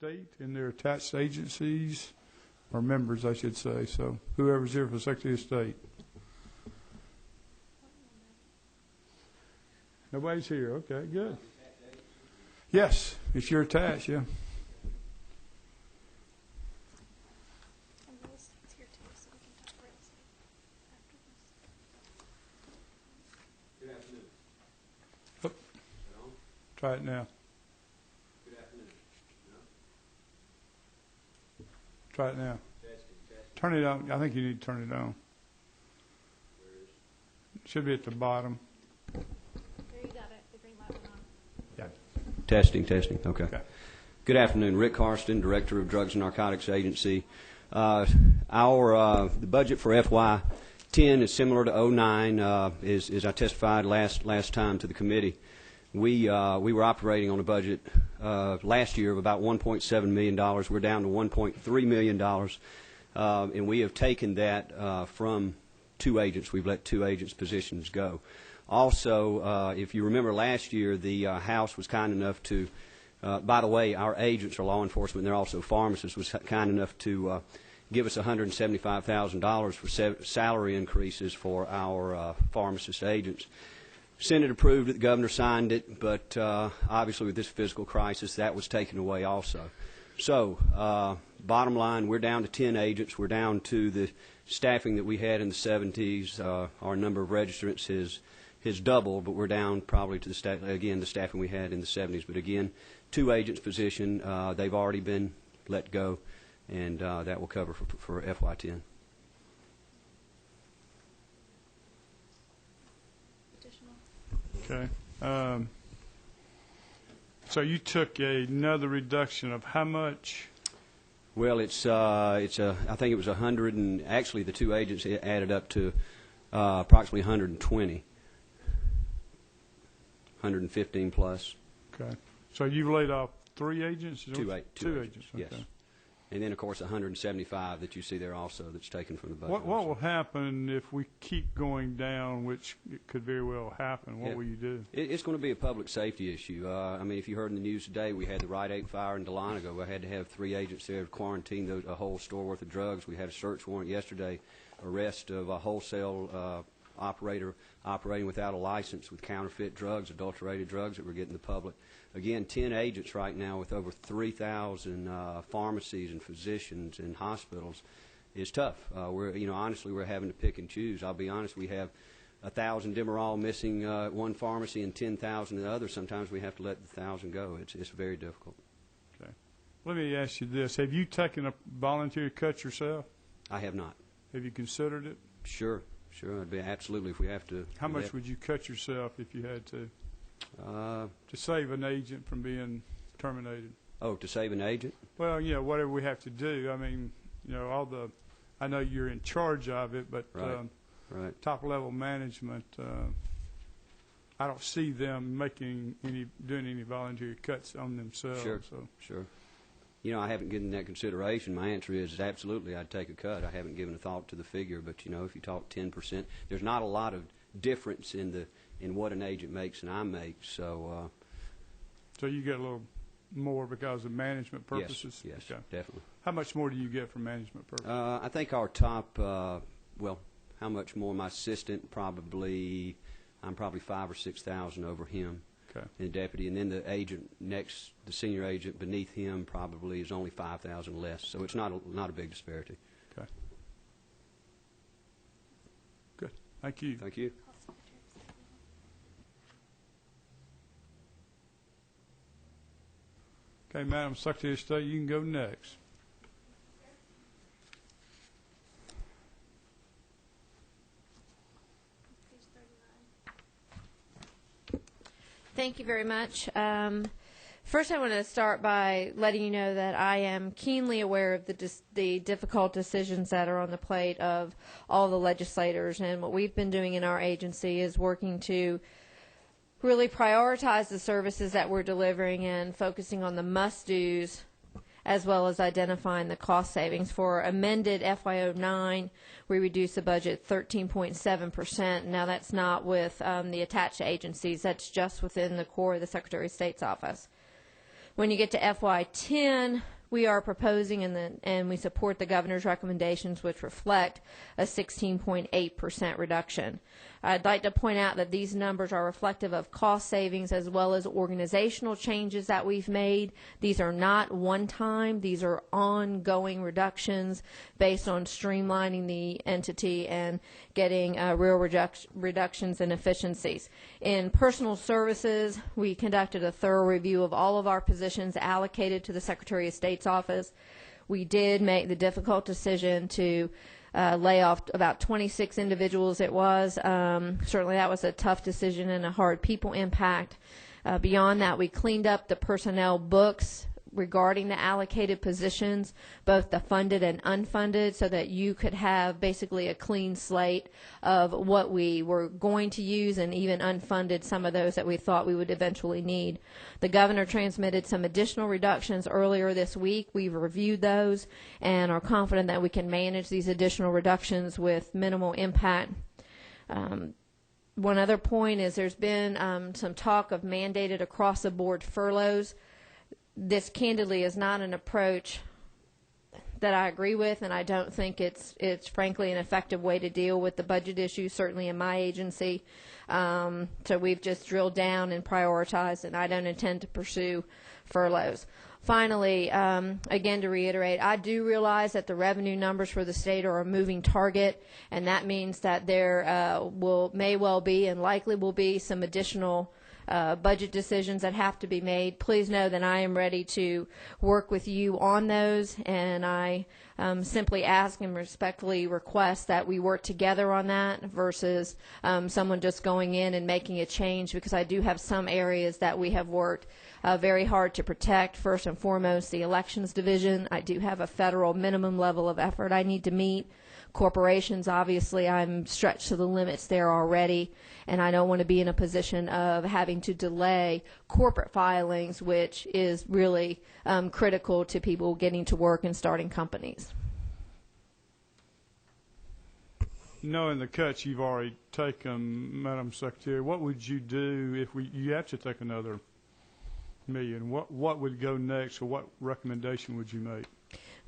State and their attached agencies, or members, I should say. So whoever's here for the Secretary of State. Nobody's here. Okay, good. Yes, if you're attached, yeah. Good afternoon. Oh. Try it now. Good afternoon. Try it now. Testing. Turn it on. I think you need to turn it on. Where is it? It should be at the bottom. There you got it. The green light went on. Yeah. Testing. Okay. Okay. Good afternoon. Rick Harston, Director of Drugs and Narcotics Agency. The budget for FY10 is similar to 09. As I testified last time to the committee, we were operating on a budget last year of about $1.7 million. We're down to $1.3 million, and we have taken that from 2 agents. We've let 2 agents' positions go. Also, if you remember last year, the House was kind enough to, by the way, our agents are law enforcement, and they're also pharmacists, was kind enough to give us $175,000 for salary increases for our pharmacist agents. Senate approved it, the governor signed it, but obviously with this fiscal crisis, that was taken away also. So, bottom line, we're down to 10 agents. We're down to the staffing that we had in the 70s. Our number of registrants has doubled, but we're down probably to the staffing we had in the 70s. But again, 2 agents position, they've already been let go, and that will cover for FY10. Okay. So you took another reduction of how much? Well, I think it was 100, and actually the 2 agents added up to approximately 120, 115 plus. Okay. So you've laid off 3 agents? Two agents. Okay. Yes. And then, of course, 175 that you see there also that's taken from the budget. What will happen if we keep going down, which it could very well happen? What will you do? It's going to be a public safety issue. I mean, if you heard in the news today, we had the Rite Aid fire in Dahlonega. We had to have 3 agents there to quarantine a whole store worth of drugs. We had a search warrant yesterday, arrest of a wholesale operator operating without a license with counterfeit drugs, adulterated drugs that were getting to the public. Again, 10 agents right now with over 3,000 pharmacies and physicians and hospitals is tough. Honestly, we're having to pick and choose. I'll be honest, we have 1,000 Demerol missing at one pharmacy and 10,000 in the other. Sometimes we have to let the 1,000 go. It's very difficult. Okay. Let me ask you this. Have you taken a voluntary cut yourself? I have not. Have you considered it? Sure. I'd be absolutely if we have to. How much would you cut yourself if you had to save an agent from being terminated? Oh, to save an agent? Well, whatever we have to do. I mean, I know you're in charge of it, but right. Top-level management, I don't see them doing any voluntary cuts on themselves. Sure. I haven't given that consideration. My answer is absolutely I'd take a cut. I haven't given a thought to the figure, but, if you talk 10%, there's not a lot of difference in what an agent makes and I make. So you get a little more because of management purposes? Yes, okay. Definitely. How much more do you get for management purposes? I think our top, how much more? My assistant I'm probably 5,000 or 6,000 over him. Okay. And the deputy, and then the agent next, the senior agent beneath him probably is only 5,000 less. So it's not a big disparity. Okay. Good. Thank you. Thank you. Okay, Madam Secretary of State, you can go next. Thank you very much. First, I want to start by letting you know that I am keenly aware of the difficult decisions that are on the plate of all the legislators, and what we've been doing in our agency is working to really prioritize the services that we're delivering and focusing on the must-dos as well as identifying the cost savings. For amended FY09, we reduced the budget 13.7%. Now, that's not with the attached agencies. That's just within the core of the Secretary of State's office. When you get to FY10, we are proposing and we support the governor's recommendations, which reflect a 16.8% reduction. I'd like to point out that these numbers are reflective of cost savings as well as organizational changes that we've made. These are not one-time. These are ongoing reductions based on streamlining the entity and getting real reductions in efficiencies. In personal services, we conducted a thorough review of all of our positions allocated to the Secretary of State's office. We did make the difficult decision to lay off about 26 individuals. It was certainly that was a tough decision and a hard people impact. Beyond that, we cleaned up the personnel books regarding the allocated positions, both the funded and unfunded, so that you could have basically a clean slate of what we were going to use, and even unfunded some of those that we thought we would eventually need. The governor transmitted some additional reductions earlier this week. We've reviewed those and are confident that we can manage these additional reductions with minimal impact. One other point is there's been some talk of mandated across-the-board furloughs. This candidly is not an approach that I agree with, and I don't think it's frankly an effective way to deal with the budget issues, certainly in my agency. So we've just drilled down and prioritized, and I don't intend to pursue furloughs. Finally, again, to reiterate, I do realize that the revenue numbers for the state are a moving target, and that means that there may well be and likely will be some additional budget decisions that have to be made. Please know that I am ready to work with you on those, and I simply ask and respectfully request that we work together on that versus someone just going in and making a change, because I do have some areas that we have worked very hard to protect. First and foremost, the elections division. I do have a federal minimum level of effort I need to meet. Corporations, obviously, I'm stretched to the limits there already, and I don't want to be in a position of having to delay corporate filings, which is really critical to people getting to work and starting companies. Knowing the cuts you've already taken, Madam Secretary, what would you do if you have to take another $1 million? What would go next, or what recommendation would you make?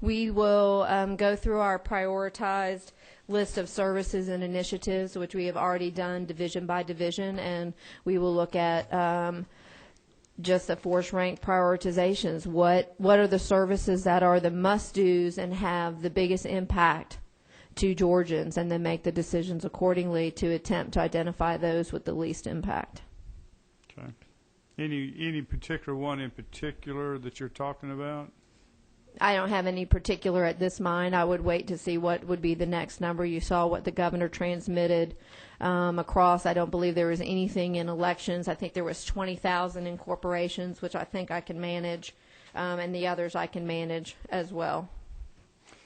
We will go through our prioritized list of services and initiatives, which we have already done division by division, and we will look at just the force-ranked prioritizations. What are the services that are the must-dos and have the biggest impact to Georgians, and then make the decisions accordingly to attempt to identify those with the least impact. Okay. Any particular one in particular that you're talking about? I don't have any particular at this mind. I would wait to see what would be the next number. You saw what the governor transmitted across. I don't believe there was anything in elections. I think there was 20,000 in corporations, which I think I can manage, and the others I can manage as well.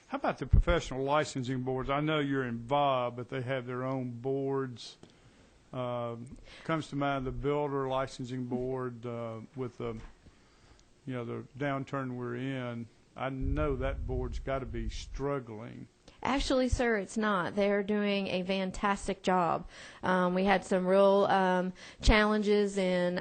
How about the professional licensing boards? I know you're involved, but they have their own boards. Comes to mind the builder licensing board with the downturn we're in. I know that board's got to be struggling. Actually, sir, it's not. They're doing a fantastic job. We had some real challenges in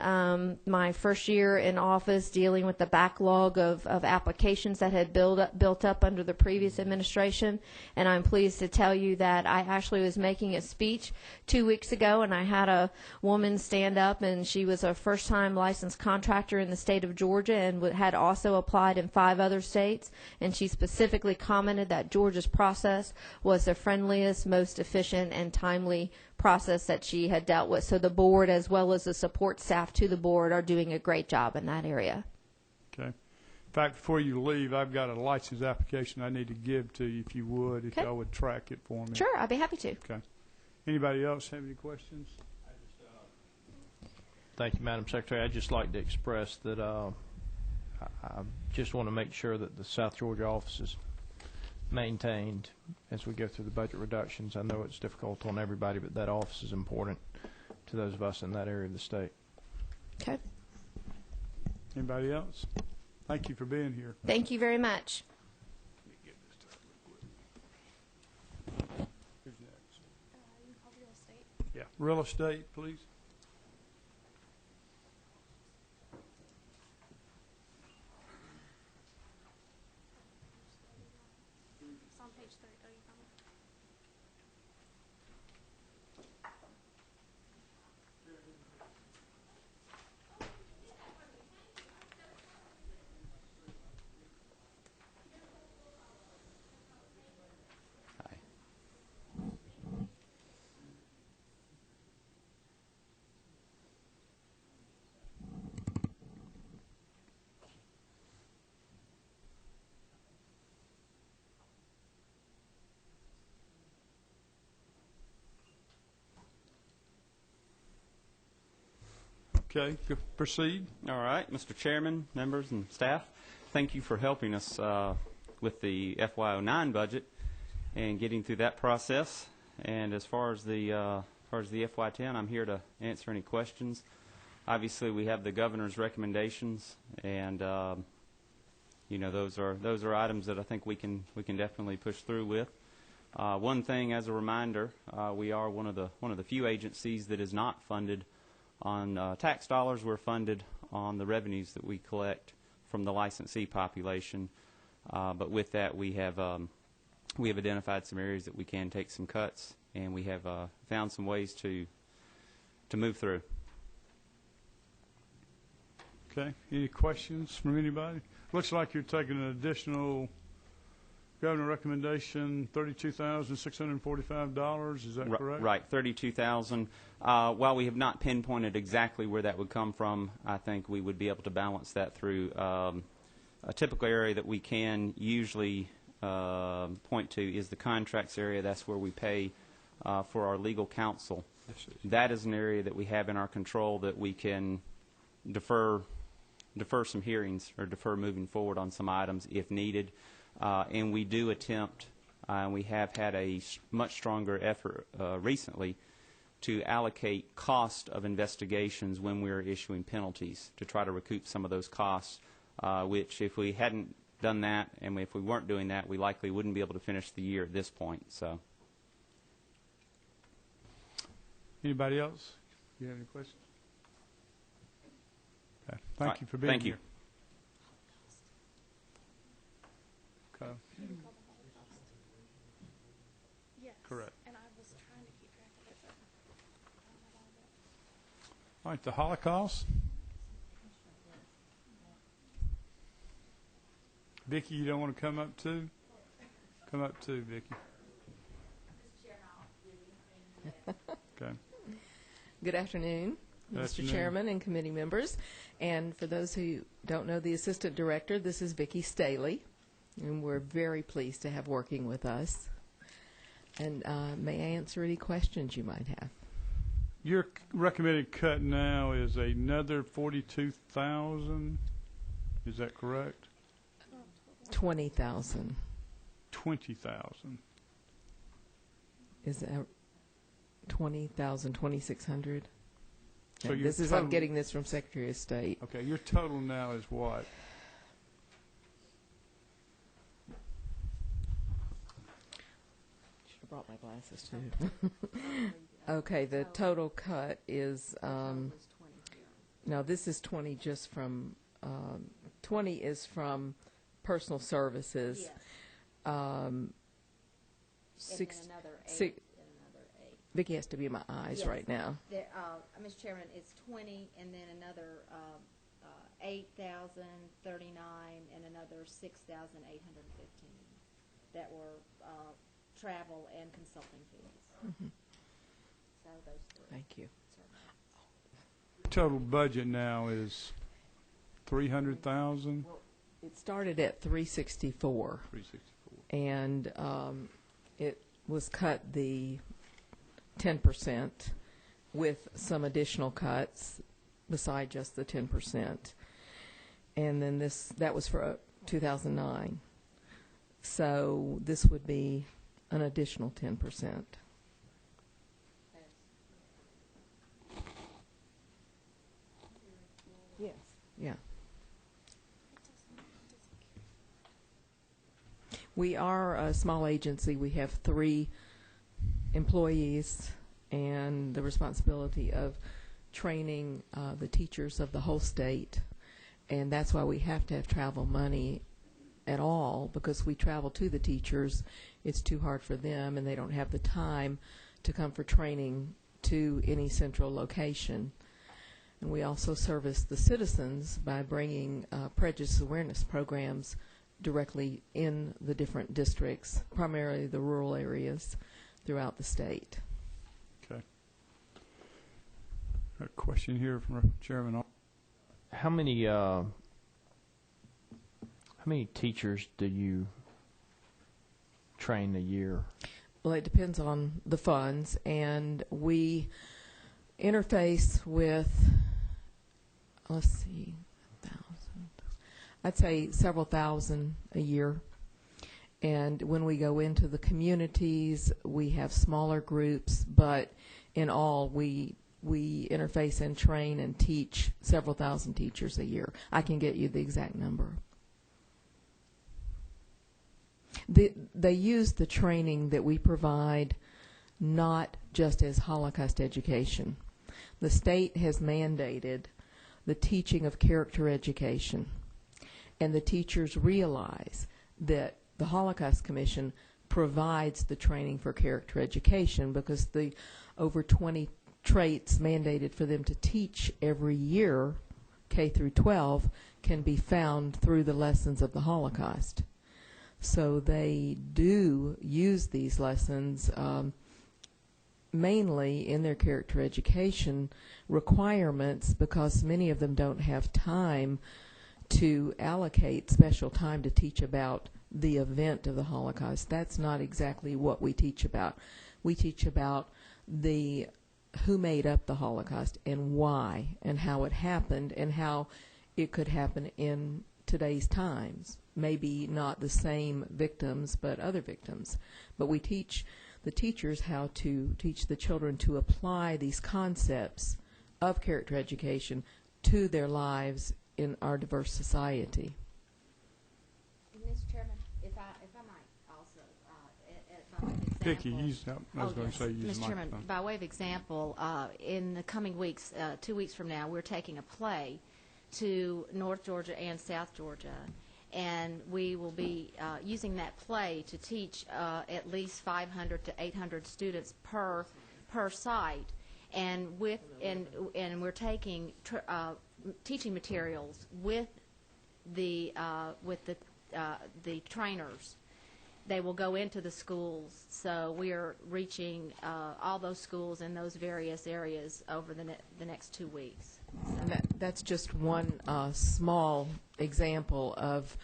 my first year in office dealing with the backlog of applications that had built up under the previous administration. And I'm pleased to tell you that I actually was making a speech 2 weeks ago, and I had a woman stand up, and she was a first-time licensed contractor in the state of Georgia and had also applied in 5 other states. And she specifically commented that Georgia's process was the friendliest, most efficient, and timely process that she had dealt with. So the board, as well as the support staff to the board, are doing a great job in that area. Okay. In fact, before you leave, I've got a license application I need to give to you, if you would, if y'all would track it for me. Sure, I'd be happy to. Okay. Anybody else have any questions? Thank you, Madam Secretary. I'd just like to express that I just want to make sure that the South Georgia office is maintained as we go through the budget reductions. I know it's difficult on everybody, but that office is important to those of us in that area of the state. Okay. Anybody else? Thank you for being here. Thank you very much. Who's next? You call real estate. Yeah, real estate, please. Okay, proceed. All right, Mr. Chairman, members, and staff, thank you for helping us with the FY09 budget and getting through that process. And as far as the FY10, I'm here to answer any questions. Obviously, we have the governor's recommendations, and those are items that I think we can definitely push through with. One thing, as a reminder, we are one of the few agencies that is not funded on tax dollars. We're funded on the revenues that we collect from the licensee population. But with that, we have identified some areas that we can take some cuts, and we have found some ways to move through. Okay, any questions from anybody? Looks like you're taking an additional governor recommendation, $32,645. Is that correct? Right, $32,000. While we have not pinpointed exactly where that would come from, I think we would be able to balance that through a typical area that we can usually point to is the contracts area. That's where we pay for our legal counsel. Yes, that is an area that we have in our control that we can defer some hearings or defer moving forward on some items if needed. And we do attempt, and we have had a much stronger effort recently to allocate cost of investigations when we're issuing penalties to try to recoup some of those costs, which if we hadn't done that and if we weren't doing that, we likely wouldn't be able to finish the year at this point. So, anybody else? Do you have any questions? Okay. Thank you for being thank here. You. Okay. Yes. Correct. And I was trying to keep track of it, but I don't have all of it. All right, the Holocaust. Vicki, you don't want to come up too? Come up too, Vicki. Okay. Good afternoon, Good Mr. afternoon. Chairman and committee members. And for those who don't know the Assistant Director, this is Vicki Staley, and we're very pleased to have working with us. And may I answer any questions you might have? Your recommended cut now is another 42,000. Is that correct? 20,000. 20,000. Is that 20,000, 2,600? So And your this is, total- I'm getting this from Secretary of State. Okay, your total now is what? Should have brought my glasses too. Okay, the total cut is, no, this is 20 just from, 20 is from personal services. Six, And then another eight, six, and another eight. Vicki has to be in my eyes Yes. right now. There, Mr. Chairman, it's 20, and then another 8,039, and another 6,815 that were travel and consulting fees. Mhm. So those three. Thank you. Total budget now is 300,000. It started at 364, 364. and it was cut the 10% with some additional cuts beside just the 10%. And then that was for 2009. So this would be an additional 10%. Yes. Yeah. We are a small agency. We have 3 employees and the responsibility of training the teachers of the whole state. And that's why we have to have travel money at all, because we travel to the teachers. It's too hard for them, and they don't have the time to come for training to any central location. And we also service the citizens by bringing prejudice awareness programs directly in the different districts, primarily the rural areas throughout the state. Okay. A question here from Chairman. How many teachers do you train a year? Well, it depends on the funds, and we interface with let's see, 1,000. I'd say several thousand a year. And when we go into the communities, we have smaller groups, but in all, we interface and train and teach several thousand teachers a year. I can get you the exact number. They use the training that we provide not just as Holocaust education. The state has mandated the teaching of character education, and the teachers realize that the Holocaust Commission provides the training for character education because the over 20 traits mandated for them to teach every year, K through 12, can be found through the lessons of the Holocaust. So they do use these lessons mainly in their character education requirements because many of them don't have time to allocate special time to teach about the event of the Holocaust. That's not exactly what we teach about. We teach about who made up the Holocaust and why and how it happened and how it could happen in today's times. Maybe not the same victims, but other victims. But we teach the teachers how to teach the children to apply these concepts of character education to their lives in our diverse society. Mr. Chairman, if I might also, by way of example. Vicky, I was going to say use the Mr. Chairman, microphone. by way of example, in the coming weeks, 2 weeks from now, we're taking a play to North Georgia and South Georgia, and we will be using that play to teach at least 500 to 800 students per site, and we're taking teaching materials with the trainers. They will go into the schools, so we are reaching all those schools in those various areas over the next 2 weeks. And that's just one small example of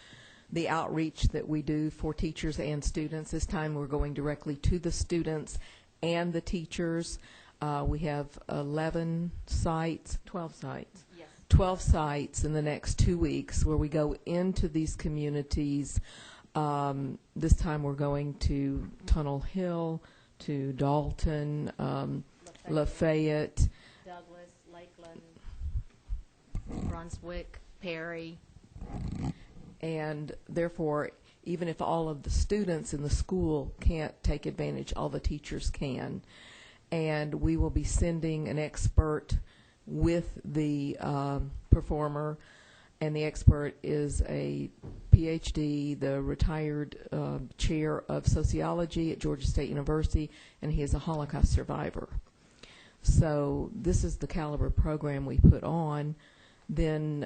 the outreach that we do for teachers and students. This time we're going directly to the students and the teachers. We have 12 sites. Yes. 12 sites in the next 2 weeks where we go into these communities. This time we're going to Tunnel Hill, to Dalton, Lafayette, Douglas, Lakeland, Brunswick, Perry. And therefore, even if all of the students in the school can't take advantage, all the teachers can. And we will be sending an expert with the performer, and the expert is a PhD, the retired chair of sociology at Georgia State University, and he is a Holocaust survivor. So this is the caliber program we put on. Then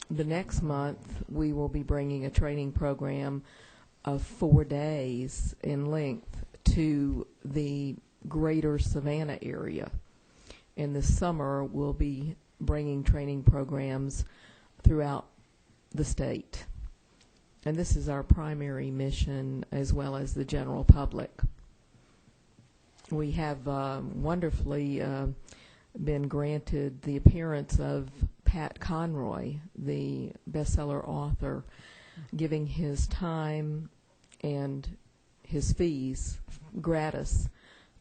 the next month we will be bringing a training program of 4 days in length to the greater Savannah area. And this summer we'll be bringing training programs throughout the state. And this is our primary mission as well as the general public. We have wonderfully been granted the appearance of Pat Conroy, the bestseller author, giving his time and his fees gratis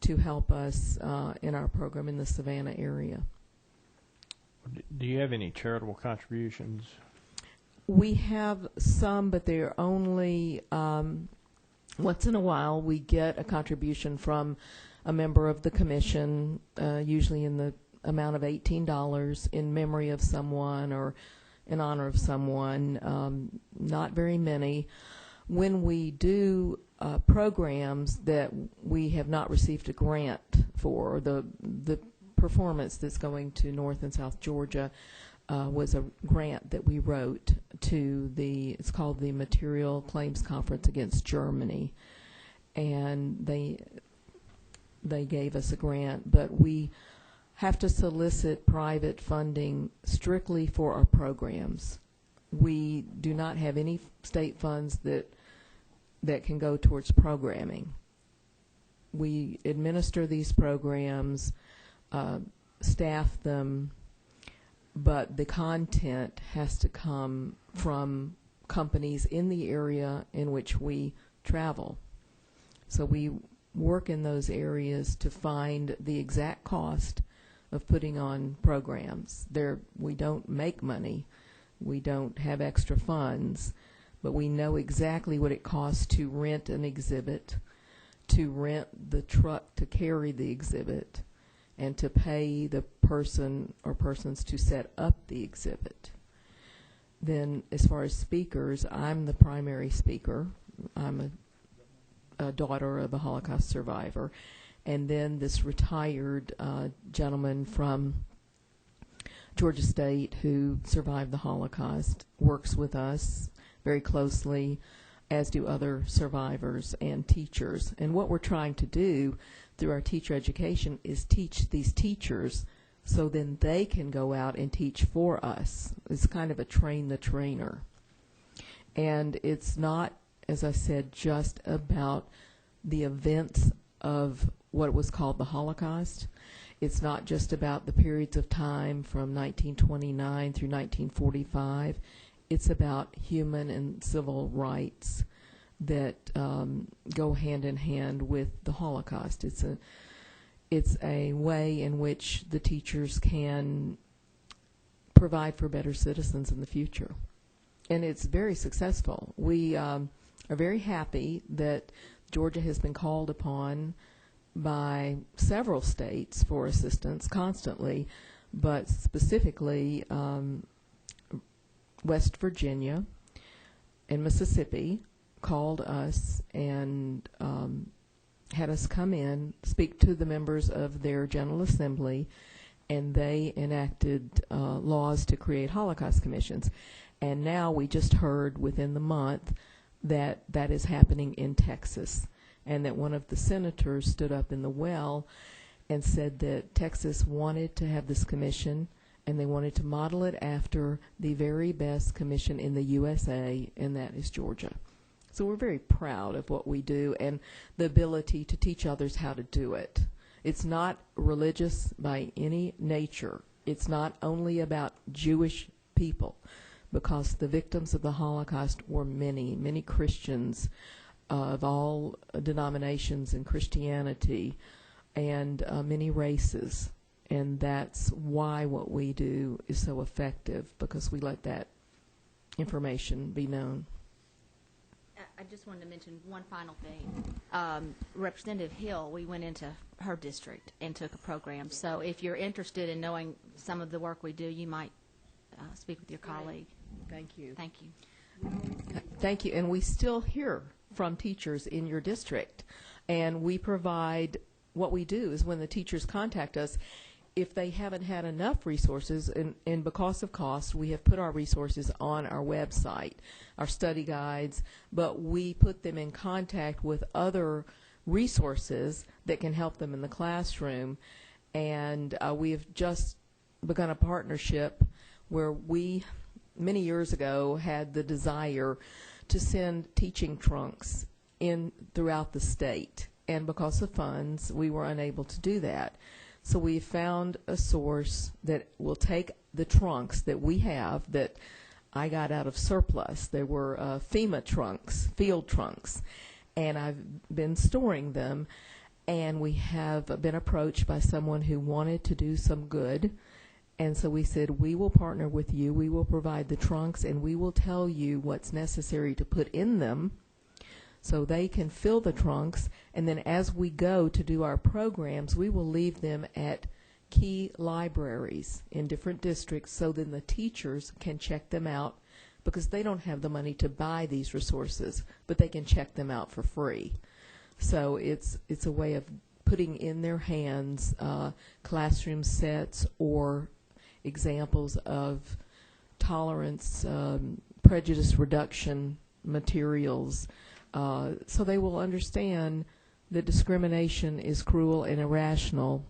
to help us in our program in the Savannah area. Do you have any charitable contributions? We have some, but they're only once in a while we get a contribution from a member of the commission, usually in the amount of $18 in memory of someone or in honor of someone, not very many. When we do programs that we have not received a grant for, the performance that's going to North and South Georgia was a grant that we wrote to it's called the Material Claims Conference Against Germany, and they gave us a grant, but we have to solicit private funding strictly for our programs. We do not have any state funds that can go towards programming. We administer these programs, staff them, but the content has to come from companies in the area in which we travel. So we work in those areas to find the exact cost of putting on programs. We don't make money. We don't have extra funds, but we know exactly what it costs to rent an exhibit, to rent the truck to carry the exhibit, and to pay the person or persons to set up the exhibit. Then as far as speakers, I'm the primary speaker. I'm a daughter of a Holocaust survivor. And then this retired gentleman from Georgia State who survived the Holocaust works with us very closely, as do other survivors and teachers. And what we're trying to do through our teacher education is teach these teachers so then they can go out and teach for us. It's kind of a train the trainer. And it's not, as I said, just about the events of what was called the Holocaust. It's not just about the periods of time from 1929 through 1945. It's about human and civil rights that go hand in hand with the Holocaust. It's a way in which the teachers can provide for better citizens in the future. And it's very successful. We are very happy that Georgia has been called upon by several states for assistance constantly, but specifically West Virginia and Mississippi called us and had us come in, speak to the members of their General Assembly, and they enacted laws to create Holocaust commissions. And now we just heard within the month that that is happening in Texas, and that one of the senators stood up in the well and said that Texas wanted to have this commission, and they wanted to model it after the very best commission in the USA, and that is Georgia. So we're very proud of what we do and the ability to teach others how to do it. It's not religious by any nature. It's not only about Jewish people, because the victims of the Holocaust were many, many Christians of all denominations in Christianity, and many races. And that's why what we do is so effective, because we let that information be known. I just wanted to mention one final thing. Representative Hill, we went into her district and took a program. So if you're interested in knowing some of the work we do, you might speak with your colleague. Thank you. Thank you. Thank you. And we still hear from teachers in your district. And we provide, what we do is when the teachers contact us, if they haven't had enough resources, and because of cost, we have put our resources on our website, our study guides, but we put them in contact with other resources that can help them in the classroom. And we have just begun a partnership where we, many years ago, had the desire to send teaching trunks in throughout the state. And because of funds, we were unable to do that. So we found a source that will take the trunks that we have that I got out of surplus. There were FEMA trunks, field trunks, and I've been storing them. And we have been approached by someone who wanted to do some good. And so we said, we will partner with you. We will provide the trunks, and we will tell you what's necessary to put in them, so they can fill the trunks, and then as we go to do our programs, we will leave them at key libraries in different districts, so then the teachers can check them out, because they don't have the money to buy these resources, but they can check them out for free. So it's a way of putting in their hands classroom sets or examples of tolerance, prejudice reduction materials, so they will understand that discrimination is cruel and irrational,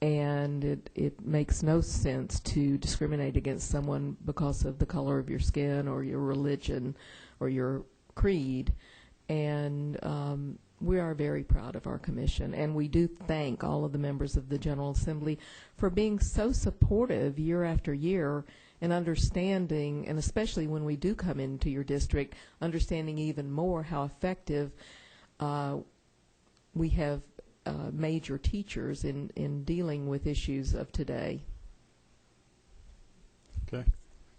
and it makes no sense to discriminate against someone because of the color of your skin or your religion or your creed. And we are very proud of our commission, and we do thank all of the members of the General Assembly for being so supportive year after year and understanding, and especially when we do come into your district, understanding even more how effective we have made your teachers in dealing with issues of today. Okay.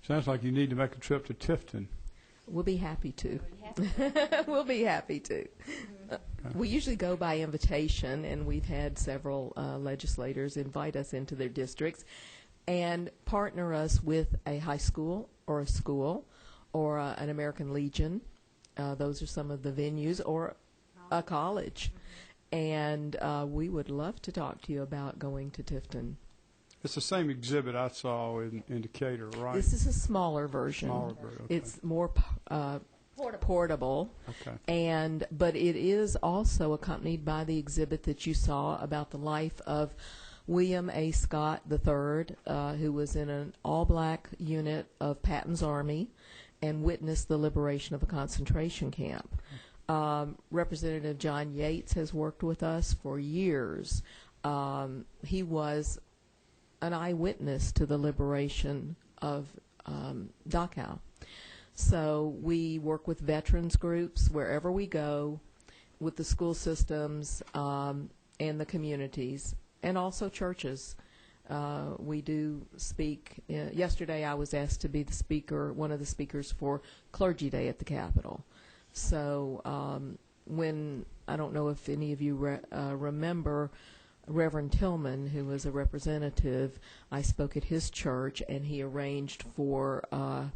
Sounds like you need to make a trip to Tifton. We'll be happy to. We'll be happy to. We usually go by invitation, and we've had several legislators invite us into their districts and partner us with a high school or a school or an American Legion. Those are some of the venues, or a college. And we would love to talk to you about going to Tifton. It's the same exhibit I saw in Decatur, right? This is a smaller version. Smaller version, okay. It's more portable. Okay. But it is also accompanied by the exhibit that you saw about the life of William A. Scott III, who was in an all-black unit of Patton's Army and witnessed the liberation of a concentration camp. Representative John Yates has worked with us for years. He was an eyewitness to the liberation of Dachau. So we work with veterans groups wherever we go, with the school systems and the communities, and also churches. We do speak. Yesterday I was asked to be the speaker, one of the speakers for Clergy Day at the Capitol. So when, I don't know if any of you remember Reverend Tillman, who was a representative, I spoke at his church, and he arranged for, I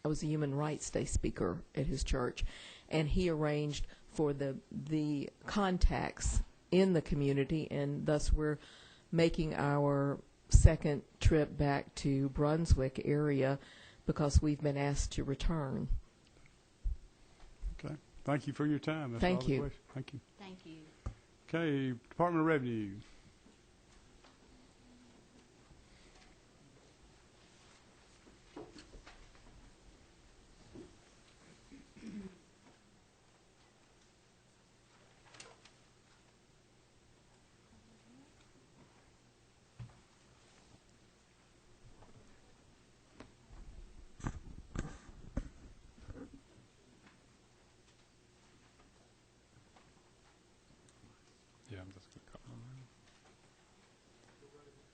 was a Human Rights Day speaker at his church, and he arranged for the contacts in the community, and thus we're making our second trip back to Brunswick area because we've been asked to return. Okay. Thank you for your time. That's Thank all the you. questions. Thank you. Thank you. Okay, Department of Revenue.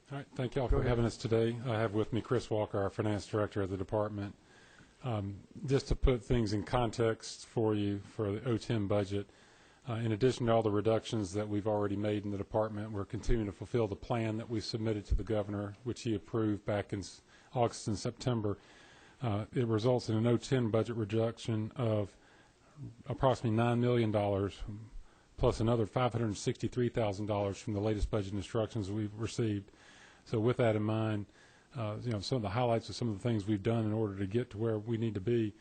All right, thank you all Go for ahead. having us today. I have with me Chris Walker, our finance director of the department. Just to put things in context for you for the O10 budget, in addition to all the reductions that we've already made in the department, we're continuing to fulfill the plan that we submitted to the governor, which he approved back in August and September. It results in an O10 budget reduction of approximately $9 million, plus another $563,000 from the latest budget instructions we've received. So with that in mind, some of the highlights of some of the things we've done in order to get to where we need to be,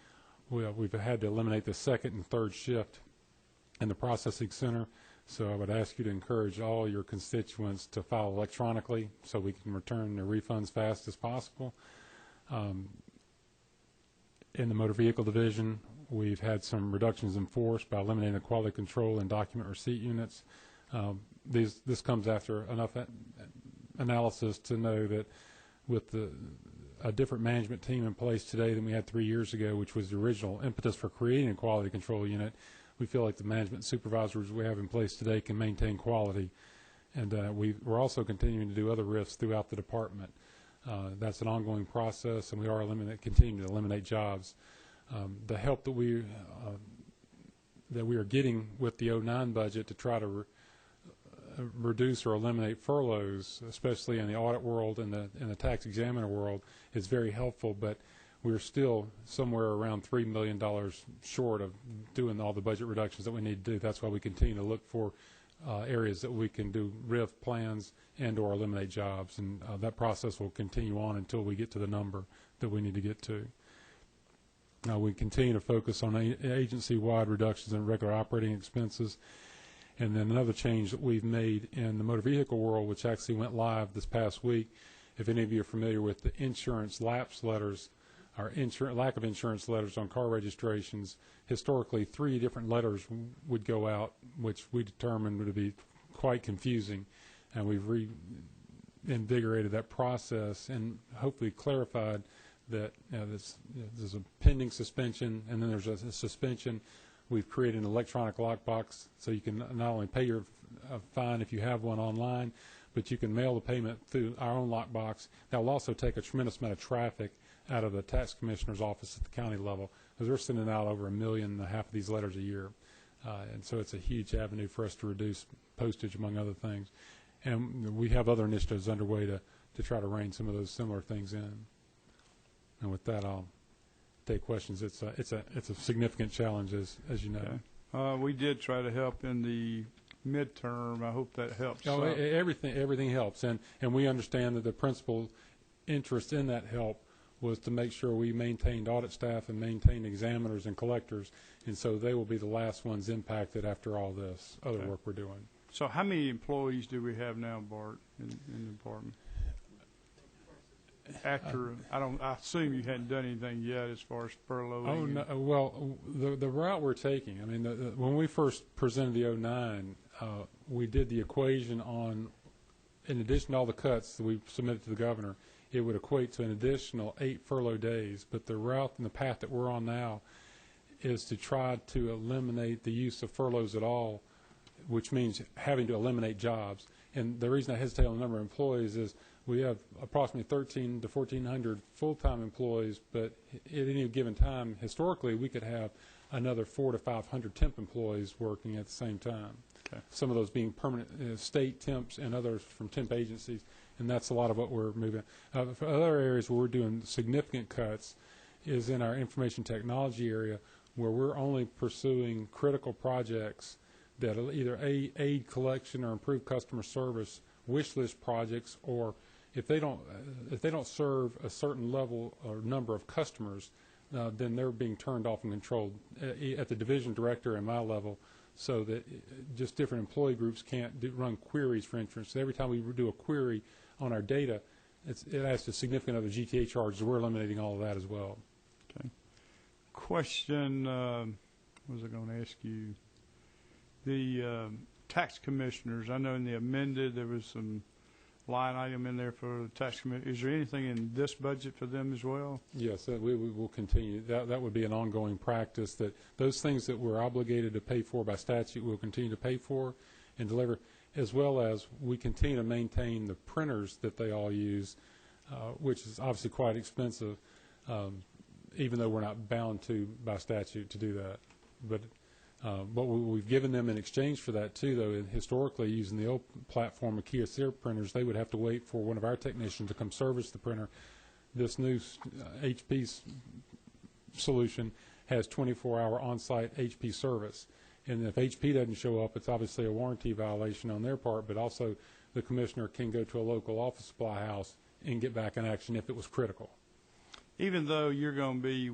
we've had to eliminate the second and third shift in the processing center. So I would ask you to encourage all your constituents to file electronically so we can return their refunds fast as possible. In the motor vehicle division, we've had some reductions in force by eliminating the quality control and document receipt units. This comes after enough analysis to know that with a different management team in place today than we had 3 years ago, which was the original impetus for creating a quality control unit, we feel like the management supervisors we have in place today can maintain quality. And we're also continuing to do other RIFs throughout the department. That's an ongoing process, and we are continuing to eliminate jobs. The help that we are getting with the 09 budget to try to reduce or eliminate furloughs, especially in the audit world and the tax examiner world, is very helpful. But we're still somewhere around $3 million short of doing all the budget reductions that we need to do. That's why we continue to look for areas that we can do RIF plans and or eliminate jobs, and that process will continue on until we get to the number that we need to get to. We continue to focus on agency-wide reductions in regular operating expenses. And then another change that we've made in the motor vehicle world, which actually went live this past week, if any of you are familiar with the insurance lapse letters, our lack of insurance letters on car registrations. Historically, 3 different letters would go out, which we determined would be quite confusing, and we've reinvigorated that process and hopefully clarified that there's a pending suspension, and then there's a suspension. We've created an electronic lockbox, so you can not only pay your fine if you have one online, but you can mail the payment through our own lockbox. That will also take a tremendous amount of traffic out of the tax commissioner's office at the county level, because we're sending out over 1.5 million of these letters a year. And so it's a huge avenue for us to reduce postage, among other things. And we have other initiatives underway to try to rein some of those similar things in. And with that, I'll take questions. It's a significant challenge, as you know. Okay. We did try to help in the midterm. I hope that helps. Oh, everything helps, and we understand that the principal interest in that help was to make sure we maintained audit staff and maintained examiners and collectors, and so they will be the last ones impacted after all this other work we're doing. So how many employees do we have now, Bart, in the department? After, I assume you hadn't done anything yet as far as furloughing. Oh, no, well, the route we're taking, I mean, when we first presented the 09, we did the equation on, in addition to all the cuts that we submitted to the governor, it would equate to an additional 8 furlough days. But the route and the path that we're on now is to try to eliminate the use of furloughs at all, which means having to eliminate jobs. And the reason I hesitate on the number of employees is we have approximately 1,300 to 1,400 full-time employees, but at any given time, historically, we could have another 400 to 500 temp employees working at the same time. Okay. Some of those being permanent state temps and others from temp agencies, and that's a lot of what we're moving. For other areas where we're doing significant cuts is in our information technology area, where we're only pursuing critical projects that will either aid collection or improve customer service, wish list projects, or if they don't serve a certain level or number of customers, then they're being turned off and controlled at the division director and my level, so that just different employee groups can't run queries for insurance. So every time we do a query on our data, it adds a significant other GTA charges. We're eliminating all of that as well. Okay. Question, what was I going to ask you? The tax commissioners, I know in the amended there was some line item in there for the tax commissioner. Is there anything in this budget for them as well? Yes, we will continue. That would be an ongoing practice, that those things that we're obligated to pay for by statute we'll continue to pay for and deliver, as well as we continue to maintain the printers that they all use, which is obviously quite expensive, even though we're not bound to by statute to do that. But what we've given them in exchange for that, too, though, historically, using the old platform of Kyocera printers, they would have to wait for one of our technicians to come service the printer. This new HP solution has 24-hour on-site HP service. And if HP doesn't show up, it's obviously a warranty violation on their part, but also the commissioner can go to a local office supply house and get back in action if it was critical. Even though you're going to be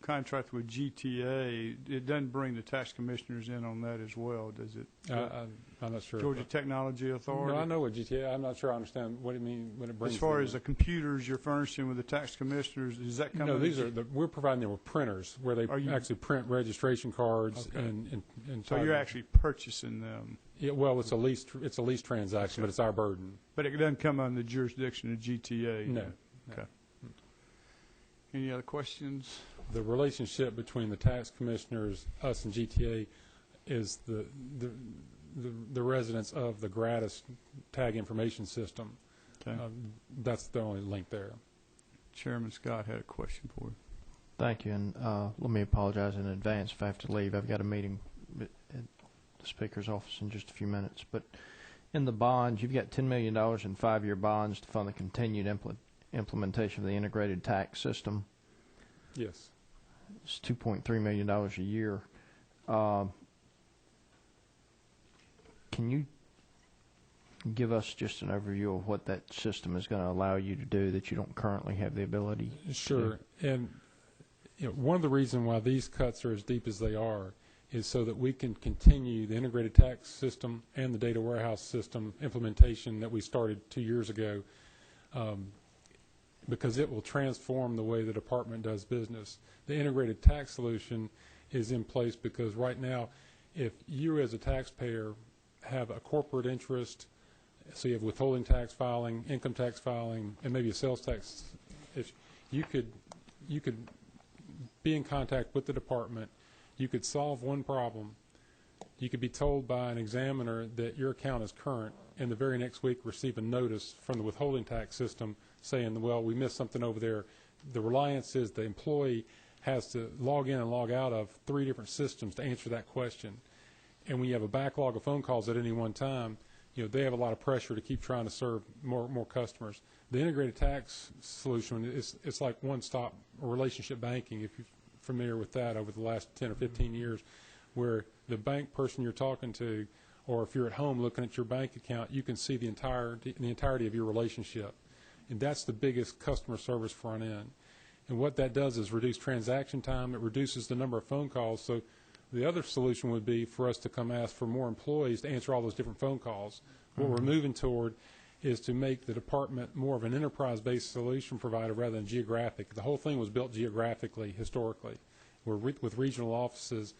contract with GTA, it doesn't bring the tax commissioners in on that as well, does it? I'm not sure. Georgia Technology Authority? No, I know what GTA, I'm not sure I understand what it means when it brings. As far as the computers you're furnishing with the tax commissioners, is that coming? No, these are, we're providing them with printers where they actually print registration cards. Okay. and so you're actually purchasing them? Yeah, well, it's a lease transaction, but it's our burden. But it doesn't come under the jurisdiction of GTA? No. Okay. Any other questions? The relationship between the tax commissioners, us, and GTA is the residents of the gratis tag information system. Okay. That's the only link there. Chairman Scott had a question for you. Thank you, and let me apologize in advance if I have to leave. I've got a meeting at the Speaker's office in just a few minutes. But in the bonds, you've got $10 million in 5-year bonds to fund the continued implementation of the integrated tax system. Yes. It's $2.3 million a year. Can you give us just an overview of what that system is going to allow you to do that you don't currently have the ability to do? Sure. And one of the reasons why these cuts are as deep as they are is so that we can continue the integrated tax system and the data warehouse system implementation that we started 2 years ago. because it will transform the way the department does business. The integrated tax solution is in place because right now, if you as a taxpayer have a corporate interest, so you have withholding tax filing, income tax filing, and maybe a sales tax, if you could be in contact with the department, you could solve one problem. You could be told by an examiner that your account is current, and the very next week receive a notice from the withholding tax system saying, well, we missed something over there. The reliance is the employee has to log in and log out of 3 different systems to answer that question. And when you have a backlog of phone calls at any one time, they have a lot of pressure to keep trying to serve more customers. The integrated tax solution it's like one-stop relationship banking, if you're familiar with that, over the last 10 or 15 years, where the bank person you're talking to, or if you're at home looking at your bank account, you can see the entirety of your relationship. And that's the biggest customer service front end. And what that does is reduce transaction time. It reduces the number of phone calls. So the other solution would be for us to come ask for more employees to answer all those different phone calls. What we're moving toward is to make the department more of an enterprise-based solution provider rather than geographic. The whole thing was built geographically, historically, with regional offices.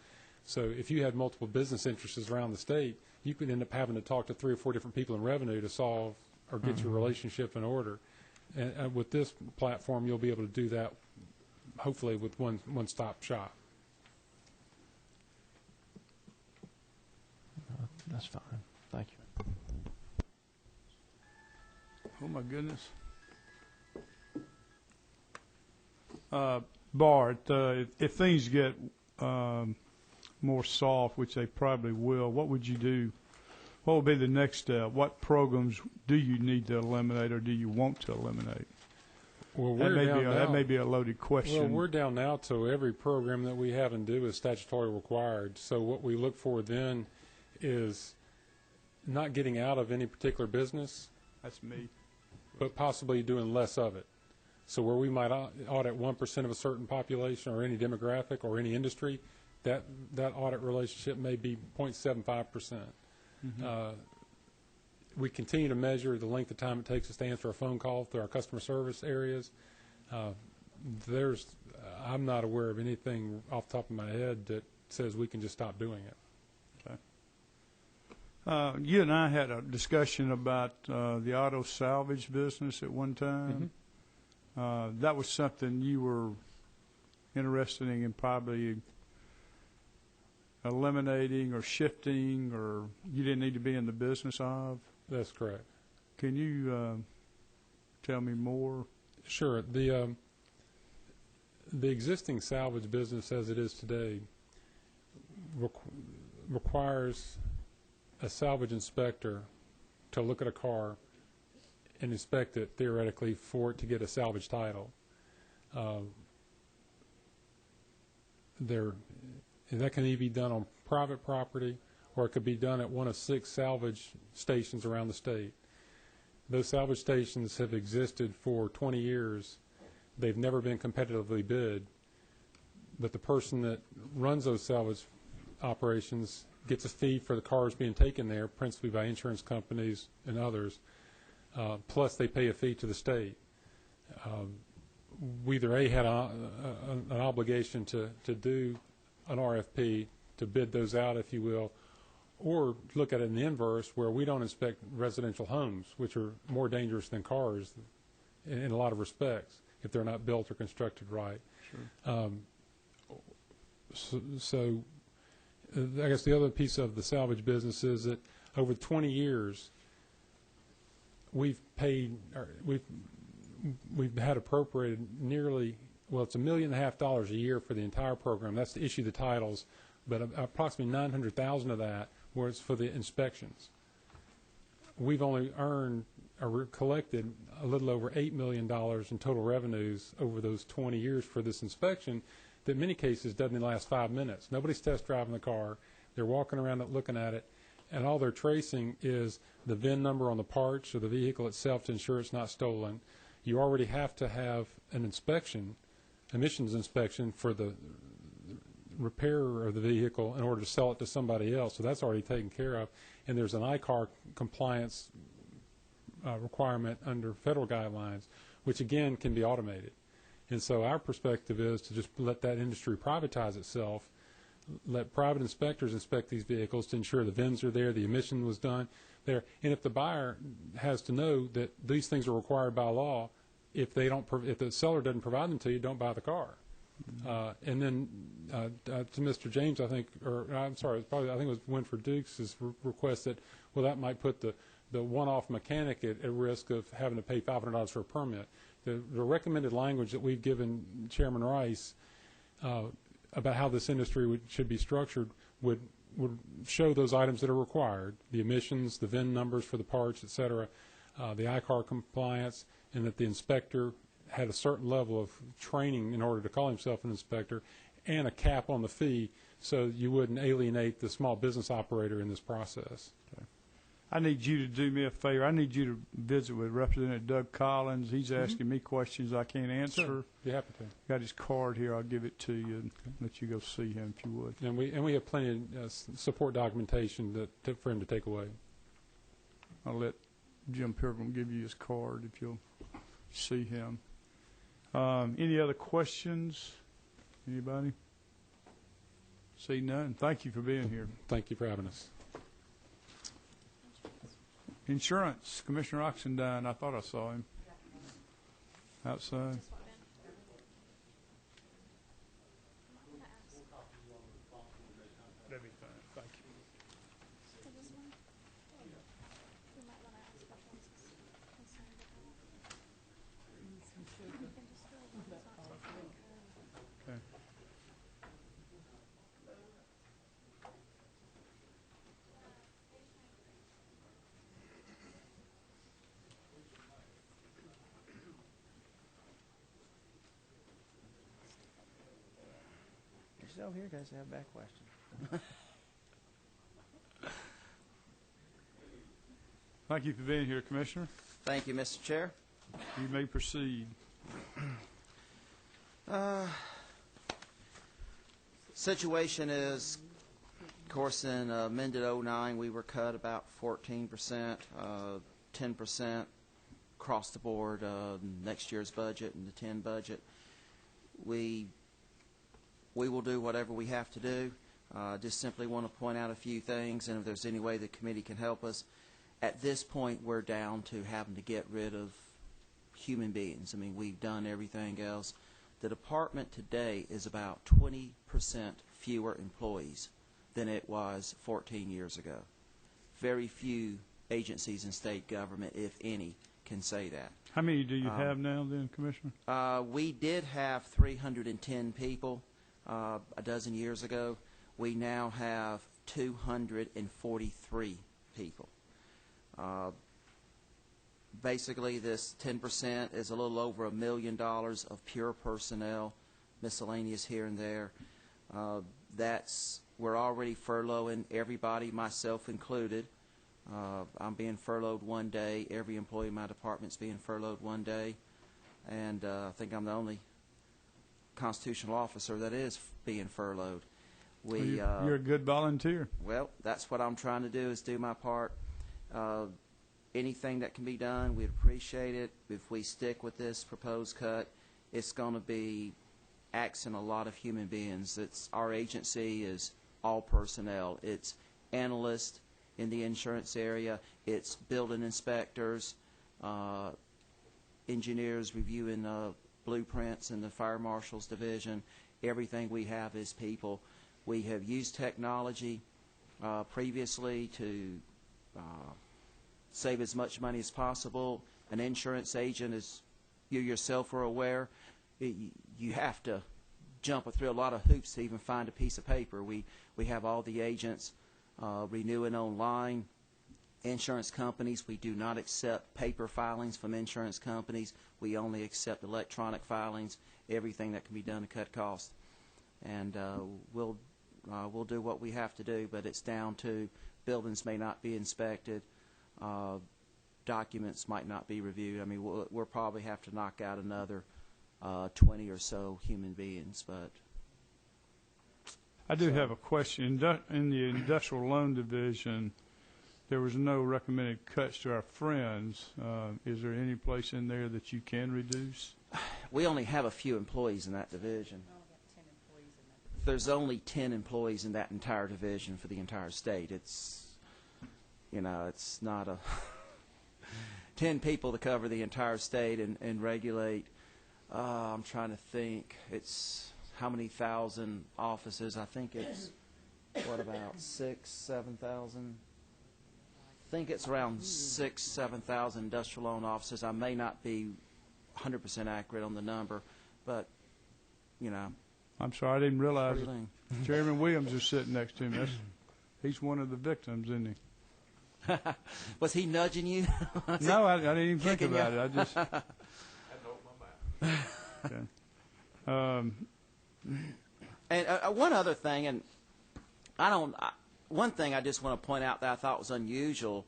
So if you had multiple business interests around the state, you could end up having to talk to 3 or 4 different people in revenue to solve or get your relationship in order. And with this platform, you'll be able to do that, hopefully, with one-stop shop. That's fine. Thank you. Oh, my goodness. Bart, if things get more soft, which they probably will, what would you do? What would be the next step? What programs do you need to eliminate or do you want to eliminate? Well, that may be a loaded question. Well, we're down now to every program that we have and do is statutorily required. So what we look for then is not getting out of any particular business. That's me. But possibly doing less of it. So where we might audit 1% of a certain population or any demographic or any industry, that audit relationship may be 0.75%. We continue to measure the length of time it takes us to answer a phone call through our customer service areas. I'm not aware of anything off the top of my head that says we can just stop doing it. Okay. You and I had a discussion about the auto salvage business at one time. That was something you were interested in probably eliminating or shifting, or you didn't need to be in the business of? That's correct. Can you tell me more? Sure. The existing salvage business as it is today requires a salvage inspector to look at a car and inspect it theoretically for it to get a salvage title. And that can either be done on private property or it could be done at one of 6 salvage stations around the state. Those salvage stations have existed for 20 years. They've never been competitively bid, but the person that runs those salvage operations gets a fee for the cars being taken there, principally by insurance companies and others, plus they pay a fee to the state. We either had an obligation to do an RFP to bid those out, if you will, or look at it in the inverse where we don't inspect residential homes, which are more dangerous than cars in a lot of respects if they're not built or constructed right. Sure. So I guess the other piece of the salvage business is that over 20 years we've had appropriated nearly, well, it's $1.5 million a year for the entire program. That's to issue the titles, but approximately $900,000 of that was for the inspections. We've only earned or collected a little over $8 million in total revenues over those 20 years for this inspection that in many cases doesn't last 5 minutes. Nobody's test driving the car. They're walking around it, looking at it, and all they're tracing is the VIN number on the parts or the vehicle itself to ensure it's not stolen. You already have to have an inspection, emissions inspection for the repairer of the vehicle in order to sell it to somebody else. So that's already taken care of. And there's an ICAR compliance requirement under federal guidelines which again can be automated. And so our perspective is to just let that industry privatize itself, let private inspectors inspect these vehicles to ensure the VINs are there, the emission was done there. And if the buyer has to know that these things are required by law, if the seller doesn't provide them to you, don't buy the car. And then to Mr. James, I think it was Winford Dukes' request that, well, that might put the one-off mechanic at risk of having to pay $500 for a permit. The recommended language that we've given Chairman Rice about how this industry should be structured would show those items that are required, the emissions, the VIN numbers for the parts, et cetera, the ICAR compliance, and that the inspector had a certain level of training in order to call himself an inspector, and a cap on the fee so you wouldn't alienate the small business operator in this process. Okay. I need you to do me a favor. I need you to visit with Representative Doug Collins. He's asking me questions I can't answer. Sure. Be happy to. Got his card here. I'll give it to you and let you go see him if you would. And we have plenty of support documentation for him to take away. I'll let Jim Pilgrim give you his card if you'll see him. Any other questions? Anybody? See none. Thank you for being here. Thank you for having us. Insurance, Commissioner Oxendine. I thought I saw him outside. That'd be fine. Thank you. Okay. You're still here, guys. Have a back question. Thank you for being here, Commissioner. Thank you, Mr. Chair. You may proceed. Situation is, of course, in amended 09, we were cut about 14%, 10% across the board, next year's budget and the 10 budget. We will do whatever we have to do. Just simply want to point out a few things, and if there's any way the committee can help us. At this point, we're down to having to get rid of human beings. I mean, we've done everything else. The department today is about 20% fewer employees than it was 14 years ago. Very few agencies in state government, if any, can say that. How many do you have now then, Commissioner? We did have 310 people a dozen years ago. We now have 243 people. Basically, this 10% is a little over $1 million of pure personnel, miscellaneous here and there. We're already furloughing everybody, myself included. I'm being furloughed one day. Every employee in my department's being furloughed one day. And I think I'm the only constitutional officer that is being furloughed. You're a good volunteer. Well, that's what I'm trying to do, is do my part. Anything that can be done, we'd appreciate it. If we stick with this proposed cut, it's going to be axing a lot of human beings. Our agency is all personnel. It's analysts in the insurance area. It's building inspectors, engineers reviewing blueprints in the fire marshal's division. Everything we have is people. We have used technology previously to save as much money as possible. An insurance agent, as you yourself are aware, you have to jump through a lot of hoops to even find a piece of paper. We have all the agents renewing online. Insurance companies, we do not accept paper filings from insurance companies. We only accept electronic filings, everything that can be done to cut costs. And we'll do what we have to do, but it's down to buildings may not be inspected, documents might not be reviewed. I mean, we'll probably have to knock out another 20 or so human beings. But I do have a question. In the industrial loan division, there was no recommended cuts to our friends. Is there any place in there that you can reduce? We only have a few employees in that division. There's only 10 employees in that entire division for the entire state. It's, you know, it's not a 10 people to cover the entire state and regulate. I'm trying to think. It's how many thousand offices? I think it's, what, about 6,000, 7,000? I think it's around 6,000, 7,000 industrial loan offices. I may not be 100% accurate on the number, but, you know. I'm sorry, I didn't realize Pretty that lean. Chairman Williams is sitting next to him. He's one of the victims, isn't he? Was he nudging you? No, I didn't even think Kicking about you? it. I just. Okay. And one other thing, and one thing I just want to point out that I thought was unusual.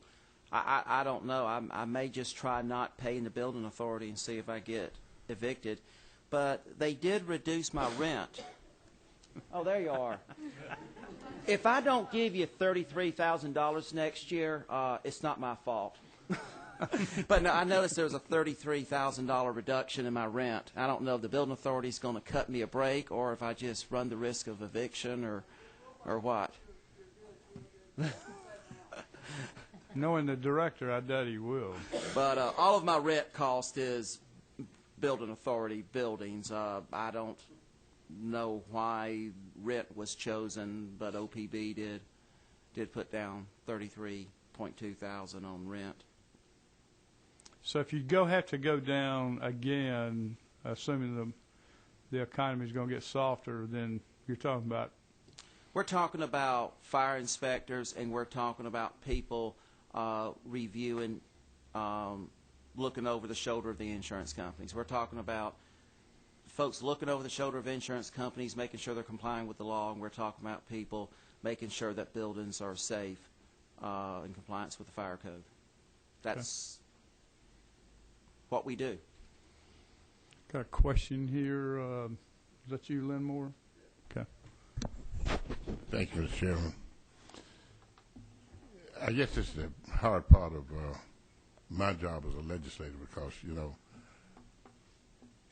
I don't know. I may just try not paying the building authority and see if I get evicted. But they did reduce my rent. Oh, there you are. If I don't give you $33,000 next year, it's not my fault. But no, I noticed there was a $33,000 reduction in my rent. I don't know if the building authority is going to cut me a break or if I just run the risk of eviction or what. Knowing the director, I doubt he will. But all of my rent cost is building authority buildings. I don't know why rent was chosen, but OPB did put down $33.2 thousand on rent. So if you have to go down again, assuming the economy is going to get softer, then you're talking about. We're talking about fire inspectors, and we're talking about people reviewing, looking over the shoulder of the insurance companies. We're talking about folks looking over the shoulder of insurance companies, making sure they're complying with the law, and we're talking about people making sure that buildings are safe in compliance with the fire code. That's what we do. Got a question here. Is that you, Lynn Moore? Okay. Thank you, Mr. Chairman. I guess this is the hard part of my job as a legislator because, you know,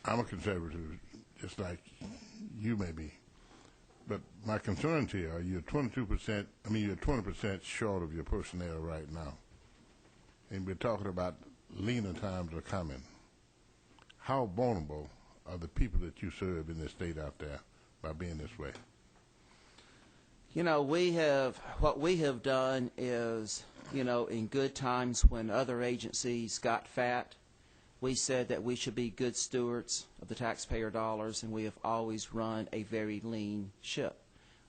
I'm a conservative just like you may be. But my concerns here are you're 20% short of your personnel right now. And we're talking about leaner times are coming. How vulnerable are the people that you serve in this state out there by being this way? You know, what we have done is, you know, in good times when other agencies got fat, we said that we should be good stewards of the taxpayer dollars, and we have always run a very lean ship.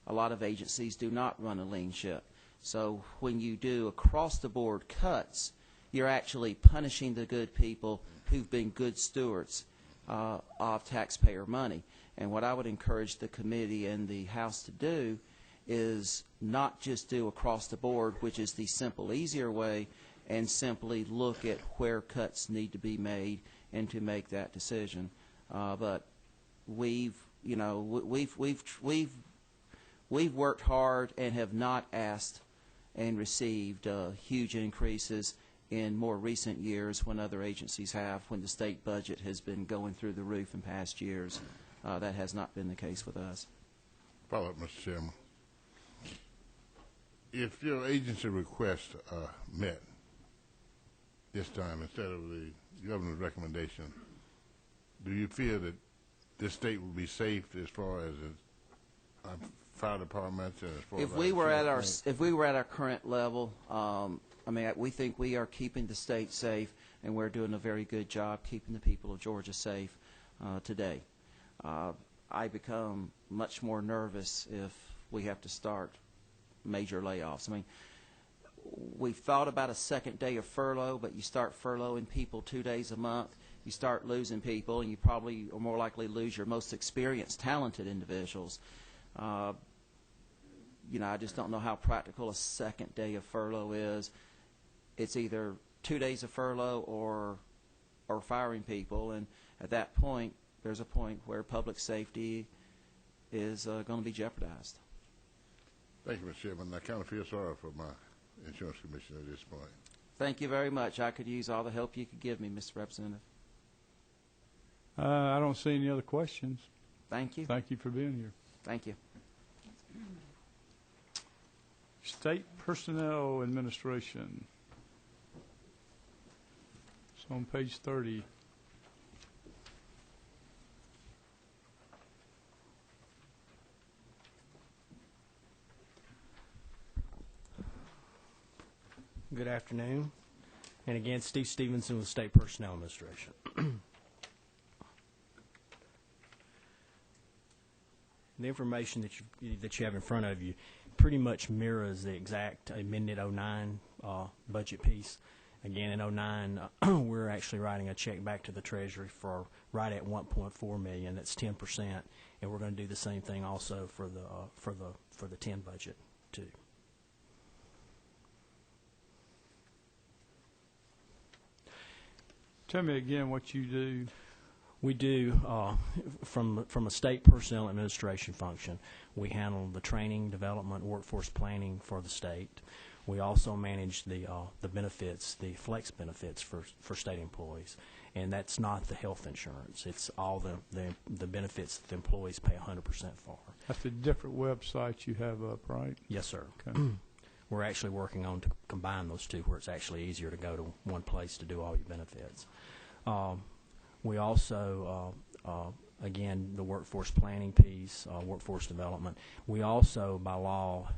A lot of agencies do not run a lean ship. So when you do across-the-board cuts, you're actually punishing the good people who've been good stewards of taxpayer money. And what I would encourage the committee and the House to do is not just do across the board, which is the simple, easier way, and simply look at where cuts need to be made and to make that decision. But we've worked hard and have not asked and received huge increases in more recent years when other agencies have, when the state budget has been going through the roof in past years. That has not been the case with us. Follow up, Mr. Chairman. If your agency requests are met this time instead of the governor's recommendation, do you feel that this state will be safe as far as fire departments and as far as if we were at our current level, I mean, we think we are keeping the state safe, and we're doing a very good job keeping the people of Georgia safe today. I become much more nervous if we have to start major layoffs. I mean, we've thought about a second day of furlough, but you start furloughing people 2 days a month, you start losing people, and you probably are more likely to lose your most experienced, talented individuals. You know, I just don't know how practical a second day of furlough is. It's either 2 days of furlough or firing people, and at that point, there's a point where public safety is going to be jeopardized. Thank you, Mr. Chairman. I kind of feel sorry for my Insurance Commissioner at this point. Thank you very much. I could use all the help you could give me, Mr. Representative. I don't see any other questions. Thank you. Thank you for being here. Thank you. State Personnel Administration. It's on page 30. Good afternoon. And again, Steve Stevenson with State Personnel Administration. The information that you have in front of you pretty much mirrors the exact amended 09 budget piece. Again, in 09, we're actually writing a check back to the Treasury for right at $1.4 million. That's 10%, and we're going to do the same thing also for the 10 budget too. Tell me again what you do. We do, from a state personnel administration function, we handle the training, development, workforce planning for the state. We also manage the benefits, the flex benefits for state employees, and that's not the health insurance. It's all the benefits that the employees pay 100% for. That's a different website you have up, right? Yes, sir. Okay. We're actually working on to combine those two, where it's actually easier to go to one place to do all your benefits. We also, again, the workforce planning piece, workforce development. We also, by law,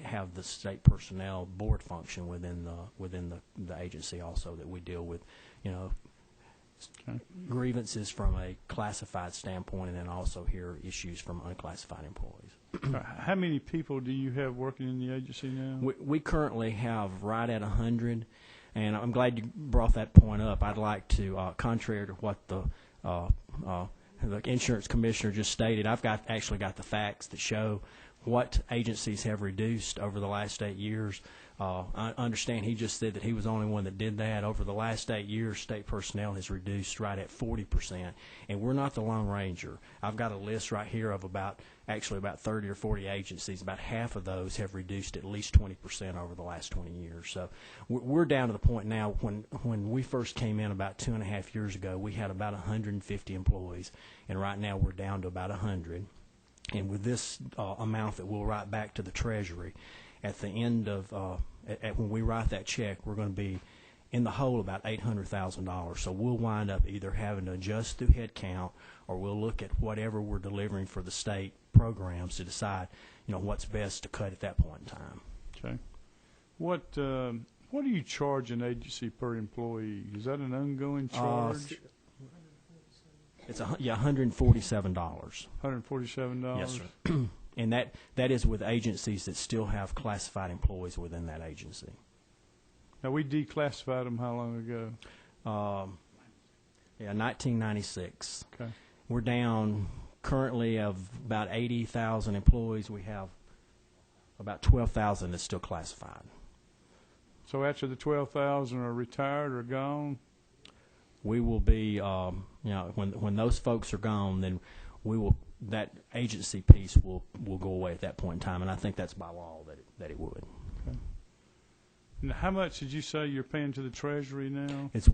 have the state personnel board function within the agency also that we deal with, Okay. grievances from a classified standpoint, and then also hear issues from unclassified employees. How many people do you have working in the agency now? We currently have right at 100, and I'm glad you brought that point up. I'd like to, contrary to what the insurance commissioner just stated, I've actually got the facts that show what agencies have reduced over the last 8 years. I understand he just said that he was the only one that did that. Over the last 8 years, state personnel has reduced right at 40%, and we're not the Lone Ranger. I've got a list right here of about 30 or 40 agencies. About half of those have reduced at least 20% over the last 20 years. So we're down to the point now, when we first came in about 2.5 years ago, we had about 150 employees, and right now we're down to about 100. And with this amount that we'll write back to the Treasury, at the end of when we write that check, we're going to be in the hole about $800,000. So we'll wind up either having to adjust through head count, or we'll look at whatever we're delivering for the state programs to decide, what's best to cut at that point in time. Okay. What do you charge an agency per employee? Is that an ongoing charge? It's $147. $147? Yes, sir. And that is with agencies that still have classified employees within that agency. Now, we declassified them how long ago? 1996. Okay. We're down currently of about 80,000 employees. We have about 12,000 that's still classified. So after the 12,000 are retired or gone? We will be, when those folks are gone, then that agency piece will go away at that point in time, and I think that's by law that it would. Okay. And how much did you say you're paying to the Treasury now? It's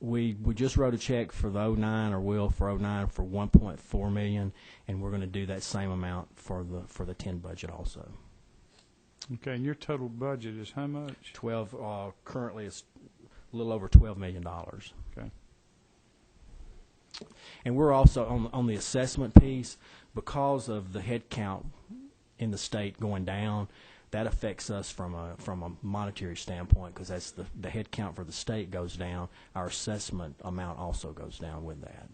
we just wrote a check for the 09, or will for 09, for $1.4 million, and we're going to do that same amount for the 10 budget also. Okay, and your total budget is how much? Currently it's a little over $12 million. Okay. And we're also on the assessment piece, because of the head count in the state going down. That affects us from a monetary standpoint, because as the head count for the state goes down, our assessment amount also goes down with that.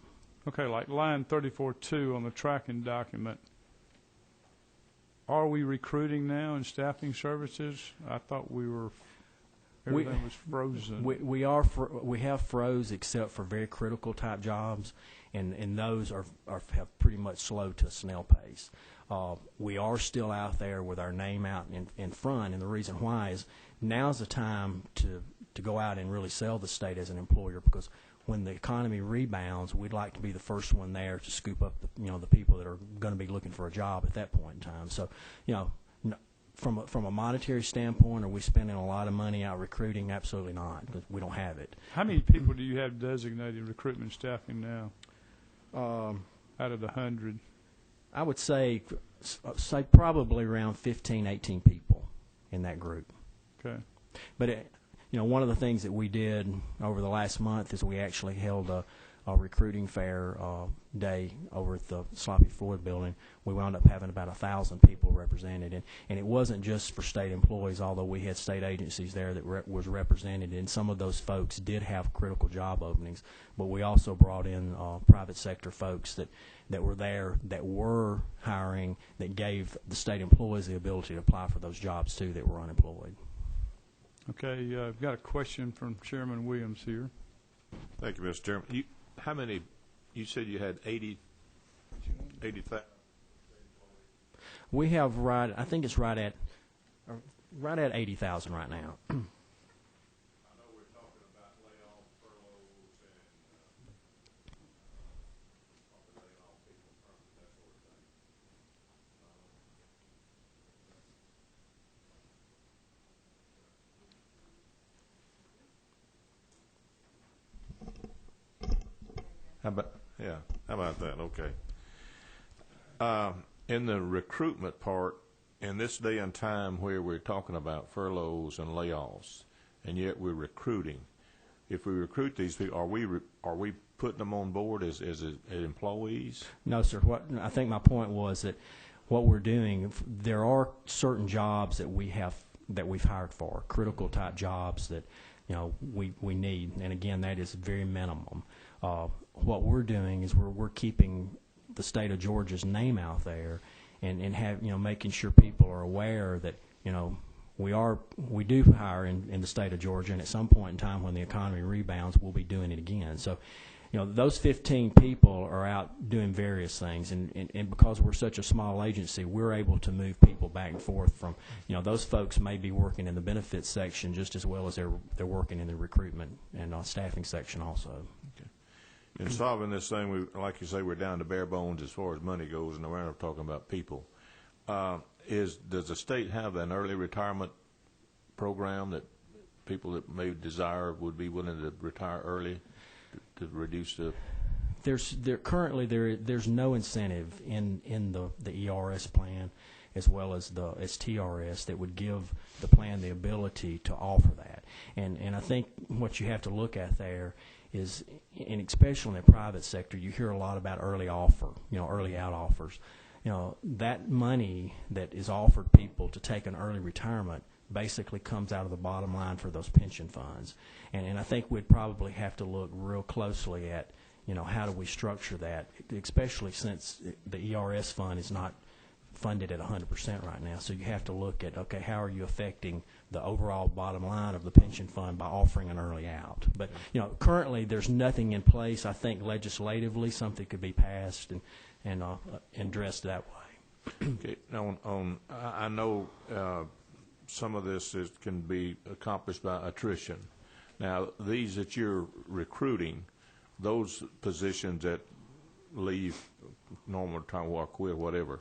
Okay, like line 34.2 on the tracking document. Are we recruiting now in staffing services? I thought everything was frozen. We have froze except for very critical type jobs, and those have pretty much slowed to a snail pace. We are still out there with our name out in front, and the reason why is now's the time to go out and really sell the state as an employer, because when the economy rebounds, we'd like to be the first one there to scoop up the people that are going to be looking for a job at that point in time. So, from a monetary standpoint, are we spending a lot of money out recruiting? Absolutely not, because we don't have it. How many people do you have designated recruitment staffing now out of the 100? I would say probably around 15, 18 people in that group. Okay. But one of the things that we did over the last month is we actually held a recruiting fair day over at the Sloppy Floyd building. We wound up having about 1,000 people represented, and it wasn't just for state employees, although we had state agencies there that was represented, and some of those folks did have critical job openings. But we also brought in private sector folks that were there, that were hiring, that gave the state employees the ability to apply for those jobs too that were unemployed. Okay, I've got a question from Chairman Williams here. Thank you, Mr. Chairman. How many, you said you had 80,000? We have I think it's right at 80,000 right now. I know we're talking about layoffs, furloughs, and probably laying off people permanently, that sort of thing. How about that? Okay. In the recruitment part, in this day and time where we're talking about furloughs and layoffs, and yet we're recruiting, if we recruit these people, are we putting them on board as employees? No, sir. I think my point was that what we're doing, there are certain jobs that we've hired for, critical type jobs that we need, and again, that is very minimum. What we're doing is we're keeping the state of Georgia's name out there, and have making sure people are aware that we do hire in the state of Georgia, and at some point in time when the economy rebounds, we'll be doing it again. So, those 15 people are out doing various things, and because we're such a small agency, we're able to move people back and forth from, those folks may be working in the benefits section just as well as they're working in the recruitment and staffing section also. Okay. In solving this thing, like you say, we're down to bare bones as far as money goes, and we're not talking about people. Does the state have an early retirement program that people that may desire would be willing to retire early to reduce the? Currently there's no incentive in the ERS plan as well as the TRS that would give the plan the ability to offer that. And I think what you have to look at there is, and especially in the private sector, you hear a lot about early out offers. That money that is offered people to take an early retirement basically comes out of the bottom line for those pension funds. And I think we'd probably have to look real closely at, how do we structure that, especially since the ERS fund is not funded at 100% right now. So you have to look at, okay, how are you affecting the overall bottom line of the pension fund by offering an early out? But, currently there's nothing in place. I think legislatively something could be passed and addressed that way. Okay. Now, I know some of this can be accomplished by attrition. Now, these that you're recruiting, those positions that leave normal time or quit, whatever,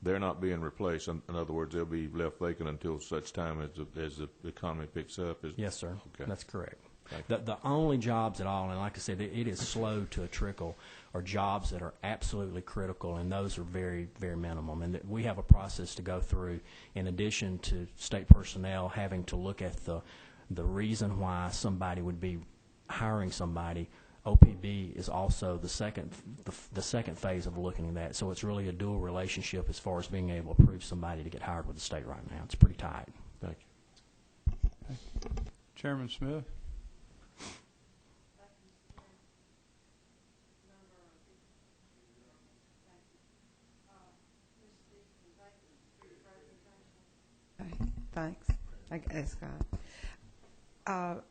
they're not being replaced. In other words, they'll be left vacant until such time as the economy picks up. Yes, sir. Okay. That's correct. The only jobs at all, and like I said, it is slow to a trickle, are jobs that are absolutely critical, and those are very, very minimum. And we have a process to go through, in addition to state personnel having to look at the reason why somebody would be hiring somebody. OPB is also the second phase of looking at that. So it's really a dual relationship as far as being able to approve somebody to get hired with the state right now. It's pretty tight. Thank you. Okay. Chairman Smith. Thanks. Thanks, God.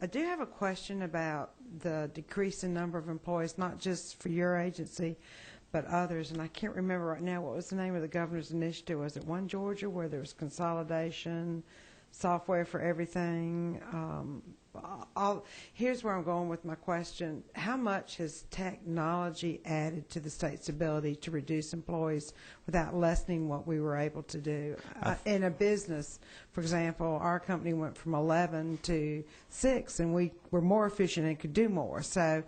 I do have a question about the decrease in number of employees, not just for your agency, but others. And I can't remember right now, what was the name of the governor's initiative? Was it One Georgia, where there was consolidation, software for everything, here's where I'm going with my question. How much has technology added to the state's ability to reduce employees without lessening what we were able to do? In a business, for example, our company went from 11 to 6, and we were more efficient and could do more. So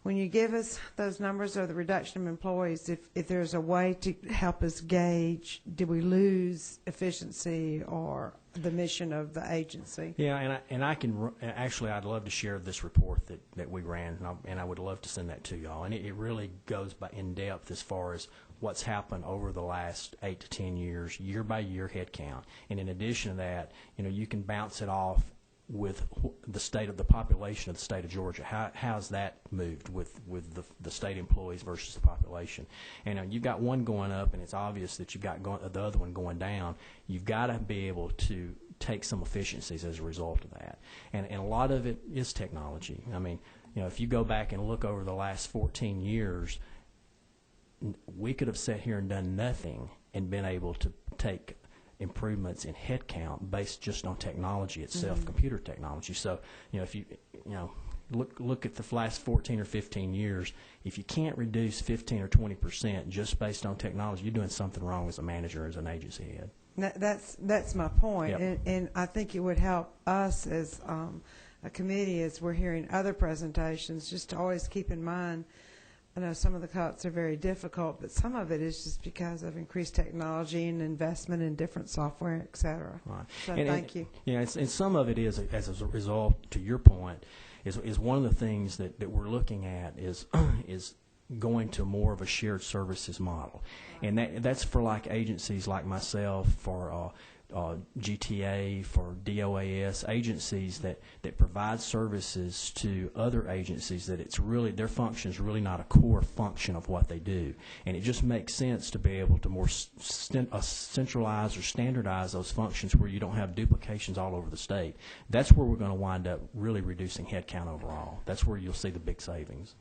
when you give us those numbers of the reduction of employees, if there's a way to help us gauge, did we lose efficiency or the mission of the agency? Yeah, and I can actually, I'd love to share this report that we ran, and I would love to send that to y'all. And it really goes in depth as far as what's happened over the last 8 to 10 years, year by year head count. And in addition to that, you can bounce it off with the state of the population of the state of Georgia. How's that moved with the state employees versus the population? And you've got one going up, and it's obvious that you've got the other one going down. You've got to be able to take some efficiencies as a result of that. And a lot of it is technology. I mean, if you go back and look over the last 14 years, we could have sat here and done nothing and been able to take improvements in headcount based just on technology itself, computer technology. So, if you look at the last 14 or 15 years, if you can't reduce 15 or 20% just based on technology, you're doing something wrong as a manager, as an agency head. That's my point. Yep. And I think it would help us as a committee, as we're hearing other presentations, just to always keep in mind. I know some of the cuts are very difficult, but some of it is just because of increased technology and investment in different software, et cetera. Right. So thank you. Yeah, and some of it is, as a result, to your point, is one of the things that we're looking at is going to more of a shared services model. And that's for like agencies like myself, for GTA, for DOAS, agencies that provide services to other agencies that it's really, their function is really not a core function of what they do. And it just makes sense to be able to more centralize or standardize those functions where you don't have duplications all over the state. That's where we're going to wind up really reducing headcount overall. That's where you'll see the big savings.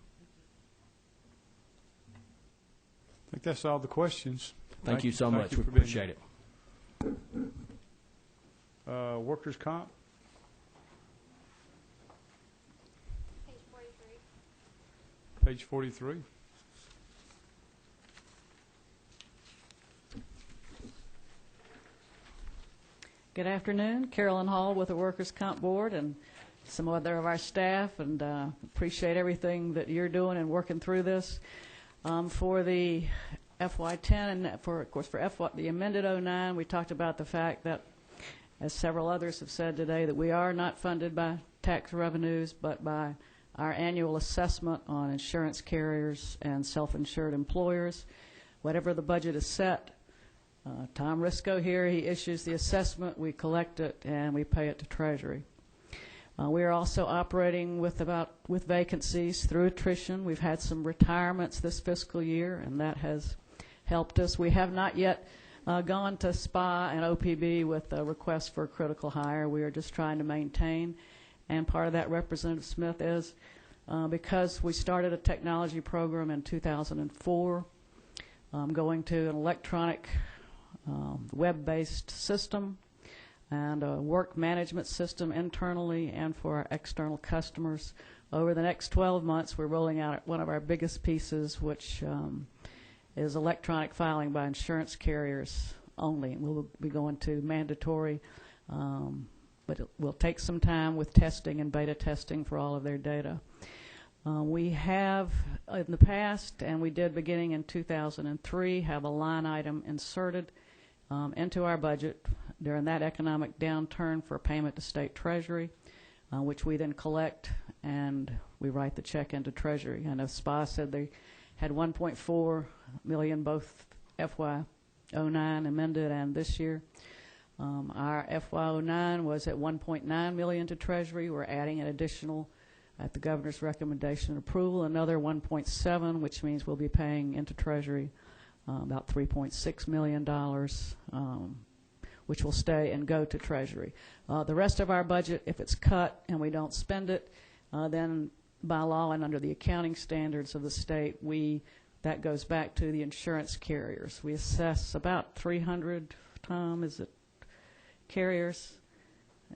I think that's all the questions. Thank you so much. We for being appreciate it. Workers' comp? Page 43. Page 43. Good afternoon. Carolyn Hall with the Workers' Comp Board and some other of our staff, and appreciate everything that you're doing and working through this. For the FY10 and of course for the amended 09, we talked about the fact that, as several others have said today, that we are not funded by tax revenues but by our annual assessment on insurance carriers and self-insured employers. Whatever the budget is set, Tom Risco here, he issues the assessment, we collect it, and we pay it to Treasury. We are also operating with vacancies through attrition. We've had some retirements this fiscal year, and that has helped us. We have not yet gone to SPA and OPB with a request for a critical hire. We are just trying to maintain, and part of that, Representative Smith, is because we started a technology program in 2004, going to an electronic web-based system and a work management system internally and for our external customers. Over the next 12 months, we're rolling out one of our biggest pieces, which is electronic filing by insurance carriers only. We'll be going to mandatory, but it will take some time with testing and beta testing for all of their data. We have in the past, and we did beginning in 2003, have a line item inserted into our budget during that economic downturn for payment to state treasury, which we then collect and we write the check into Treasury. I know SPA said they had $1.4 million both FY09 amended and this year. Our FY09 was at $1.9 million to Treasury. We're adding an additional, at the governor's recommendation and approval, another 1.7, which means we'll be paying into Treasury about $3.6 million, which will stay and go to Treasury. The rest of our budget, if it's cut and we don't spend it, then by law and under the accounting standards of the state, that goes back to the insurance carriers. We assess about 300, Tom, is it, carriers?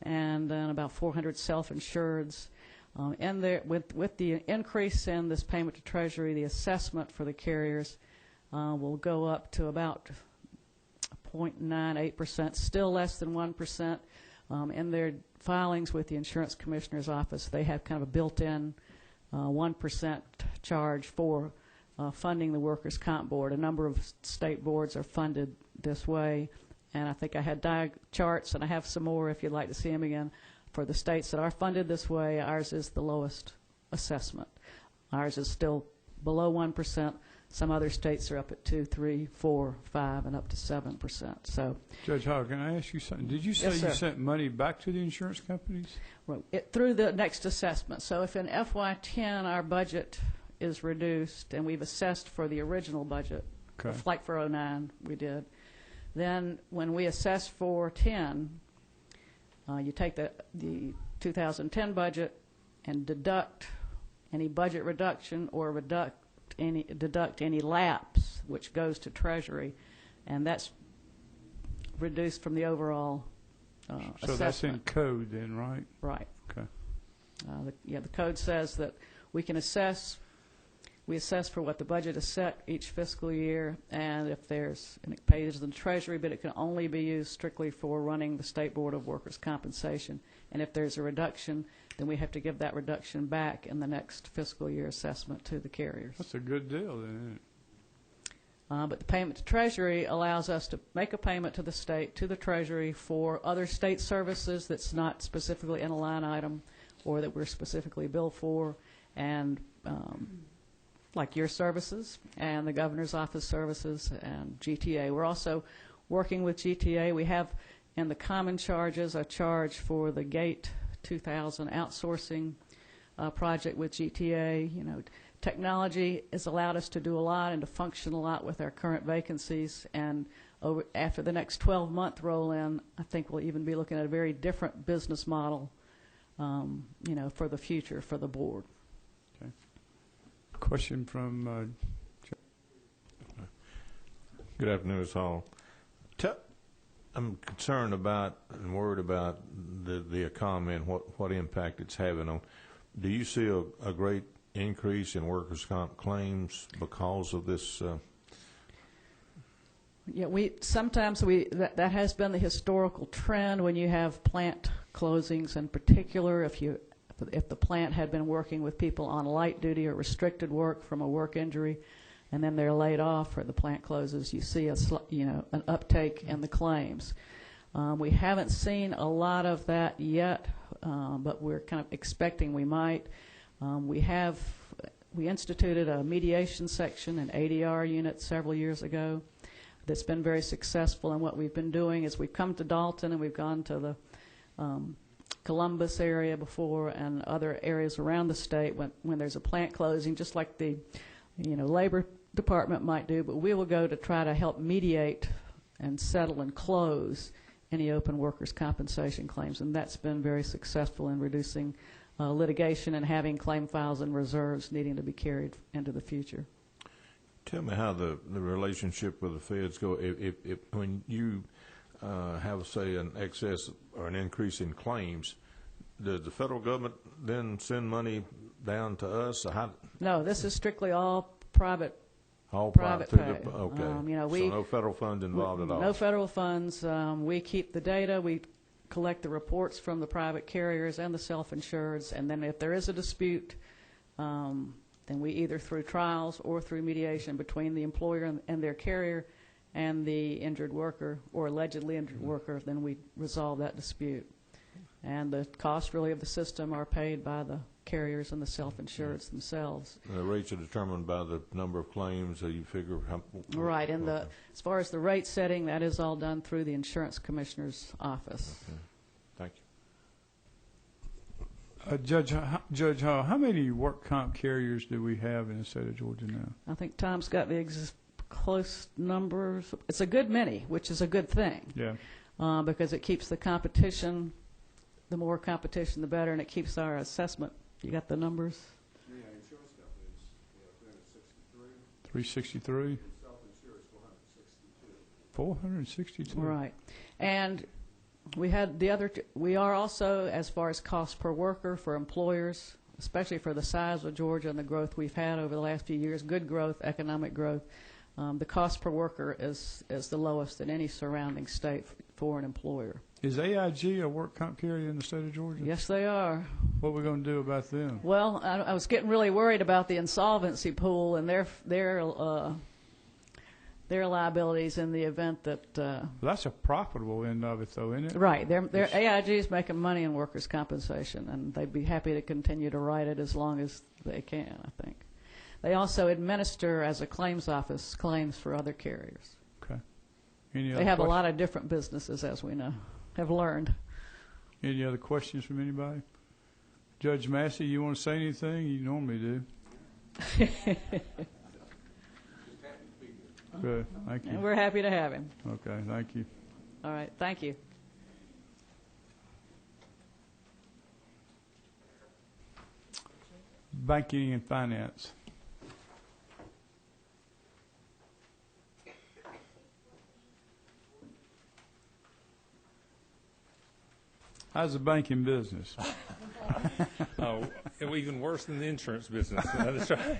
and then about 400 self-insureds. And there, with the increase in this payment to Treasury, the assessment for the carriers will go up to about 0.98%, still less than 1%. In their filings with the Insurance Commissioner's Office, they have kind of a built-in 1% charge for funding the Workers' Comp Board. A number of state boards are funded this way, and I think I had charts, and I have some more if you'd like to see them again. For the states that are funded this way, ours is the lowest assessment. Ours is still below 1%. Some other states are up at 2, 3, 4, 5, and up to 7%. So, Judge Howard, can I ask you something? Did you say Yes, you sir. sent money back to the insurance companies? well, through the next assessment. So if in FY10 our budget is reduced, and we've assessed for the original budget, Okay. like for 09 we did, then when we assess for 10, you take the 2010 budget and deduct any budget reduction or deduct any lapse, which goes to Treasury, and that's reduced from the overall assessment. So that's in code then, right? Right. Okay. The code says that we can assess. We assess for what the budget is set each fiscal year, and if there's, and it pays the Treasury, but it can only be used strictly for running the State Board of Workers' Compensation. And if there's a reduction, then we have to give that reduction back in the next fiscal year assessment to the carriers. That's a good deal then, isn't it? But the payment to Treasury allows us to make a payment to the state, to the Treasury, for other state services that's not specifically in a line item or that we're specifically billed for, and like your services and the Governor's Office services and GTA. We're also working with GTA. We have in the common charges a charge for the GATE 2000 outsourcing project with GTA. You know, technology has allowed us to do a lot and to function a lot with our current vacancies. And after the next 12-month roll-in, I think we'll even be looking at a very different business model, for the future for the board. Okay. Question from Good afternoon, Ms. Hall. I'm concerned about and worried about the economy and what impact it's having on. Do you see a great increase in workers' comp claims because of this? Yeah, that has been the historical trend when you have plant closings. In particular, if the plant had been working with people on light duty or restricted work from a work injury, and then they're laid off or the plant closes, you see an uptake in the claims. We haven't seen a lot of that yet, but we're kind of expecting we might. We instituted a mediation section, an ADR unit several years ago that's been very successful, and what we've been doing is we've come to Dalton and we've gone to the Columbus area before and other areas around the state when there's a plant closing, just like the labor department might do, but we will go to try to help mediate and settle and close any open workers' compensation claims, and that's been very successful in reducing litigation and having claim files and reserves needing to be carried into the future. Tell me how the relationship with the feds go. If when you have, say, an excess or an increase in claims, does the federal government then send money down to us? Or how? No, this is strictly all private. All private pay. Okay. So no federal funds involved at all. No federal funds. We keep the data. We collect the reports from the private carriers and the self-insureds, and then if there is a dispute, then we either through trials or through mediation between the employer and their carrier and the injured worker or allegedly injured worker, then we resolve that dispute. And the cost really of the system are paid by the carriers and the self-insureds themselves. The rates are determined by the number of claims, so you figure how... Right, and as far as the rate setting, that is all done through the Insurance Commissioner's Office. Okay. Thank you. Judge Hall, how many work comp carriers do we have in the state of Georgia now? I think Tom's got the close numbers. It's a good many, which is a good thing. Yeah. Because it keeps the competition, the more competition, the better, and it keeps our assessment. You got the numbers? Yeah, insurance companies, 363. 363? Self-insurance, 462. 462? Right. And We had the other. We are also, as far as cost per worker for employers, especially for the size of Georgia and the growth we've had over the last few years, good growth, economic growth. The cost per worker is the lowest in any surrounding state for an employer. Is AIG a work comp carrier in the state of Georgia? Yes, they are. What are we going to do about them? Well, I was getting really worried about the insolvency pool and their liabilities in the event that. Well, that's a profitable end of it, though, isn't it? Right. Their AIG is making money in workers' compensation, and they'd be happy to continue to write it as long as they can, I think. They also administer, as a claims office, claims for other carriers. Okay. Any other They have questions? a lot of different businesses, as we know, have learned. Any other questions from anybody? Judge Massey, you want to say anything? You normally do. Good. Thank you. And we're happy to have him. Okay. Thank you. All right. Thank you. Banking and finance. How's the banking business? Oh, even worse than the insurance business. That's right.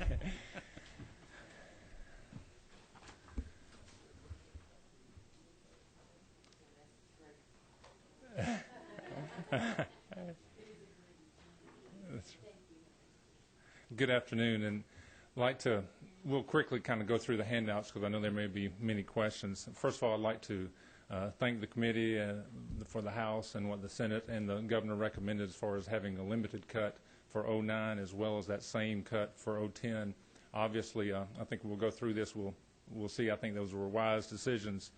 Good afternoon, and we'll quickly kind of go through the handouts because I know there may be many questions. First of all, I'd like to thank the committee for the House and what the Senate and the governor recommended as far as having a limited cut for 09 as well as that same cut for 010. Obviously, I think we'll go through this. We'll see. I think those were wise decisions.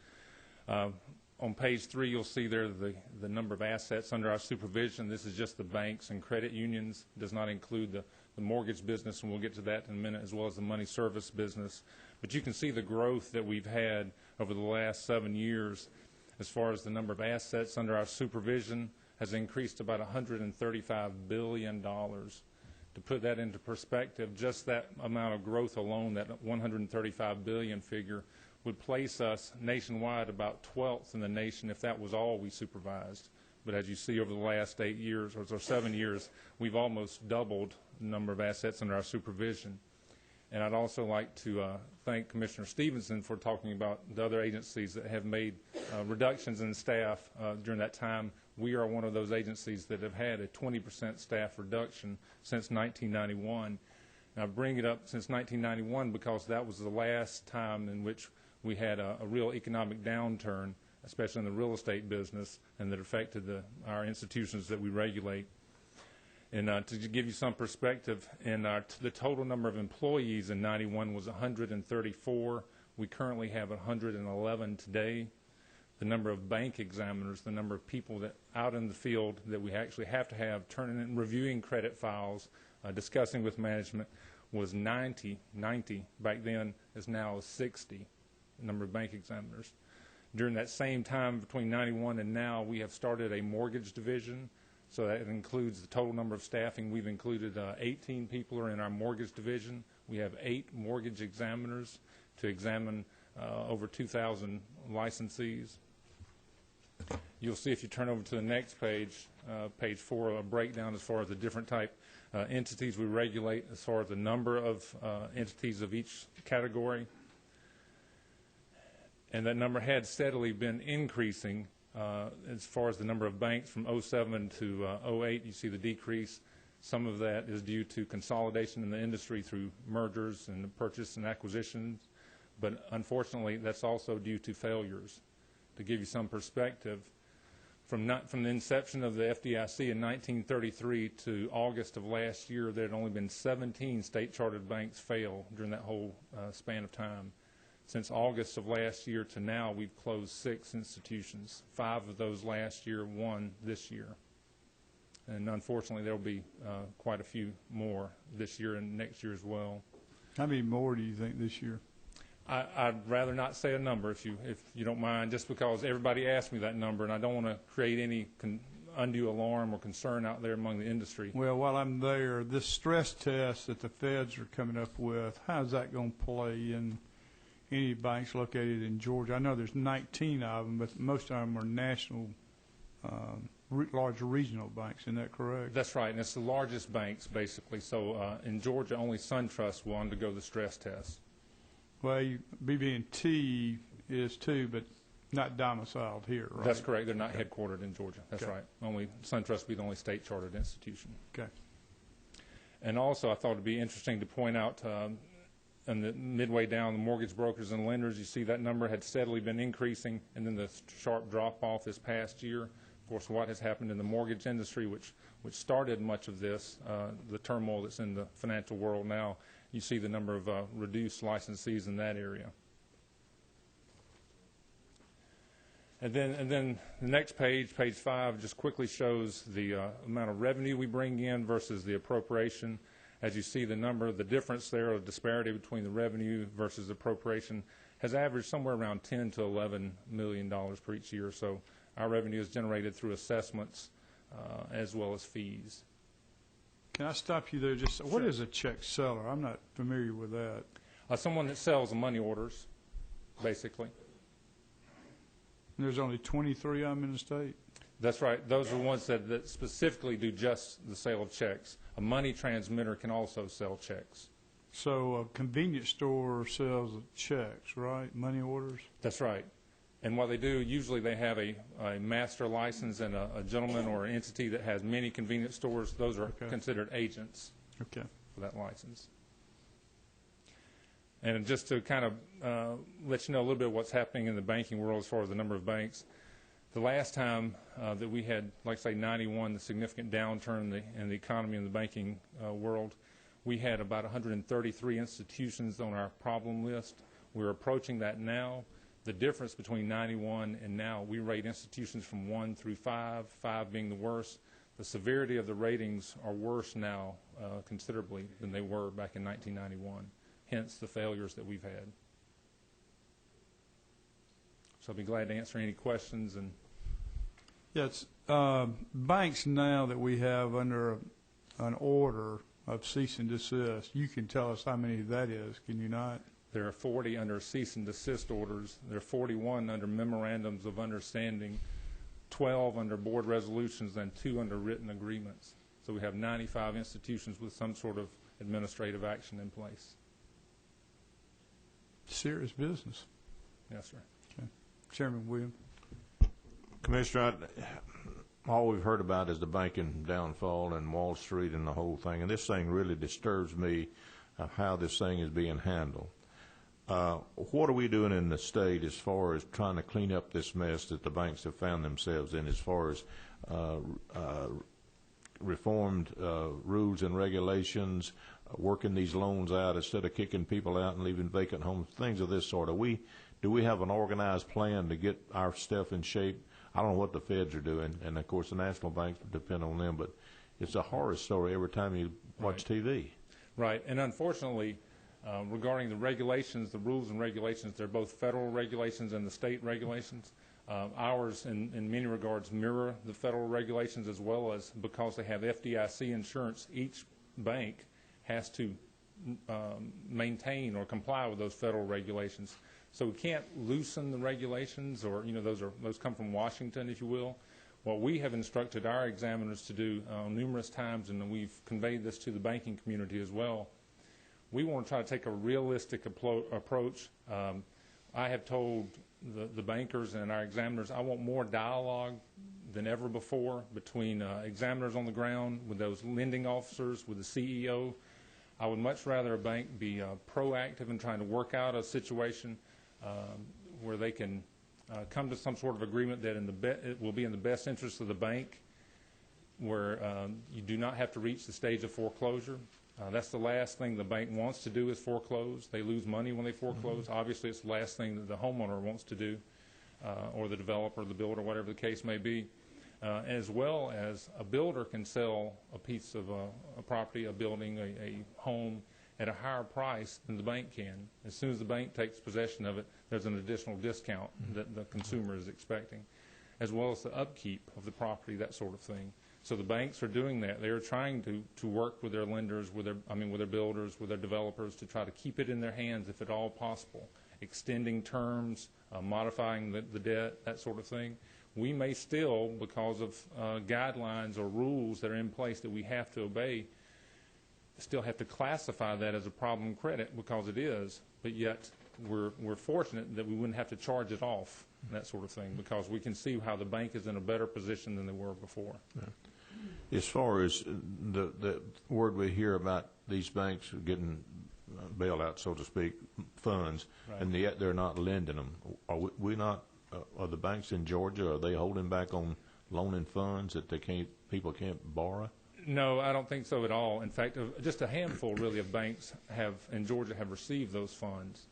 On page 3, you'll see there the number of assets under our supervision. This is just the banks and credit unions. It does not include the mortgage business, and we'll get to that in a minute, as well as the money service business. But you can see the growth that we've had over the last 7 years as far as the number of assets under our supervision has increased about $135 billion. To put that into perspective, just that amount of growth alone, that $135 billion figure, would place us nationwide about 12th in the nation if that was all we supervised. But as you see over the last 8 years or 7 years, we've almost doubled the number of assets under our supervision. And I'd also like to thank Commissioner Stevenson for talking about the other agencies that have made reductions in staff during that time. We are one of those agencies that have had a 20% staff reduction since 1991. And I bring it up since 1991 because that was the last time in which we had a real economic downturn, especially in the real estate business, and that affected our institutions that we regulate. And to give you some perspective, the total number of employees in 91 was 134. We currently have 111 today. The number of bank examiners, the number of people that out in the field that we actually have to have turning and reviewing credit files, discussing with management, was 90 back then, is now 60, the number of bank examiners. During that same time, between 91 and now, we have started a mortgage division. So that includes the total number of staffing. We've included 18 people are in our mortgage division. We have 8 mortgage examiners to examine over 2,000 licensees. You'll see if you turn over to the next page, page 4, a breakdown as far as the different type entities we regulate, as far as the number of entities of each category. And that number had steadily been increasing. As far as the number of banks from 07 to 08, you see the decrease. Some of that is due to consolidation in the industry through mergers and purchase and acquisitions. But unfortunately, that's also due to failures. To give you some perspective, from the inception of the FDIC in 1933 to August of last year, there had only been 17 state-chartered banks fail during that whole span of time. Since August of last year to now, we've closed 6 institutions. 5 of those last year, 1 this year. And unfortunately, there will be quite a few more this year and next year as well. How many more do you think this year? I'd rather not say a number if you don't mind, just because everybody asked me that number, and I don't want to create any undue alarm or concern out there among the industry. Well, while I'm there, this stress test that the feds are coming up with, how's that going to play in any banks located in Georgia? I know there's 19 of them, but most of them are national large regional banks. Isn't that correct? That's right, and it's the largest banks, basically. So in Georgia, only SunTrust will undergo the stress test. Well, BB&T is too, but not domiciled here, right? That's correct. They're not headquartered in Georgia. That's right. Only SunTrust will be the only state-chartered institution. Okay. And also, I thought it would be interesting to point out, and the midway down, the mortgage brokers and lenders, you see that number had steadily been increasing, and then the sharp drop-off this past year. Of course, what has happened in the mortgage industry, which started much of this, the turmoil that's in the financial world now, you see the number of reduced licensees in that area. And then the next page, page 5, just quickly shows the amount of revenue we bring in versus the appropriation. As you see, the number, the difference there, the disparity between the revenue versus appropriation has averaged somewhere around $10 to $11 million per each year. So our revenue is generated through assessments as well as fees. Can I stop you there? Just what is a check seller? I'm not familiar with that. Someone that sells money orders, basically. And there's only 23 of them in the state? That's right. Those are ones that specifically do just the sale of checks. A money transmitter can also sell checks. So a convenience store sells checks, right? Money orders? That's right. And what they do, usually they have a master license and a gentleman or an entity that has many convenience stores. Those are considered agents for that license. And just to kind of let you know a little bit of what's happening in the banking world as far as the number of banks, the last time that we had, like say, 91, the significant downturn in the economy and the banking world, we had about 133 institutions on our problem list. We're approaching that now. The difference between 91 and now, we rate institutions from 1 through 5, 5 being the worst. The severity of the ratings are worse now considerably than they were back in 1991, hence the failures that we've had. So I'll be glad to answer any questions. And yes, banks now that we have under an order of cease and desist, you can tell us how many that is, can you not? There are 40 under cease and desist orders. There are 41 under memorandums of understanding, 12 under board resolutions, and 2 under written agreements. So we have 95 institutions with some sort of administrative action in place. Serious business. Yes, sir. Okay. Chairman Williams. Commissioner, all we've heard about is the banking downfall and Wall Street and the whole thing, and this thing really disturbs me of how this thing is being handled. What are we doing in the state as far as trying to clean up this mess that the banks have found themselves in, as far as reformed rules and regulations, working these loans out instead of kicking people out and leaving vacant homes, things of this sort? Do we have an organized plan to get our stuff in shape? I don't know what the feds are doing, and of course the national banks depend on them, but it's a horror story every time you watch TV. Right, and unfortunately, regarding the regulations, the rules and regulations, they're both federal regulations and the state regulations. Ours, in many regards, mirror the federal regulations, as well as because they have FDIC insurance, each bank has to maintain or comply with those federal regulations. So we can't loosen the regulations, or those come from Washington, if you will. What we have instructed our examiners to do numerous times, and we've conveyed this to the banking community as well, we want to try to take a realistic approach. I have told the bankers and our examiners, I want more dialogue than ever before between examiners on the ground, with those lending officers, with the CEO. I would much rather a bank be proactive in trying to work out a situation where they can come to some sort of agreement that it will be in the best interest of the bank, where you do not have to reach the stage of foreclosure. That's the last thing the bank wants to do is foreclose. They lose money when they foreclose. Mm-hmm. Obviously, it's the last thing that the homeowner wants to do, or the developer, the builder, whatever the case may be. As well as a builder can sell a piece of a property, a building, a home at a higher price than the bank can. As soon as the bank takes possession of it, there's an additional discount that the consumer is expecting, as well as the upkeep of the property, that sort of thing. So the banks are doing that. They are trying to work with their lenders, with their builders, with their developers, to try to keep it in their hands if at all possible, extending terms, modifying the debt, that sort of thing. we may still, because of guidelines or rules that are in place that we have to obey, still have to classify that as a problem credit, because it is, but yet we're fortunate that we wouldn't have to charge it off, that sort of thing, because we can see how the bank is in a better position than they were before. As far as the word we hear about these banks getting bailout, so to speak, funds, Right. and yet they're not lending them, are we not, are the banks in Georgia, are they holding back on loaning funds that people can't borrow? No, I don't think so at all. In fact, just a handful, really, of banks in Georgia have received those funds,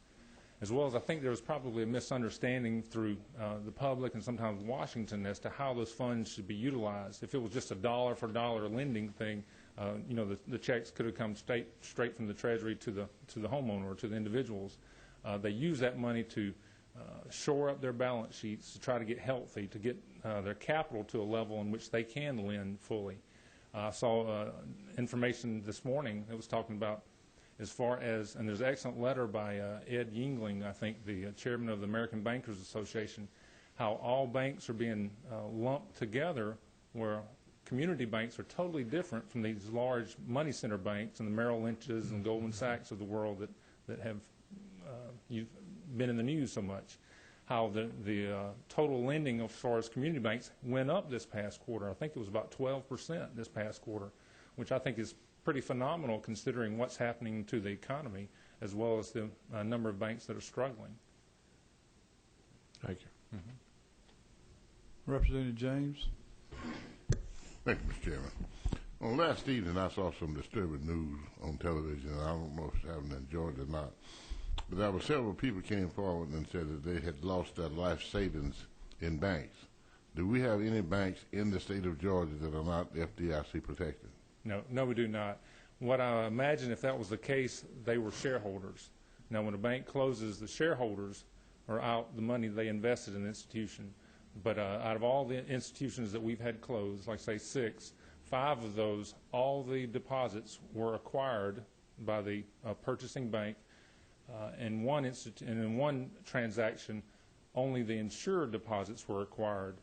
as well as I think there was probably a misunderstanding through the public and sometimes Washington as to how those funds should be utilized. If it was just a dollar-for-dollar lending thing, the checks could have come straight from the Treasury to the homeowner or to the individuals. They use that money to shore up their balance sheets, to try to get healthy, to get their capital to a level in which they can lend fully. I saw information this morning that was talking about as far as, and there's an excellent letter by Ed Yingling, I think, the chairman of the American Bankers Association, how all banks are being lumped together, where community banks are totally different from these large money center banks and the Merrill Lynch's and Goldman Sachs of the world that have been in the news so much. How the total lending as far as community banks went up this past quarter. I think it was about 12% this past quarter, which I think is pretty phenomenal considering what's happening to the economy, as well as the number of banks that are struggling. Thank you. Mm-hmm. Representative James. Thank you, Mr. Chairman. On last evening, I saw some disturbing news on television, and I don't know if it's happening in Georgia or not. But there were several people came forward and said that they had lost their life savings in banks. Do we have any banks in the state of Georgia that are not FDIC protected? No, we do not. What I imagine, if that was the case, they were shareholders. Now, when a bank closes, the shareholders are out the money they invested in the institution. But out of all the institutions that we've had closed, like say 6, 5 of those, all the deposits were acquired by the purchasing bank. In one transaction, only the insured deposits were acquired,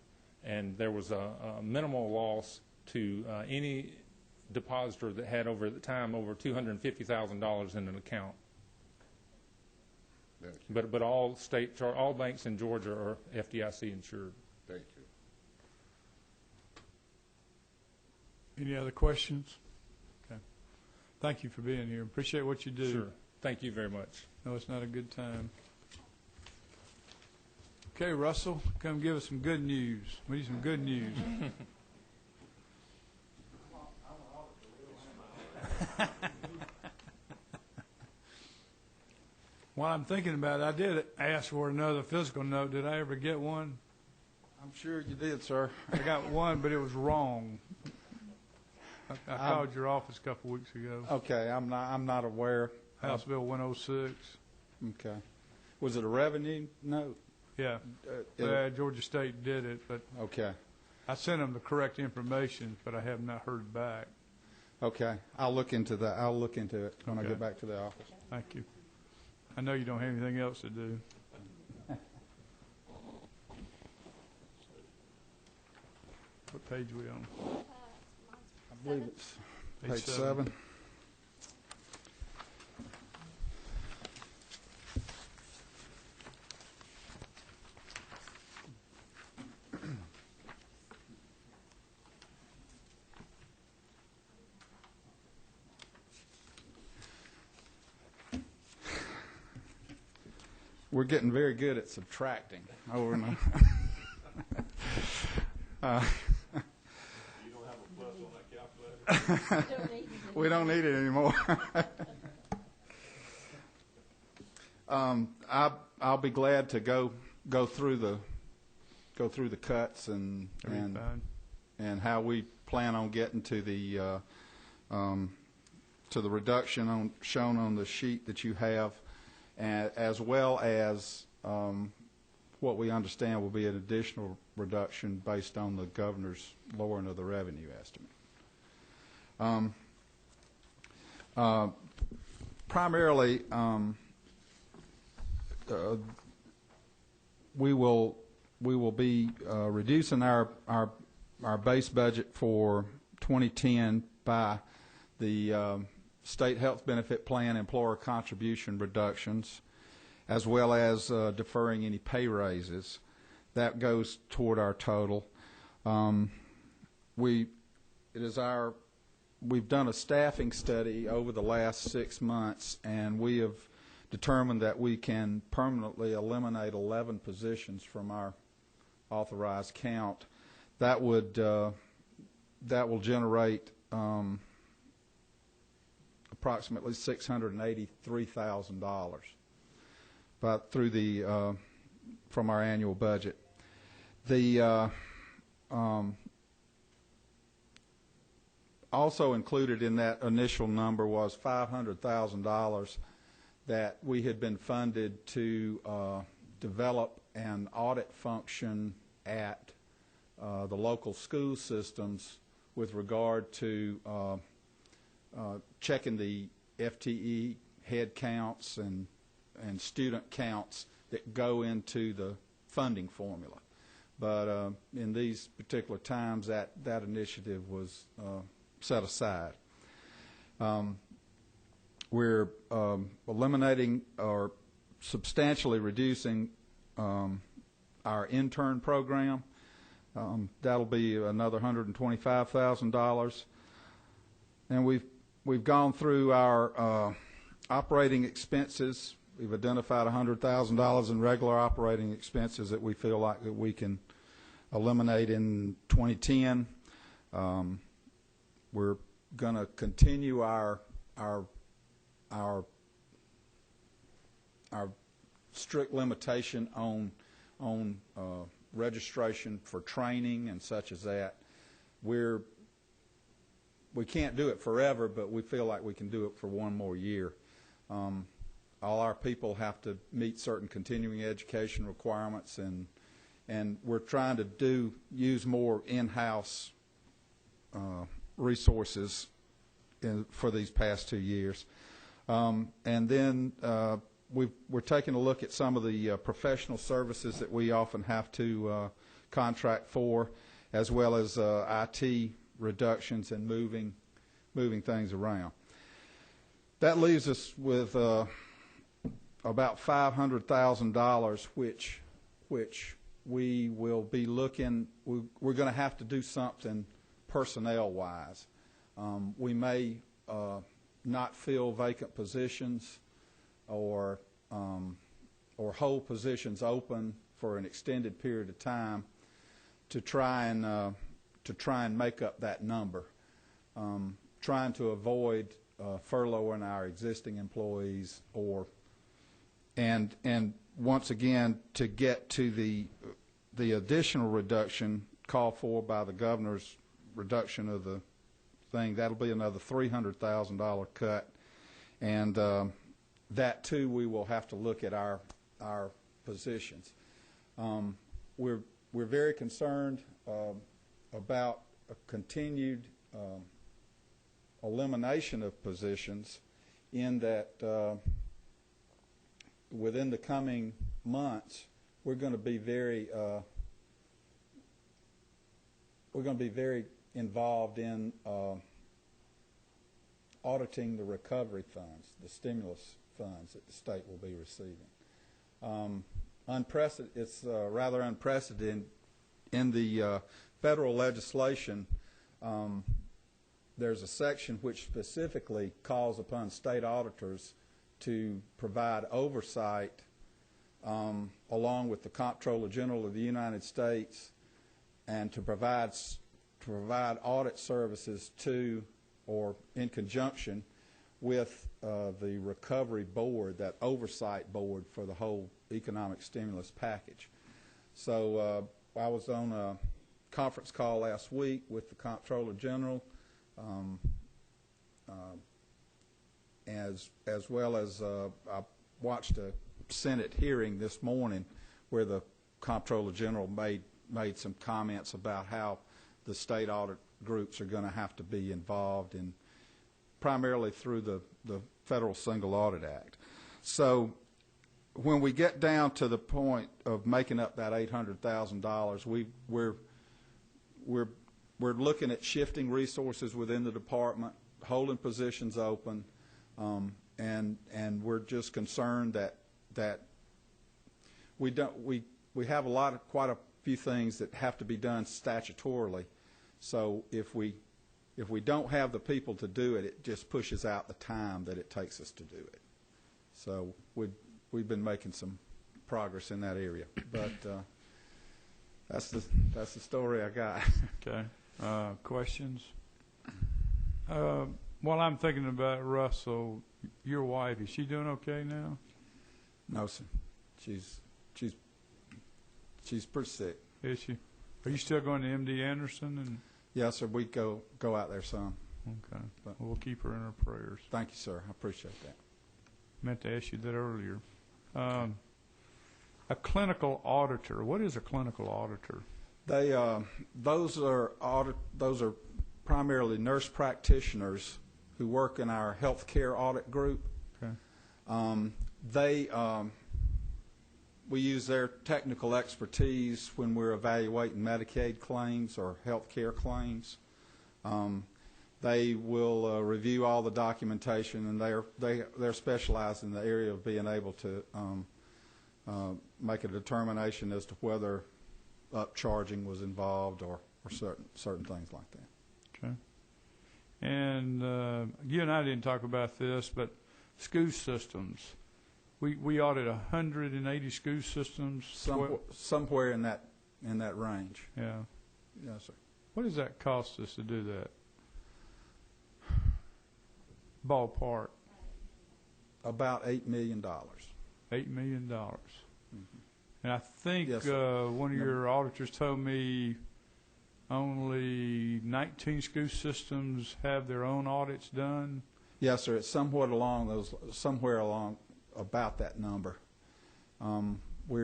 and there was a minimal loss to any depositor that had over at the time over $250,000 in an account. But all banks in Georgia are FDIC insured. Thank you. Any other questions? Okay. Thank you for being here. Appreciate what you do. Sure. Thank you very much. No, it's not a good time. Okay, Russell, come give us some good news. We need some good news. While I'm thinking about it, I did ask for another physical note. Did I ever get one? I'm sure you did, sir. I got one, but it was wrong. I called your office a couple weeks ago. Okay, I'm not aware. House Bill 106. Okay. Was it a revenue note? Yeah. Georgia State did it, but okay. I sent them the correct information, but I have not heard back. Okay. I'll look into that. I'll look into it when I get back to the office. Thank you. I know you don't have anything else to do. What page are we on? I believe it's page 7. We're getting very good at subtracting over and over. You don't have a plus on that calculator? We don't need it anymore. I'll be glad to go through the cuts and how we plan on getting to the reduction shown on the sheet that you have, as well as what we understand will be an additional reduction based on the governor's lowering of the revenue estimate. Primarily, we will we will be reducing our base budget for 2010 by the state health benefit plan employer contribution reductions, as well as deferring any pay raises. That goes toward our total. We've done a staffing study over the last 6 months, and we have determined that we can permanently eliminate 11 positions from our authorized count. That will generate approximately $683,000, but through the from our annual budget. The also included in that initial number was $500,000 that we had been funded to develop an audit function at the local school systems with regard to checking the FTE head counts and student counts that go into the funding formula. But in these particular times, that initiative was set aside. We're eliminating or substantially reducing our intern program. That'll be another $125,000. And we've gone through our operating expenses. We've identified $100,000 in regular operating expenses that we feel like that we can eliminate in 2010. We're going to continue our strict limitation on registration for training and such as that. We can't do it forever, but we feel like we can do it for one more year. All our people have to meet certain continuing education requirements, and we're trying to use more in-house resources for these past 2 years. And then we're taking a look at some of the professional services that we often have to contract for, as well as IT reductions and moving things around. That leaves us with about $500,000, which we will be looking. We're going to have to do something personnel-wise. We may not fill vacant positions or hold positions open for an extended period of time to try and make up that number. Trying to avoid furloughing our existing employees, and once again to get to the additional reduction called for by the governor's reduction of the thing. That'll be another $300,000 cut, and that too we will have to look at our positions. We're very concerned about a continued elimination of positions, in that within the coming months we're going to be very involved in auditing the recovery funds, the stimulus funds that the state will be receiving. It's rather unprecedented in the federal legislation. There's a section which specifically calls upon state auditors to provide oversight along with the Comptroller General of the United States, and to provide audit services to, or in conjunction with the recovery board, that oversight board for the whole economic stimulus package. So I was on a conference call last week with the Comptroller General, as well as I watched a Senate hearing this morning where the Comptroller General made some comments about how the state audit groups are going to have to be involved in, primarily through the Federal Single Audit Act. So when we get down to the point of making up that $800,000, we're looking at shifting resources within the department, holding positions open, and we're just concerned that we have quite a few things that have to be done statutorily. So if we don't have the people to do it, it just pushes out the time that it takes us to do it. So we've been making some progress in that area, but that's the story I got. Okay. Questions? While I'm thinking about Russell, your wife, is she doing okay now? No, sir. She's pretty sick. Is she? Are you still going to MD Anderson? And yes, sir. We go out there some. Okay. Well, we'll keep her in our prayers. Thank you, sir. I appreciate that. Meant to ask you that earlier. A clinical auditor. What is a clinical auditor? Those are primarily nurse practitioners who work in our health care audit group. Okay. We use their technical expertise when we're evaluating Medicaid claims or health care claims. They will review all the documentation, and they're specialized in the area of being able to make a determination as to whether upcharging was involved or certain things like that. Okay. And you and I didn't talk about this, but school systems. We audit 180 school systems. Somewhere in that range. Yeah. Yes, sir. What does that cost us to do that? Ballpark. About $8 million. $8 million. Mm-hmm. And I think yes, one of your auditors told me only 19 school systems have their own audits done. Yes, sir. It's somewhere along about that number. We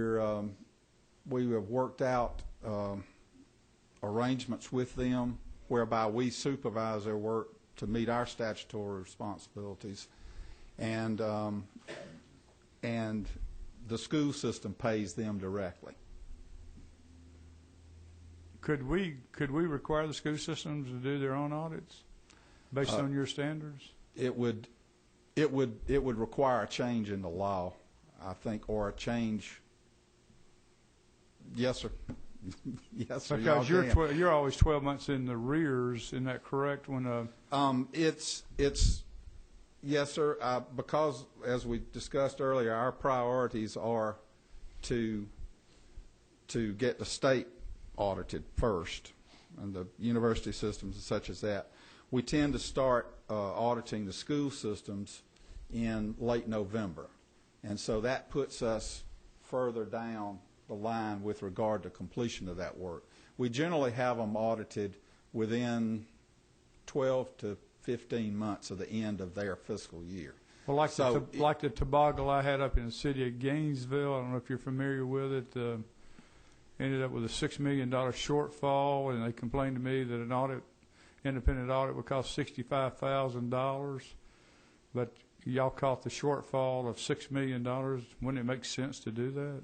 have worked out arrangements with them whereby we supervise their work to meet our statutory responsibilities, and the school system pays them directly. Could we require the school systems to do their own audits based on your standards? It would require a change in the law, I think, or a change. Yes, sir. Yes, sir. Because you're always 12 months in the rears. Isn't that correct? It's yes, sir. Because as we discussed earlier, our priorities are to get the state audited first, and the university systems and such as that. We tend to start auditing the school systems in late November, and so that puts us further down the line with regard to completion of that work. We generally have them audited within 12 to 15 months of the end of their fiscal year. Well, like the toboggle I had up in the city of Gainesville, I don't know if you're familiar with it, ended up with a $6 million shortfall, and they complained to me that an independent audit would cost $65,000, but y'all caught the shortfall of $6 million. Wouldn't it make sense to do that?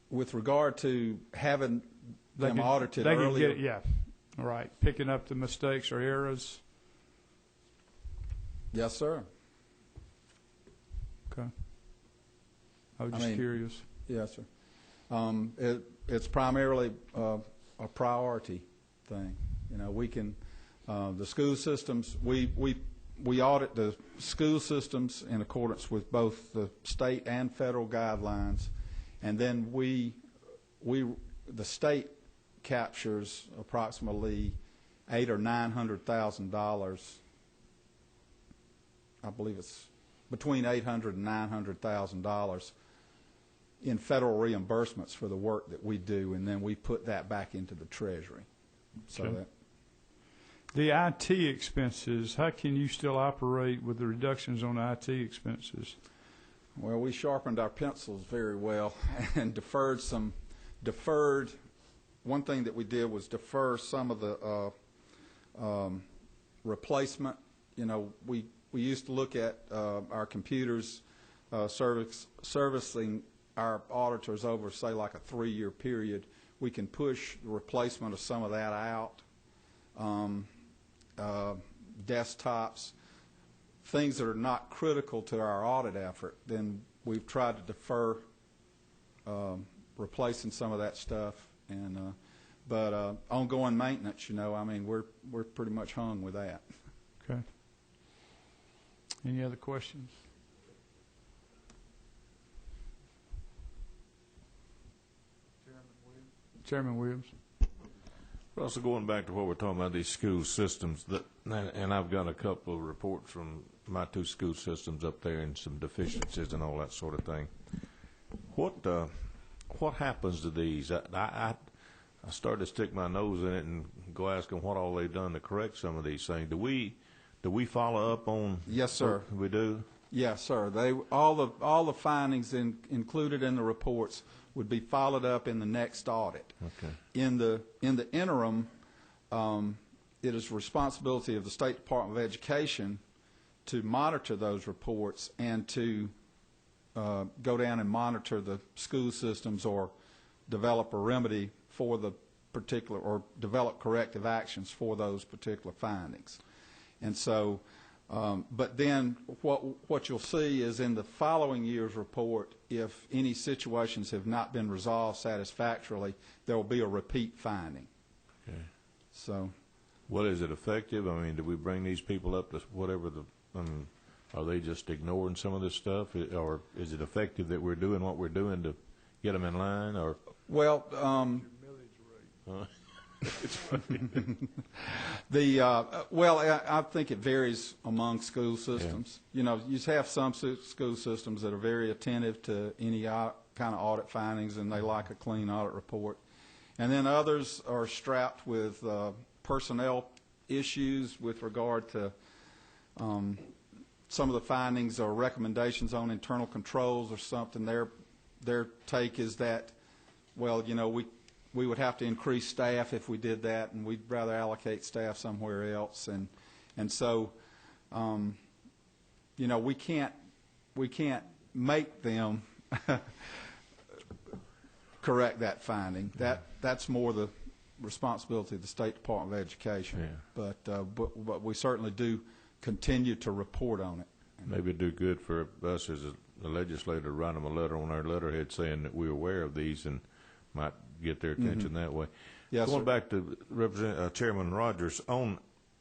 With regard to having them audited earlier? Get it, yeah, right. Picking up the mistakes or errors. Yes, sir. Okay. I was just curious. Yes, sir. It's primarily a priority thing. You know, we can the school systems. We audit the school systems in accordance with both the state and federal guidelines, and then the state captures approximately $800,000 or $900,000. I believe it's between $800,000 and $900,000 in federal reimbursements for the work that we do, and then we put that back into the Treasury. So okay. that the IT expenses, how can you still operate with the reductions on IT expenses? Well, we sharpened our pencils very well and deferred. One thing that we did was defer some of the replacement. You know, we used to look at our computers servicing our auditors over, say, like a 3-year period, we can push the replacement of some of that out. Desktops, things that are not critical to our audit effort, then we've tried to defer replacing some of that stuff. And but ongoing maintenance, I mean, we're pretty much hung with that. Okay. Any other questions? Chairman Williams. Also, going back to what we're talking about, these school systems, and I've got a couple of reports from my 2 school systems up there and some deficiencies and all that sort of thing. What happens to these? I started to stick my nose in it and go ask them what all they've done to correct some of these things. Do we follow up on? Yes, sir. We do. Yes, sir. All the findings included in the reports would be followed up in the next audit. Okay. In the interim, it is the responsibility of the State Department of Education to monitor those reports and to go down and monitor the school systems or develop a remedy for the particular, or develop corrective actions for those particular findings. And so, but then what you'll see is in the following year's report, if any situations have not been resolved satisfactorily, there will be a repeat finding. Okay. So, well, is it effective? I mean, do we bring these people up to whatever are they just ignoring some of this stuff, or is it effective that we're doing what we're doing to get them in line? Or well, I think it varies among school systems. Yeah. You have some school systems that are very attentive to any kind of audit findings, and they like a clean audit report. And then others are strapped with personnel issues with regard to some of the findings or recommendations on internal controls or something. Their take is that, well, we would have to increase staff if we did that, and we'd rather allocate staff somewhere else. And so, we can't make them correct that finding. That's more the responsibility of the State Department of Education. Yeah. But we certainly do continue to report on it. Maybe it'd do good for us as a legislator to write them a letter on our letterhead saying that we're aware of these and might get their attention that way. Yes, Going sir. back to Chairman Rogers,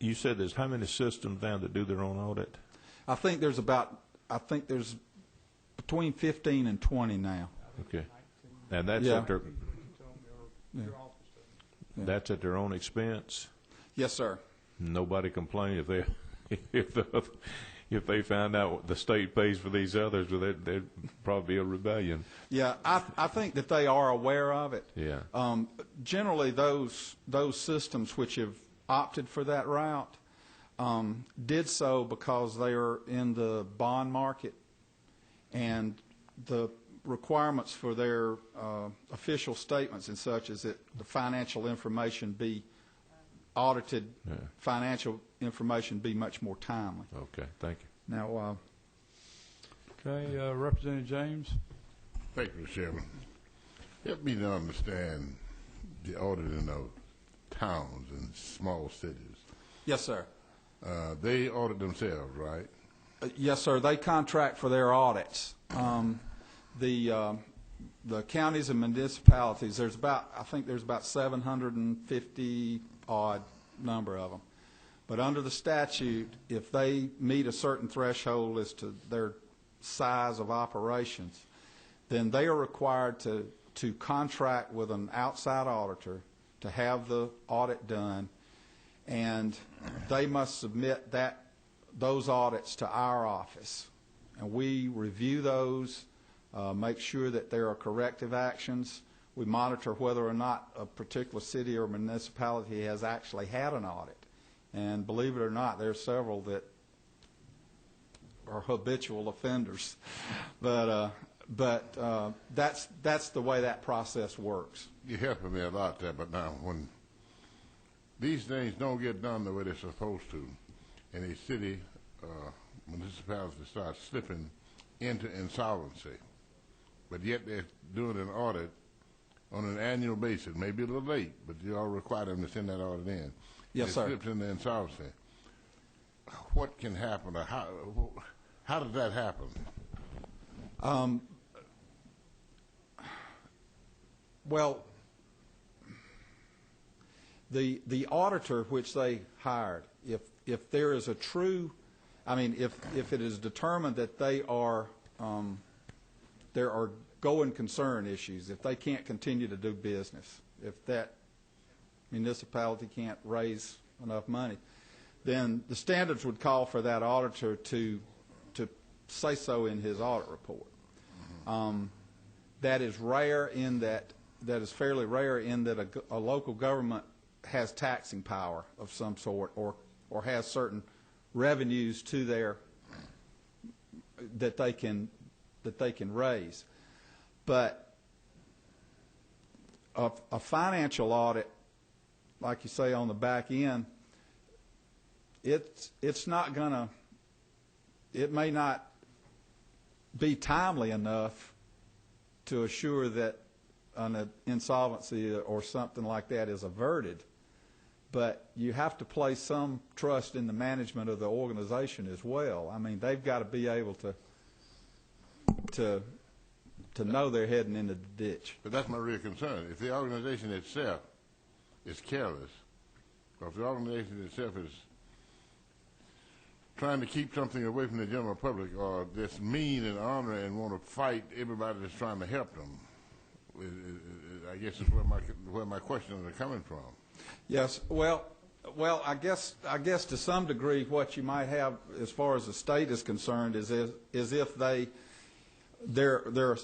you said there's how many systems now that do their own audit? I think there's between 15 and 20 now. Okay. And that's at their that's at their own expense? Yes, sir. Nobody complained if they found out the state pays for these others, there'd probably be a rebellion. Yeah, I think that they are aware of it. Yeah. Generally, those systems which have opted for that route did so because they are in the bond market, and the requirements for their official statements and such is that the financial information be audited, financial information be much more timely. Okay, thank you. Now, okay, Representative James. Thank you, Mr. Chairman. Help me to understand the auditing of towns and small cities. Yes, sir. They audit themselves, right? Yes, sir. They contract for their audits. The counties and municipalities, I think there's about 750 odd number of them. But under the statute, if they meet a certain threshold as to their size of operations, then they are required to contract with an outside auditor to have the audit done, and they must submit those audits to our office. And we review those, make sure that there are corrective actions. We monitor whether or not a particular city or municipality has actually had an audit. And believe it or not, there are several that are habitual offenders. But that's the way that process works. You're helping me a lot there, but now when these things don't get done the way they're supposed to, and a city municipality starts slipping into insolvency, but yet they're doing an audit on an annual basis, maybe a little late, but you all require them to send that audit in. Yes, it sir. slips into insolvency. What can happen, or how does that happen? Well, the auditor which they hired, if there is a true, I mean, if it is determined that there are going concern issues, if they can't continue to do business, if that municipality can't raise enough money, then the standards would call for that auditor to say so in his audit report. That is rare in that is fairly rare in that a local government has taxing power of some sort, or has certain revenues to their that they can raise. But a financial audit, like you say, on the back end, it's not gonna, it may not be timely enough to assure that an insolvency or something like that is averted. But you have to place some trust in the management of the organization as well. I mean, they've got to be able to know they're heading into the ditch. But that's my real concern. If the organization itself is careless, or if the organization itself is trying to keep something away from the general public, or just mean and ornery and want to fight everybody that's trying to help them, I guess is where my questions are coming from. Yes, well, I guess to some degree, what you might have as far as the state is concerned is if there are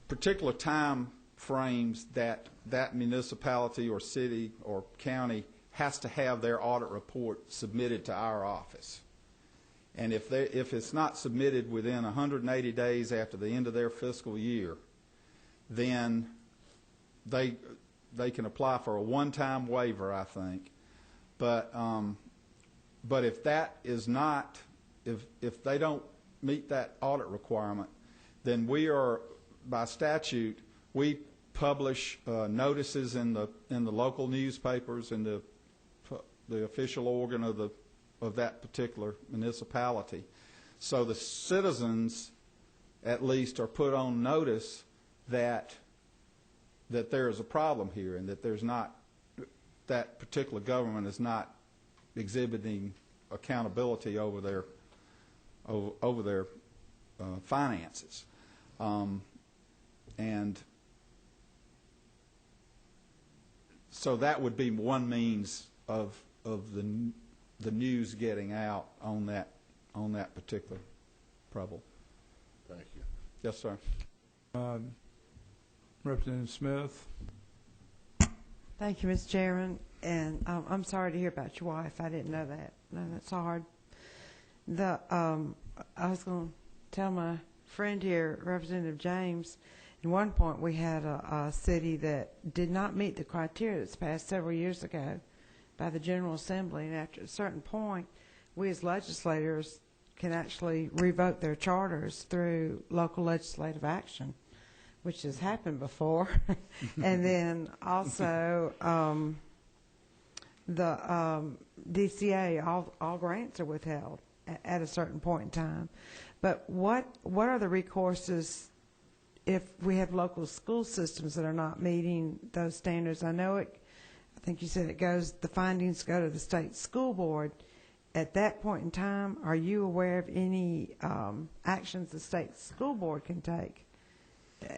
particular time frames that municipality or city or county has to have their audit report submitted to our office. And if it's not submitted within 180 days after the end of their fiscal year, then they can apply for a one-time waiver, I think. But if that is not, if they don't meet that audit requirement, then we are, by statute, we publish notices in the local newspapers and the official organ of that particular municipality. So the citizens, at least, are put on notice that there is a problem here, and that there's not, that particular government is not exhibiting accountability over their finances, and so that would be one means of the news getting out on that particular problem. Thank you. Yes, sir. Representative Smith. Thank you, Mr. Chairman. And I'm sorry to hear about your wife. I didn't know that. No, that's hard. I was going to tell my friend here, Representative James, at one point we had a city that did not meet the criteria that's passed several years ago by the General Assembly. And after a certain point, we as legislators can actually revoke their charters through local legislative action, which has happened before. And then also the DCA, all grants are withheld at a certain point in time. But what are the recourses if we have local school systems that are not meeting those standards? I think you said the findings go to the state school board. At that point in time, are you aware of any actions the state school board can take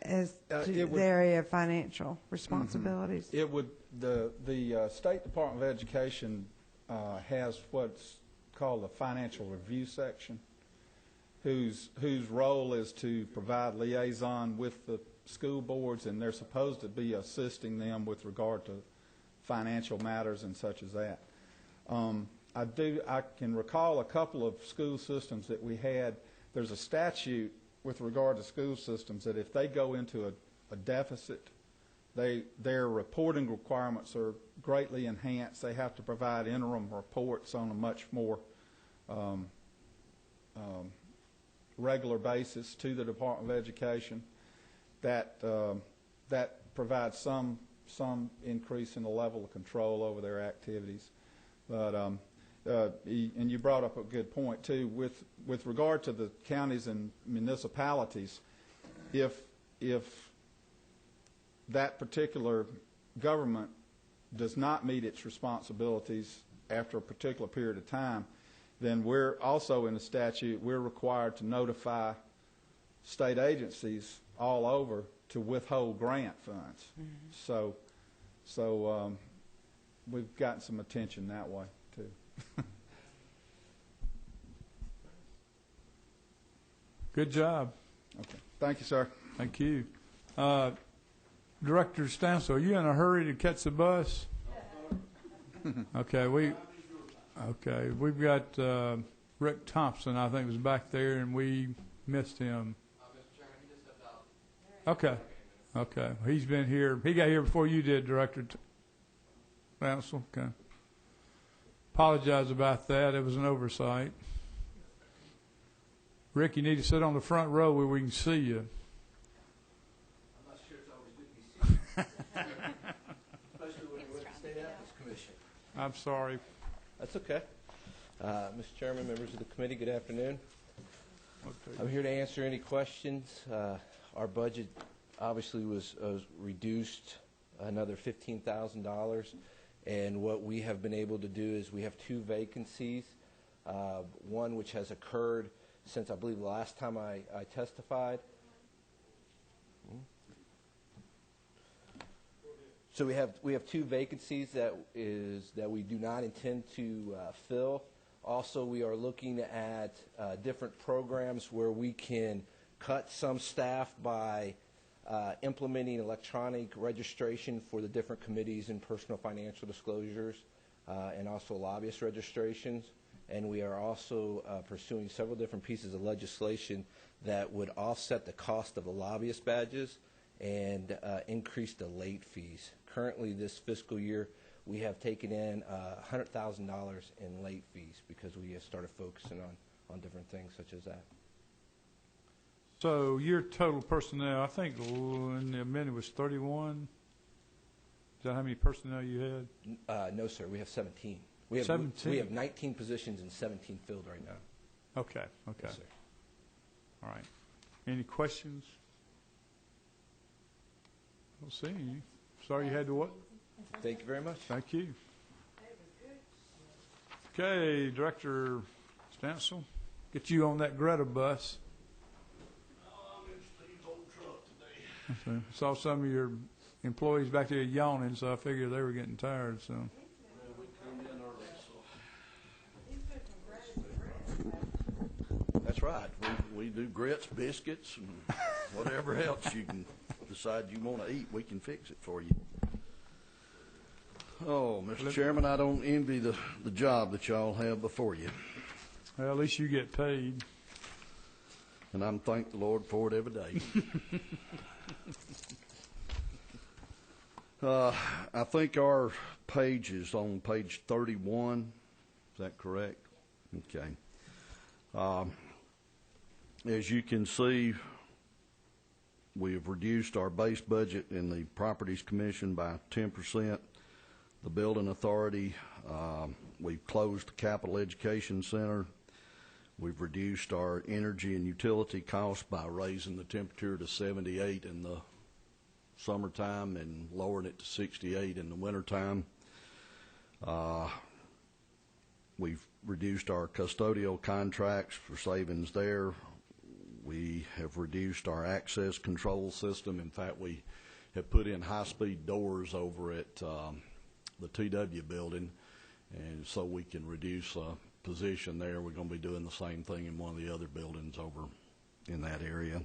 as to the area of financial responsibilities? Mm-hmm. It would, the State Department of Education has what's called a financial review section, whose role is to provide liaison with the school boards, and they're supposed to be assisting them with regard to financial matters and such as that. I can recall a couple of school systems that we had. There's a statute with regard to school systems that if they go into a deficit, their reporting requirements are greatly enhanced. They have to provide interim reports on a much more regular basis to the Department of Education. That provides some increase in the level of control over their activities. But and you brought up a good point too with regard to the counties and municipalities. If that particular government does not meet its responsibilities after a particular period of time, then we're also in the statute, we're required to notify state agencies all over to withhold grant funds. Mm-hmm. So we've gotten some attention that way too. Good job. Okay. Thank you, sir. Thank you. Director Stansel, are you in a hurry to catch the bus? Okay, we've got Rick Thompson, I think, was back there, and we missed him. Mr. Chairman, he just stepped out. Okay. He's been here. He got here before you did, Director Stansel. Okay. Apologize about that. It was an oversight. Rick, you need to sit on the front row where we can see you. I'm not sure it's always good to be seen, especially when you're with the State Ethics Commission. I'm sorry. That's okay. Mr. Chairman, members of the committee, good afternoon. Okay. I'm here to answer any questions. Our budget obviously was reduced another $15,000, and what we have been able to do is we have 2 vacancies, one which has occurred since I believe the last time I testified. So we have 2 vacancies that we do not intend to fill. Also, we are looking at different programs where we can cut some staff by implementing electronic registration for the different committees and personal financial disclosures, and also lobbyist registrations. And we are also pursuing several different pieces of legislation that would offset the cost of the lobbyist badges and increase the late fees. Currently, this fiscal year, we have taken in $100,000 in late fees because we have started focusing on different things such as that. So your total personnel, I think in the amendment was 31. Is that how many personnel you had? No, sir. We have 17. We have 17? We have 19 positions and 17 filled right now. Okay. Yes, sir. All right. Any questions? I don't see any. Sorry you had to what? Thank you very much. Thank you. Okay, Director Stansel, get you on that Greta bus. I'm in Steve's old truck today. Saw some of your employees back there yawning, so I figured they were getting tired. So. We come in early, so. That's right. We do grits, biscuits, and whatever else you can decide you want to eat, we can fix it for you. Oh, Mr. Chairman, I don't envy the job that y'all have before you. Well, at least you get paid. And I'm thank the Lord for it every day. I think our page is on page 31. Is that correct? Okay. As you can see, we have reduced our base budget in the Properties Commission by 10%. The Building Authority, we've closed the Capital Education Center. We've reduced our energy and utility costs by raising the temperature to 78 in the summertime and lowering it to 68 in the wintertime. We've reduced our custodial contracts for savings there. We have reduced our access control system. In fact, we have put in high-speed doors over at the TW building, and so we can reduce position there. We're going to be doing the same thing in one of the other buildings over in that area,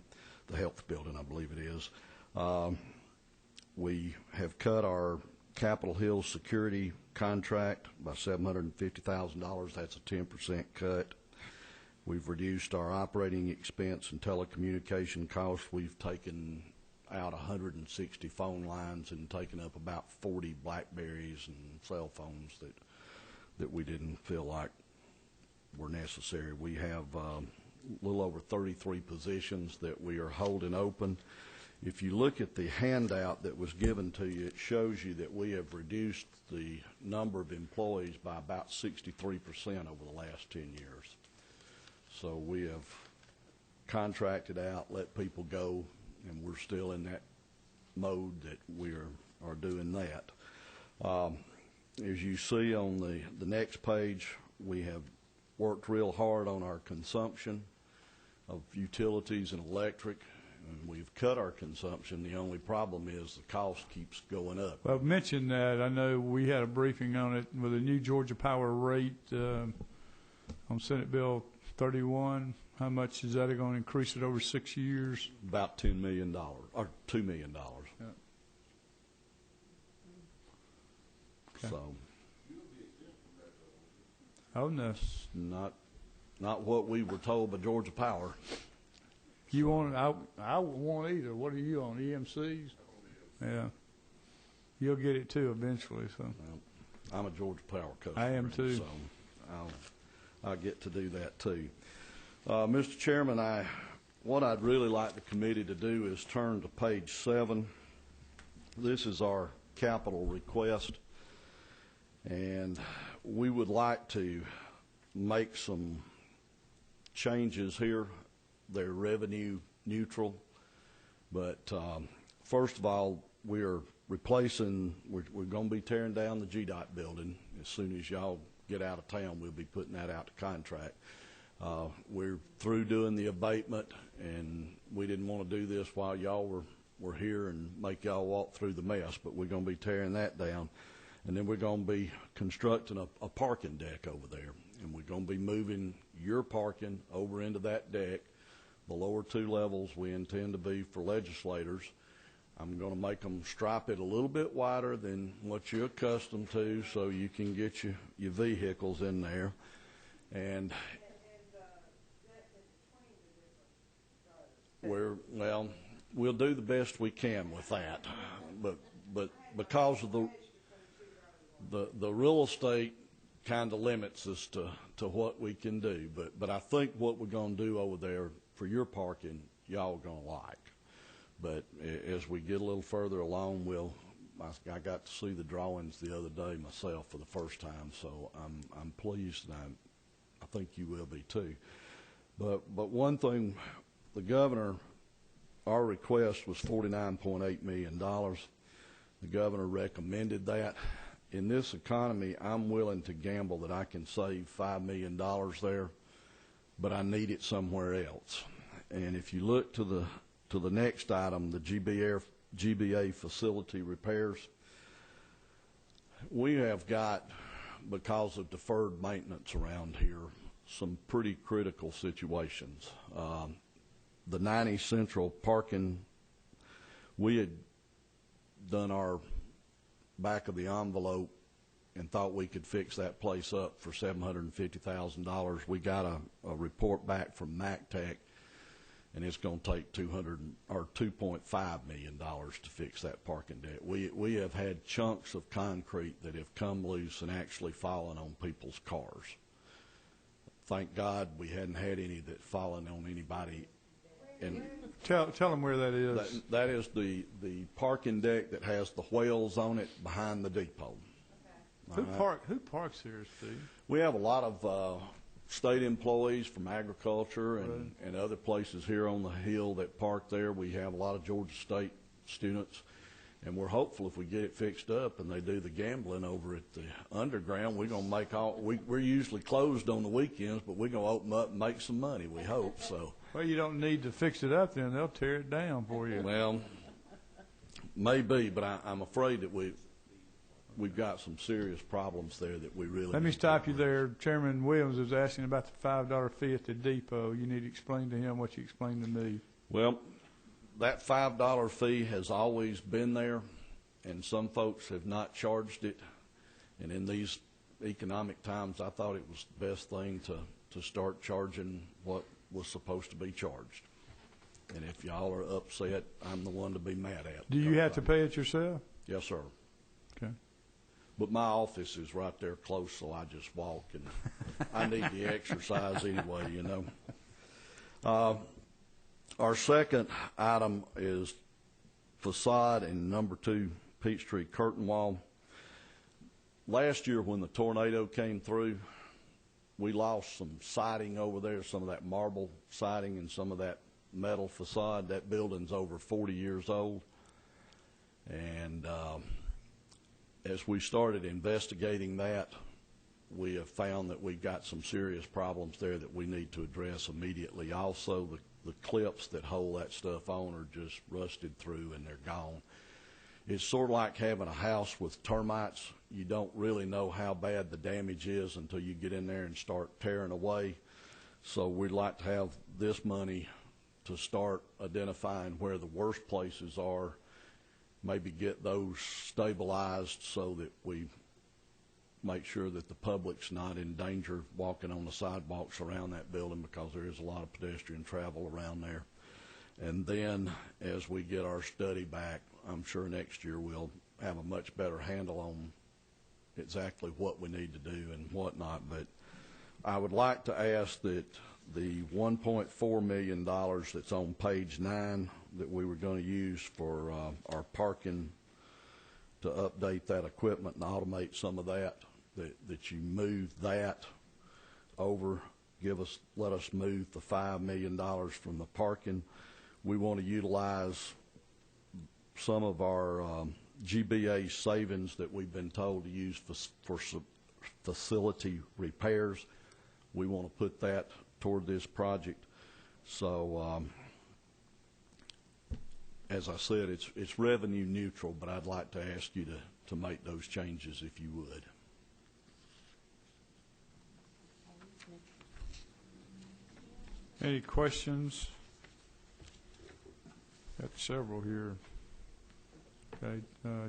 the health building, I believe it is. We have cut our Capitol Hill security contract by $750,000. That's a 10% cut. We've reduced our operating expense and telecommunication costs. We've taken out 160 phone lines and taken up about 40 Blackberries and cell phones that we didn't feel like were necessary. We have little over 33 positions that we are holding open. If you look at the handout that was given to you, it shows you that we have reduced the number of employees by about 63% over the last 10 years. So we have contracted out, let people go, and we're still in that mode that we are doing that. As you see on the next page, we have worked real hard on our consumption of utilities and electric, and we've cut our consumption. The only problem is the cost keeps going up. Well, I've mentioned that. I know we had a briefing on it with a new Georgia Power rate on Senate Bill 31. How much is that going to increase it over 6 years? About $2 million, or $2 million. Yeah. Okay. So. Oh, no. Not what we were told by Georgia Power. You want? I won't either. What are you on? EMCs? Yeah. You'll get it too eventually. So. Well, I'm a Georgia Power customer. I am too. So I'll get to do that too. Mr. Chairman, what I'd really like the committee to do is turn to page 7. This is our capital request, and we would like to make some changes here. They're revenue neutral, but first of all, we're replacing, we're going to be tearing down the GDOT building. As soon as y'all get out of town, we'll be putting that out to contract. We're through doing the abatement, and we didn't want to do this while y'all were here and make y'all walk through the mess, but we're going to be tearing that down. And then we're going to be constructing a parking deck over there, and we're going to be moving your parking over into that deck. The lower 2 levels we intend to be for legislators. I'm going to make them stripe it a little bit wider than what you're accustomed to, so you can get your vehicles in there. And we'll do the best we can with that, but because of the real estate kind of limits us to what we can do. But I think what we're going to do over there for your parking, y'all are going to like. But as we get a little further along, I got to see the drawings the other day myself for the first time, so I'm pleased, and I think you will be too. But one thing, the governor, our request was $49.8 million. The governor recommended that. In this economy, I'm willing to gamble that I can save $5 million there, but I need it somewhere else. And if you look to the next item, the GBA facility repairs, we have got, because of deferred maintenance around here, some pretty critical situations. The 90 Central parking, we had done our back of the envelope and thought we could fix that place up for $750,000. We got a report back from MacTech, and it's going to take $2.5 million to fix that parking deck. We have had chunks of concrete that have come loose and actually fallen on people's cars. Thank God we hadn't had any that fallen on anybody. And tell them where that is. That is the parking deck that has the whales on it behind the depot. Okay. Who parks here, Steve? We have a lot of state employees from agriculture and other places here on the hill that park there. We have a lot of Georgia State students, and we're hopeful if we get it fixed up and they do the gambling over at the underground, we're going to make we're usually closed on the weekends, but we're going to open up and make some money, we hope. So. Well, you don't need to fix it up then. They'll tear it down for you. Well, maybe, but I'm afraid that we've got some serious problems there that we really. Let me stop you there. Chairman Williams was asking about the $5 fee at the depot. You need to explain to him what you explained to me. Well, that $5 fee has always been there, and some folks have not charged it. And in these economic times, I thought it was the best thing to start charging what was supposed to be charged. And if y'all are upset, I'm the one to be mad at. Do you have to pay it yourself? Yes, sir. Okay. But my office is right there close, so I just walk, and I need the exercise anyway, you know. Our second item is facade and number 2 Peachtree curtain wall. Last year when the tornado came through, we lost some siding over there, some of that marble siding and some of that metal facade. That building's over 40 years old. And as we started investigating that, we have found that we've got some serious problems there that we need to address immediately. Also, the clips that hold that stuff on are just rusted through and they're gone. It's sort of like having a house with termites. You don't really know how bad the damage is until you get in there and start tearing away. So we'd like to have this money to start identifying where the worst places are, maybe get those stabilized so that we make sure that the public's not in danger walking on the sidewalks around that building, because there is a lot of pedestrian travel around there. And then as we get our study back, I'm sure next year we'll have a much better handle on exactly what we need to do and whatnot. But I would like to ask that the $1.4 million that's on page 9 that we were going to use for our parking to update that equipment and automate some of that, that you move that over, let us move the $5 million from the parking. We want to utilize some of our GBA savings that we've been told to use for facility repairs. We want to put that toward this project. So as I said, it's revenue neutral, but I'd like to ask you to make those changes if you would. Any questions? Got several here. Okay,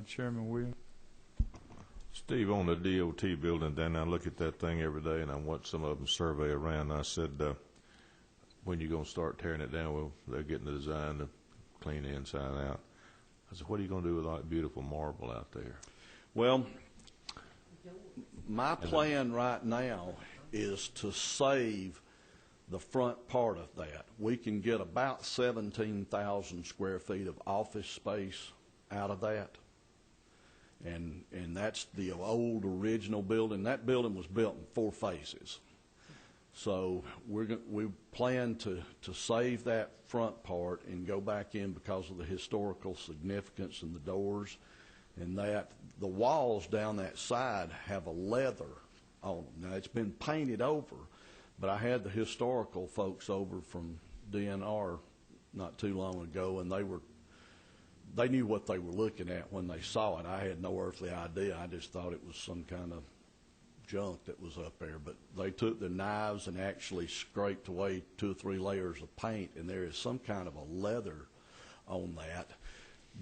Chairman Williams. Steve, on the DOT building, then I look at that thing every day, and I watch some of them survey around. I said, when you going to start tearing it down? Well, they're getting the design to clean the inside out. I said, what are you going to do with all that beautiful marble out there? Well, my plan right now is to save the front part of that. We can get about 17,000 square feet of office space out of that. And that's the old original building. That building was built in 4 phases. So we plan to save that front part and go back in because of the historical significance and the doors, and that the walls down that side have a leather on them. Now, it's been painted over, but I had the historical folks over from DNR not too long ago, and they knew what they were looking at when they saw it. I had no earthly idea. I just thought it was some kind of junk that was up there. But they took the knives and actually scraped away 2 or 3 layers of paint, and there is some kind of a leather on that.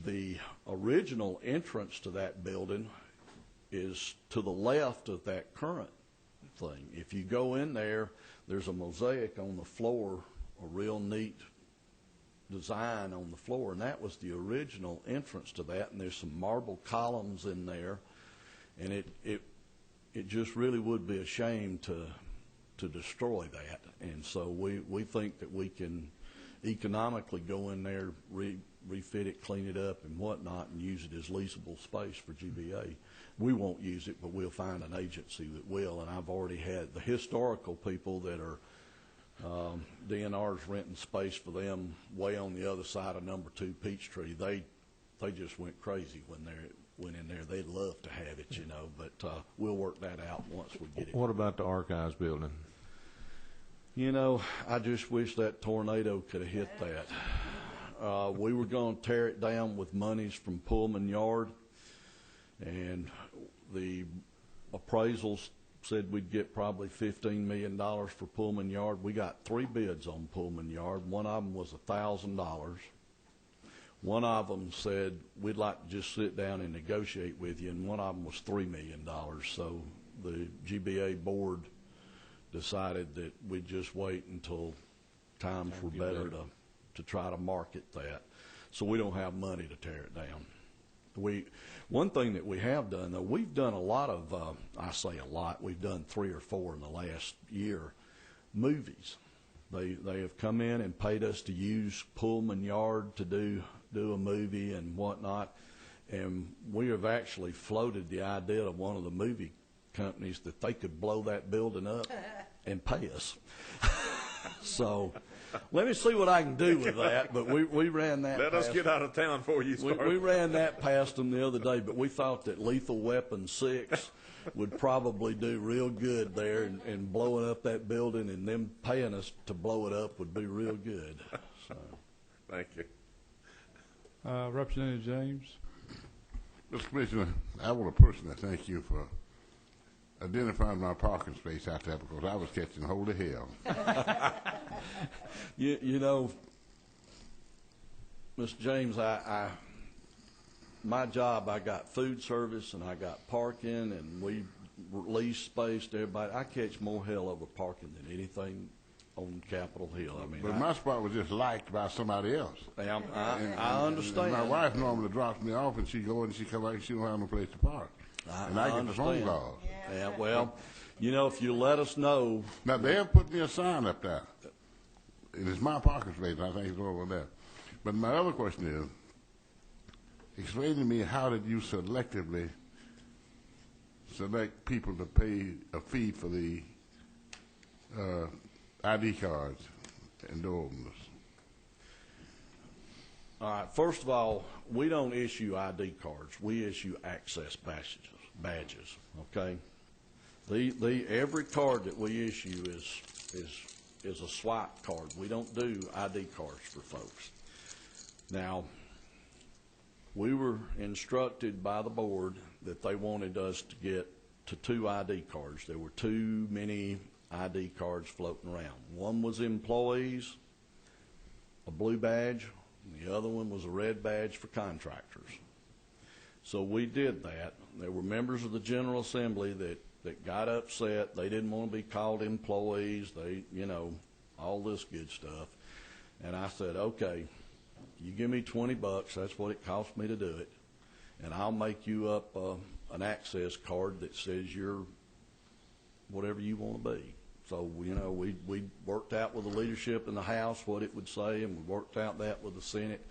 The original entrance to that building is to the left of that current thing. If you go in there, there's a mosaic on the floor, a real neat design on the floor, and that was the original entrance to that, and there's some marble columns in there, and it just really would be a shame to destroy that. And so we think that we can economically go in there, refit it, clean it up and whatnot, and use it as leasable space for GBA. We won't use it, but we'll find an agency that will. And I've already had the historical people that are DNR's renting space for them way on the other side of number 2 Peachtree. They just went crazy when they went in there. They'd love to have it, you know, but we'll work that out once we get it. What about the archives building? You know, I just wish that tornado could have hit that. We were going to tear it down with monies from Pullman Yard, and the appraisals said we'd get probably $15 million for Pullman Yard. We got 3 bids on Pullman Yard. One of them was $1,000. One of them said, we'd like to just sit down and negotiate with you, and one of them was $3 million. So the GBA board decided that we'd just wait until times were better to try to market that. So we don't have money to tear it down. One thing that we have done, though, we've done a lot of, I say a lot, we've done 3 or 4 in the last year, movies. They have come in and paid us to use Pullman Yard to do a movie and whatnot, and we have actually floated the idea of one of the movie companies that they could blow that building up and pay us. So let me see what I can do with that. But we ran that. Let us get out of town before you start. We ran that past them the other day, but we thought that Lethal Weapon 6 would probably do real good there, and blowing up that building and them paying us to blow it up would be real good. So. Thank you. Representative James. Mr. Commissioner, I want to personally thank you for identifying my parking space out there, because I was catching holy hell. You know, Mr. James, my job, I got food service and I got parking, and we lease space to everybody. I catch more hell over parking than anything on Capitol Hill. I mean, but my spot was just liked by somebody else. I understand. And my wife normally drops me off, and she go and she come back and she don't have no place to park. And I get the phone call. Yeah, well, you know, if you let us know. Now, they have put me a sign up there. It is my parking space, I think it's over there. But my other question is, explain to me, how did you selectively select people to pay a fee for the ID cards and door openers? All right, first of all, we don't issue ID cards. We issue access badges, okay? Every card that we issue is a swipe card. We don't do ID cards for folks. Now, we were instructed by the board that they wanted us to get to 2 ID cards. There were too many ID cards floating around. One was employees, a blue badge, and the other one was a red badge for contractors. So we did that. There were members of the General Assembly that got upset. They didn't want to be called employees. All this good stuff. And I said, okay, you give me $20. That's what it cost me to do it. And I'll make you up an access card that says you're whatever you want to be. So, we worked out with the leadership in the House what it would say, and we worked out that with the Senate.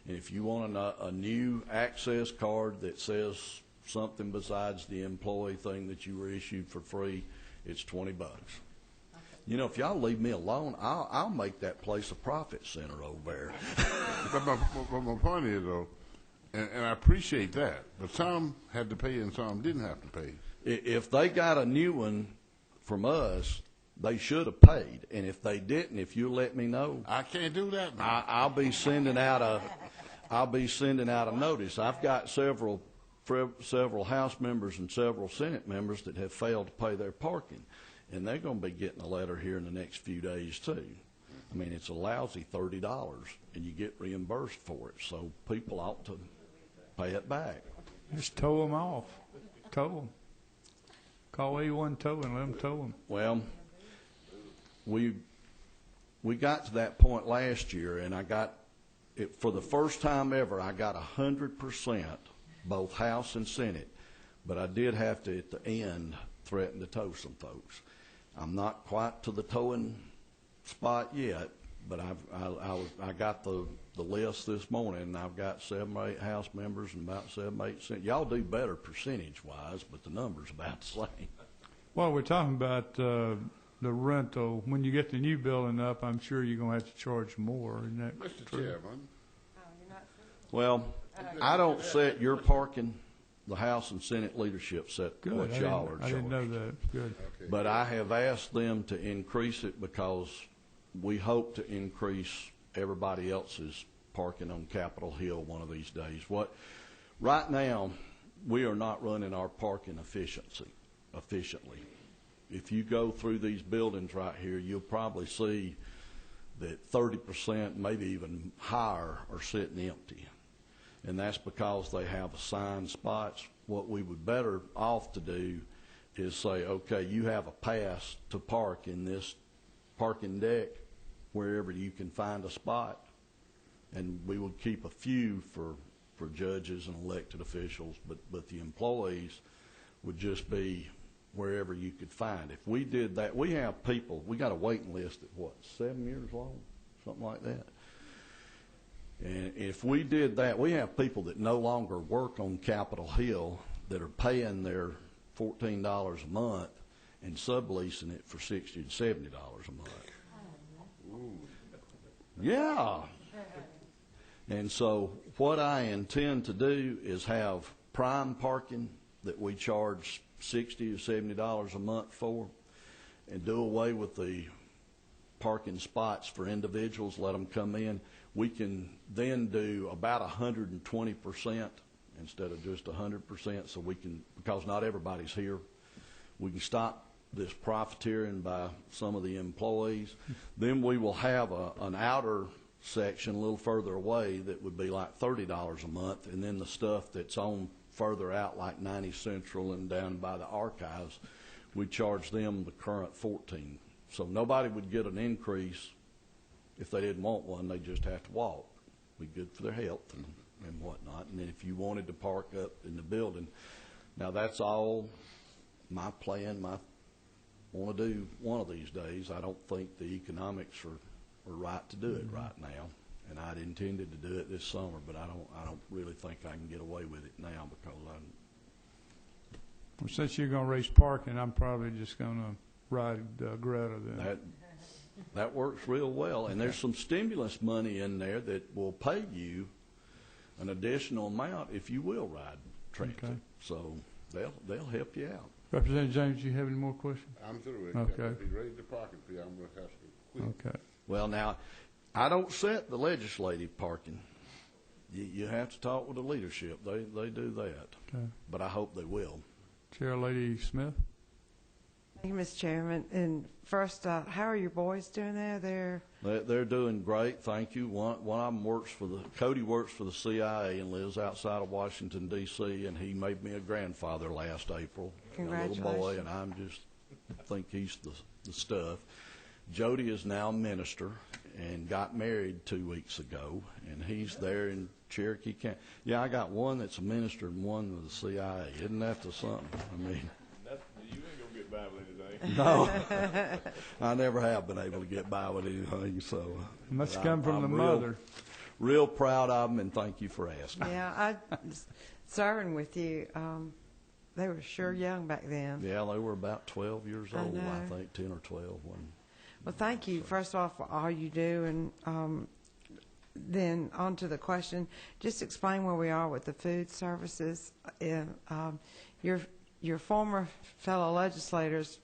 And if you want a new access card that says something besides the employee thing that you were issued for free, it's $20. If y'all leave me alone, I'll make that place a profit center over there. But my point is, though, and I appreciate that, but some had to pay and some didn't have to pay. If they got a new one from us, they should have paid. And if they didn't, if you let me know, I can't do that now. I'll be sending out a notice. I've got several House members and several Senate members that have failed to pay their parking, and they're going to be getting a letter here in the next few days too. I mean, it's a lousy $30, and you get reimbursed for it. So people ought to pay it back. Just tow them off. Tow them. Call A1 Tow and let them tow them. Well, we got to that point last year, and I got it for the first time ever. I got 100%, both House and Senate, but I did have to at the end threaten to tow some folks. I'm not quite to the towing spot yet, but I got the list this morning, and I've got 7 or 8 House members and about 7 or 8 Senate. Y'all do better percentage-wise, but the number's about the same. Well, we're talking about the rental. When you get the new building up, I'm sure you're going to have to charge more. Isn't that Mr. true? Chairman. Well, I don't set your parking. The House and Senate leadership set Good. what y'all are charged. I didn't know that. Good. Okay. But I have asked them to increase it because we hope to increase everybody else's parking on Capitol Hill one of these days. Right now, we are not running our parking efficiently. If you go through these buildings right here, you'll probably see that 30%, maybe even higher, are sitting empty. And that's because they have assigned spots. What we would better off to do is say, okay, you have a pass to park in this parking deck wherever you can find a spot. And we would keep a few for judges and elected officials, but the employees would just be wherever you could find. If we did that, we have people, we got a waiting list that, 7 years long? Something like that. And if we did that, we have people that no longer work on Capitol Hill that are paying their $14 a month and subleasing it for $60 and $70 a month. Yeah. And so what I intend to do is have prime parking that we charge $60 or $70 a month for, and do away with the parking spots for individuals, let them come in. We can then do about 120% instead of just 100%, so we can, because not everybody's here, we can stop this profiteering by some of the employees. Then we will have an outer section a little further away that would be like $30 a month, and then the stuff that's on further out like 90 Central and down by the archives, we charge them the current $14. So nobody would get an increase if they didn't want one. They just have to walk. Be good for their health and whatnot. And then if you wanted to park up in the building, now that's all my plan. I want to do one of these days. I don't think the economics are right to do it right now, and I'd intended to do it this summer, but I don't really think I can get away with it now because Well, since you're going to raise parking, I'm probably just going to ride Greta then. That works real well, and there's some stimulus money in there that will pay you an additional amount if you will ride transit. Okay. So they'll help you out. Representative James, do you have any more questions? I'm through it. Okay. If he raised the parking fee, I'm going to have to quit. Okay. Well, now, I don't set the legislative parking. You have to talk with the leadership. They do that. Okay. But I hope they will. Chair Lady Smith. Thank you, Mr. Chairman. And first, how are your boys doing there? They're doing great, thank you. One of them Cody works for the CIA and lives outside of Washington, D.C., and he made me a grandfather last April. Congratulations. A little boy, and I think he's the stuff. Jody is now a minister and got married 2 weeks ago, and he's there in Cherokee County. Yeah, I got one that's a minister and one with the CIA. Isn't that the something? I mean, you ain't gonna get by with anything. no, I never have been able to get by with anything. So must come from the mother. Real proud of them, and thank you for asking. Yeah, serving with you. They were sure young back then. Yeah, they were about 12 years old, I think, 10 or 12 when. Well, thank you, first of all, for all you do. And then on to the question, just explain where we are with the food services. Your former fellow legislators'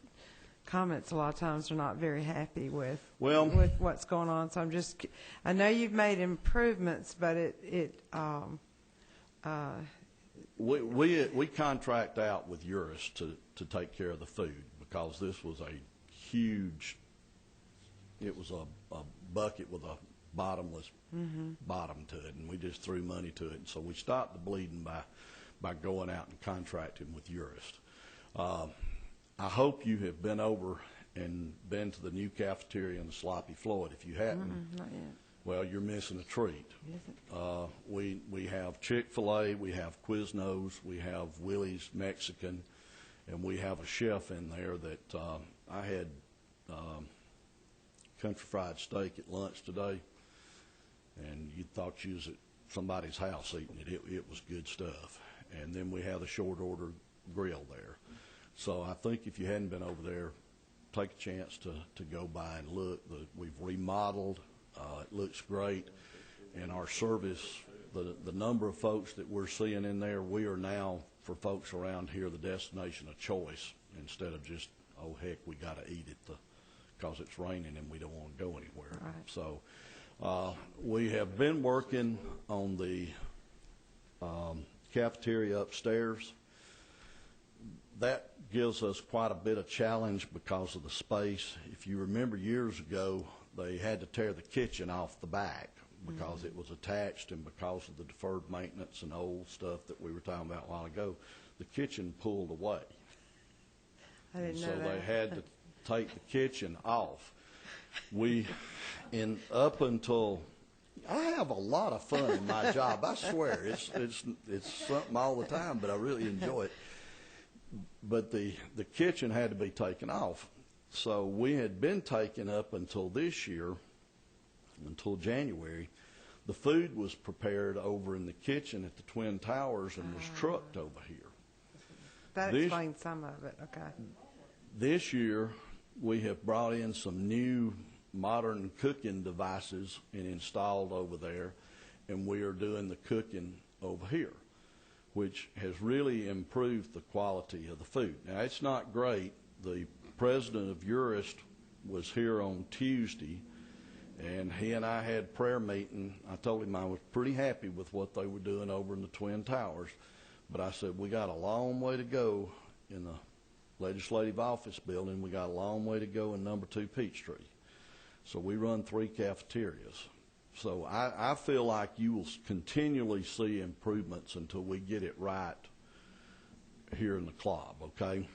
comments a lot of times are not very happy with what's going on. So I know you've made improvements, but we contract out with Urus to take care of the food because this was a huge. It was a bucket with a bottomless bottom to it, and we just threw money to it. And so we stopped the bleeding by going out and contracting with Urist. I hope you have been over and been to the new cafeteria in the Sloppy Floyd. If you haven't, not yet. Well, you're missing a treat. We have Chick-fil-A, we have Quiznos, we have Willie's Mexican, and we have a chef in there that I had country fried steak at lunch today, and you thought you was at somebody's house eating it. It was good stuff. And then we have a short order grill there. So I think if you hadn't been over there, take a chance to go by and look. We've remodeled. It looks great. And our service, the number of folks that we're seeing in there, we are now, for folks around here, the destination of choice instead of just, oh, heck, we got to eat it because it's raining and we don't want to go anywhere. Right. So we have been working on the cafeteria upstairs. That gives us quite a bit of challenge because of the space. If you remember years ago, they had to tear the kitchen off the back because it was attached, and because of the deferred maintenance and old stuff that we were talking about a while ago, the kitchen pulled away. I didn't know so that. They had to take the kitchen off. Up until I have a lot of fun in my job. I swear, it's something all the time, but I really enjoy it. but the kitchen had to be taken off. So we had been taking up until this year, until January. The food was prepared over in the kitchen at the Twin Towers and was trucked over here. That explains some of it. Okay. This year, we have brought in some new modern cooking devices and installed over there, and we are doing the cooking over here, which has really improved the quality of the food. Now, it's not great. The president of Urist was here on Tuesday, and he and I had prayer meeting. I told him I was pretty happy with what they were doing over in the Twin Towers, but I said, we got a long way to go in the legislative office building. We got a long way to go in number 2 Peachtree. So we run 3 cafeterias. So I feel like you will continually see improvements until we get it right here in the club, okay?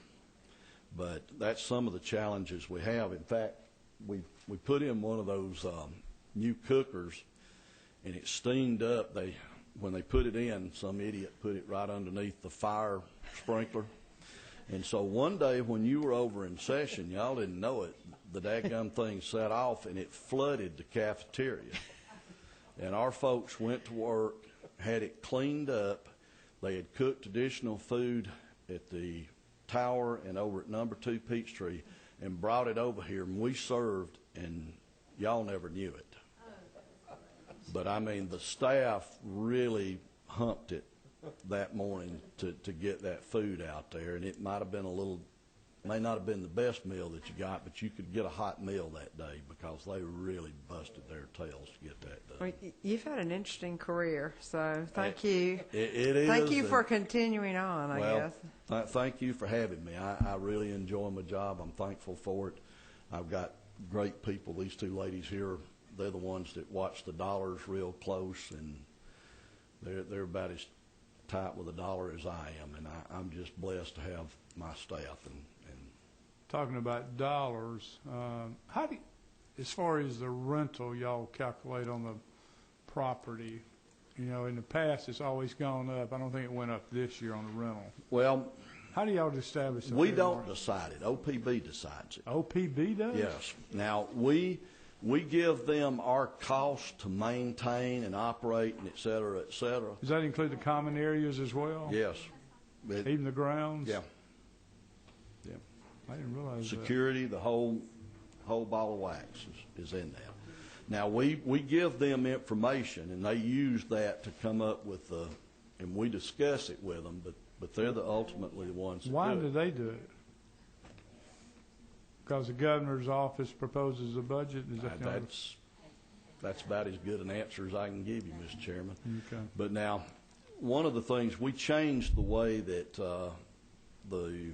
But that's some of the challenges we have. In fact, we put in one of those new cookers, and it steamed up. When they put it in, some idiot put it right underneath the fire sprinkler. And so one day when you were over in session, y'all didn't know it, the daggum thing set off, and it flooded the cafeteria. And our folks went to work, had it cleaned up. They had cooked additional food at the tower and over at number 2 Peachtree and brought it over here, and we served, and y'all never knew it. But, I mean, the staff really humped it that morning to get that food out there, and it might have been may not have been the best meal that you got, but you could get a hot meal that day because they really busted their tails to get that done. Well, you've had an interesting career, so thank you. It is. Thank you for continuing on, I guess. Thank you for having me. I really enjoy my job. I'm thankful for it. I've got great people. These 2 ladies here, they're the ones that watch the dollars real close, and they're about as tight with a dollar as I am, and I'm just blessed to have my staff. And talking about dollars, how do you, as far as the rental y'all calculate on the property? You know, in the past it's always gone up. I don't think it went up this year on the rental. Well, how do y'all establish that? We don't decide it. OPB decides it. OPB does? Yes. Now, we give them our cost to maintain and operate and et cetera, et cetera. Does that include the common areas as well? Yes. Even the grounds? Yeah. Yeah. I didn't realize security, the whole ball of wax is in that. Now, we give them information, and they use that to come up with and we discuss it with them, but they're ultimately the ones that do it. Why do they do it? Because the governor's office proposes a budget? Is that that's about as good an answer as I can give you, Mr. Chairman. Okay. But now, one of the things, we changed the way that the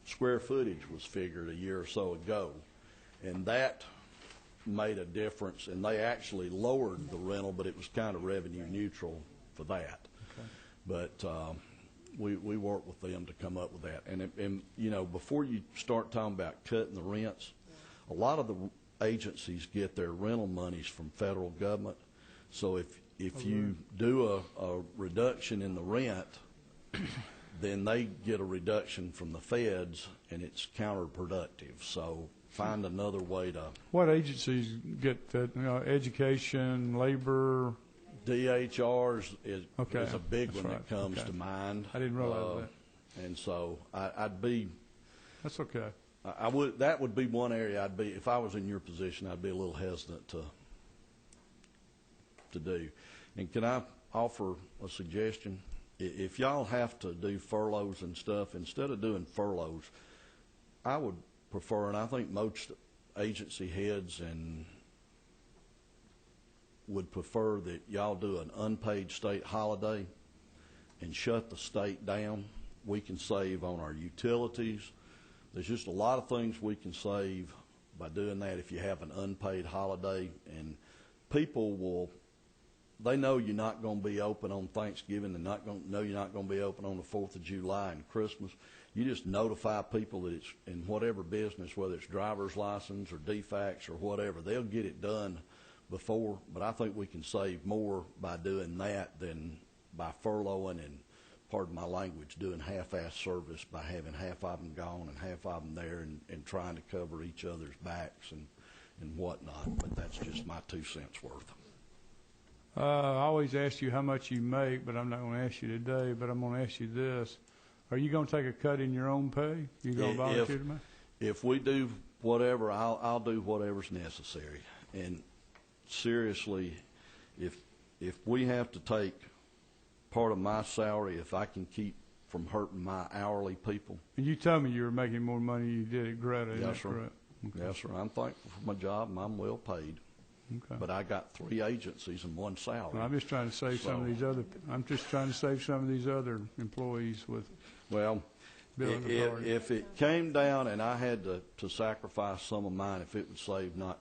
square footage was figured a year or so ago, and that made a difference, and they actually lowered the rental, but it was kind of revenue neutral for that. Okay. But we worked with them to come up with that. And you know, before you start talking about cutting the rents, a lot of the agencies get their rental monies from federal government. So if you do a reduction in the rent, then they get a reduction from the feds, and it's counterproductive. So find another way to. What agencies get that? You know, education, labor. DHRs is a big one that comes to mind. I didn't realize that. And so I'd be. That's okay. I would. That would be one area I'd be. If I was in your position, I'd be a little hesitant to do. And can I offer a suggestion? If y'all have to do furloughs and stuff, instead of doing furloughs, I would prefer, and I think most agency heads would prefer that y'all do an unpaid state holiday and shut the state down. We can save on our utilities. There's just a lot of things we can save by doing that if you have an unpaid holiday. And people they know you're not going to be open on Thanksgiving. They know you're not going to be open on the 4th of July and Christmas. You just notify people that it's in whatever business, whether it's driver's license or DFAX or whatever, they'll get it done before. But I think we can save more by doing that than by furloughing and pardon my language, doing half-ass service by having half of them gone and half of them there and trying to cover each other's backs and whatnot. But that's just my 2 cents worth. I always ask you how much you make, but I'm not going to ask you today, but I'm going to ask you this. Are you going to take a cut in your own pay? You going to volunteer to make? If we do whatever, I'll do whatever's necessary. And seriously, if we have to take part of my salary, if I can keep from hurting my hourly people. And you told me you were making more money than you did at Greta. Is that correct? Okay. Yes, sir. I'm thankful for my job, and I'm well paid. Okay. But I got 3 agencies and 1 salary. Well, I'm just trying to save some of these other. I'm just trying to save some of these other employees with. Well, if it came down and I had to sacrifice some of mine, if it would save not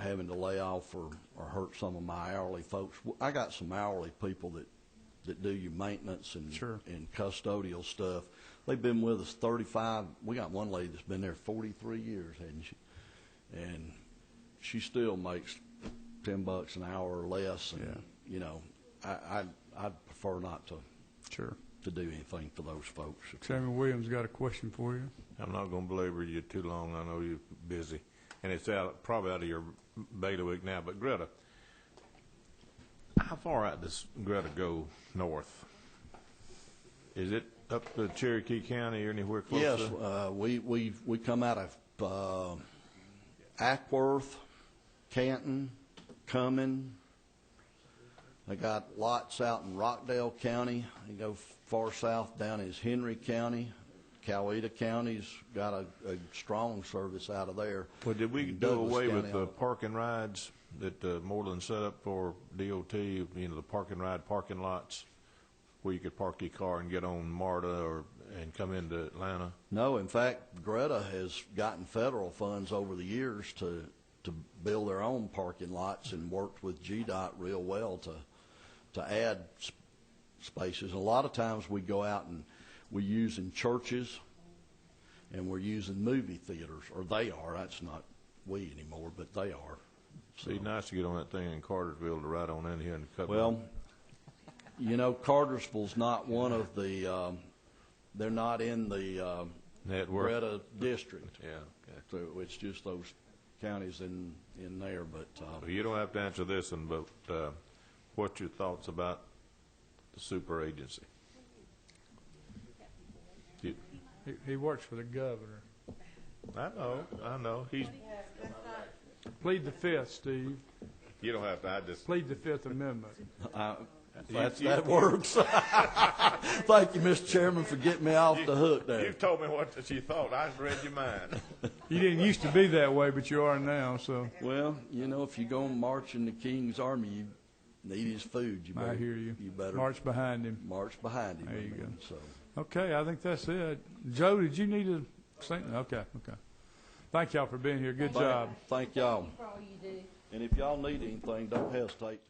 having to lay off or hurt some of my hourly folks, I got some hourly people that do your maintenance and custodial stuff. They've been with us 35. We got one lady that's been there 43 years, hasn't she? And she still makes $10 an hour or less. And you know, I'd prefer not to do anything for those folks. Chairman Williams got a question for you. I'm not going to belabor you too long. I know you're busy, and it's probably out of your bailiwick now. But Greta, how far out does Greta go north? Is it up to Cherokee County or anywhere close? Yes, we come out of Ackworth, Canton, Cumming. They got lots out in Rockdale County. They go far south down as Henry County. Coweta County's got a strong service out of there. Well, did we do away with the parking rides that Moreland set up for DOT? You know, the parking lots where you could park your car and get on MARTA and come into Atlanta? No, in fact, Greta has gotten federal funds over the years to build their own parking lots and worked with GDOT real well to add spaces. And a lot of times we go out and we use in churches and we're using movie theaters, or they are. That's not we anymore, but they are. So it'd be nice to get on that thing in Cartersville to ride on in here and cut. Well, you know, Cartersville's not one of the. They're not in the Greta district. Yeah. Okay. So it's just those counties in there. But well, you don't have to answer this one, but what's your thoughts about the super agency? He works for the governor. I know. He's plead the fifth, Steve. You don't have to. I just plead the Fifth Amendment. That works. Thank you, Mr. Chairman, for getting me off the hook there. You told me what you thought. I read your mind. You didn't used to be that way, but you are now. So. Well, you know, if you go and march in the King's Army, you need his food. You better, I hear you. You better march behind him. March behind him. There you go. So. Okay, I think that's it. Joe, did you need to say? Okay. Thank y'all for being here. Good job. Thank y'all. And if y'all need anything, don't hesitate.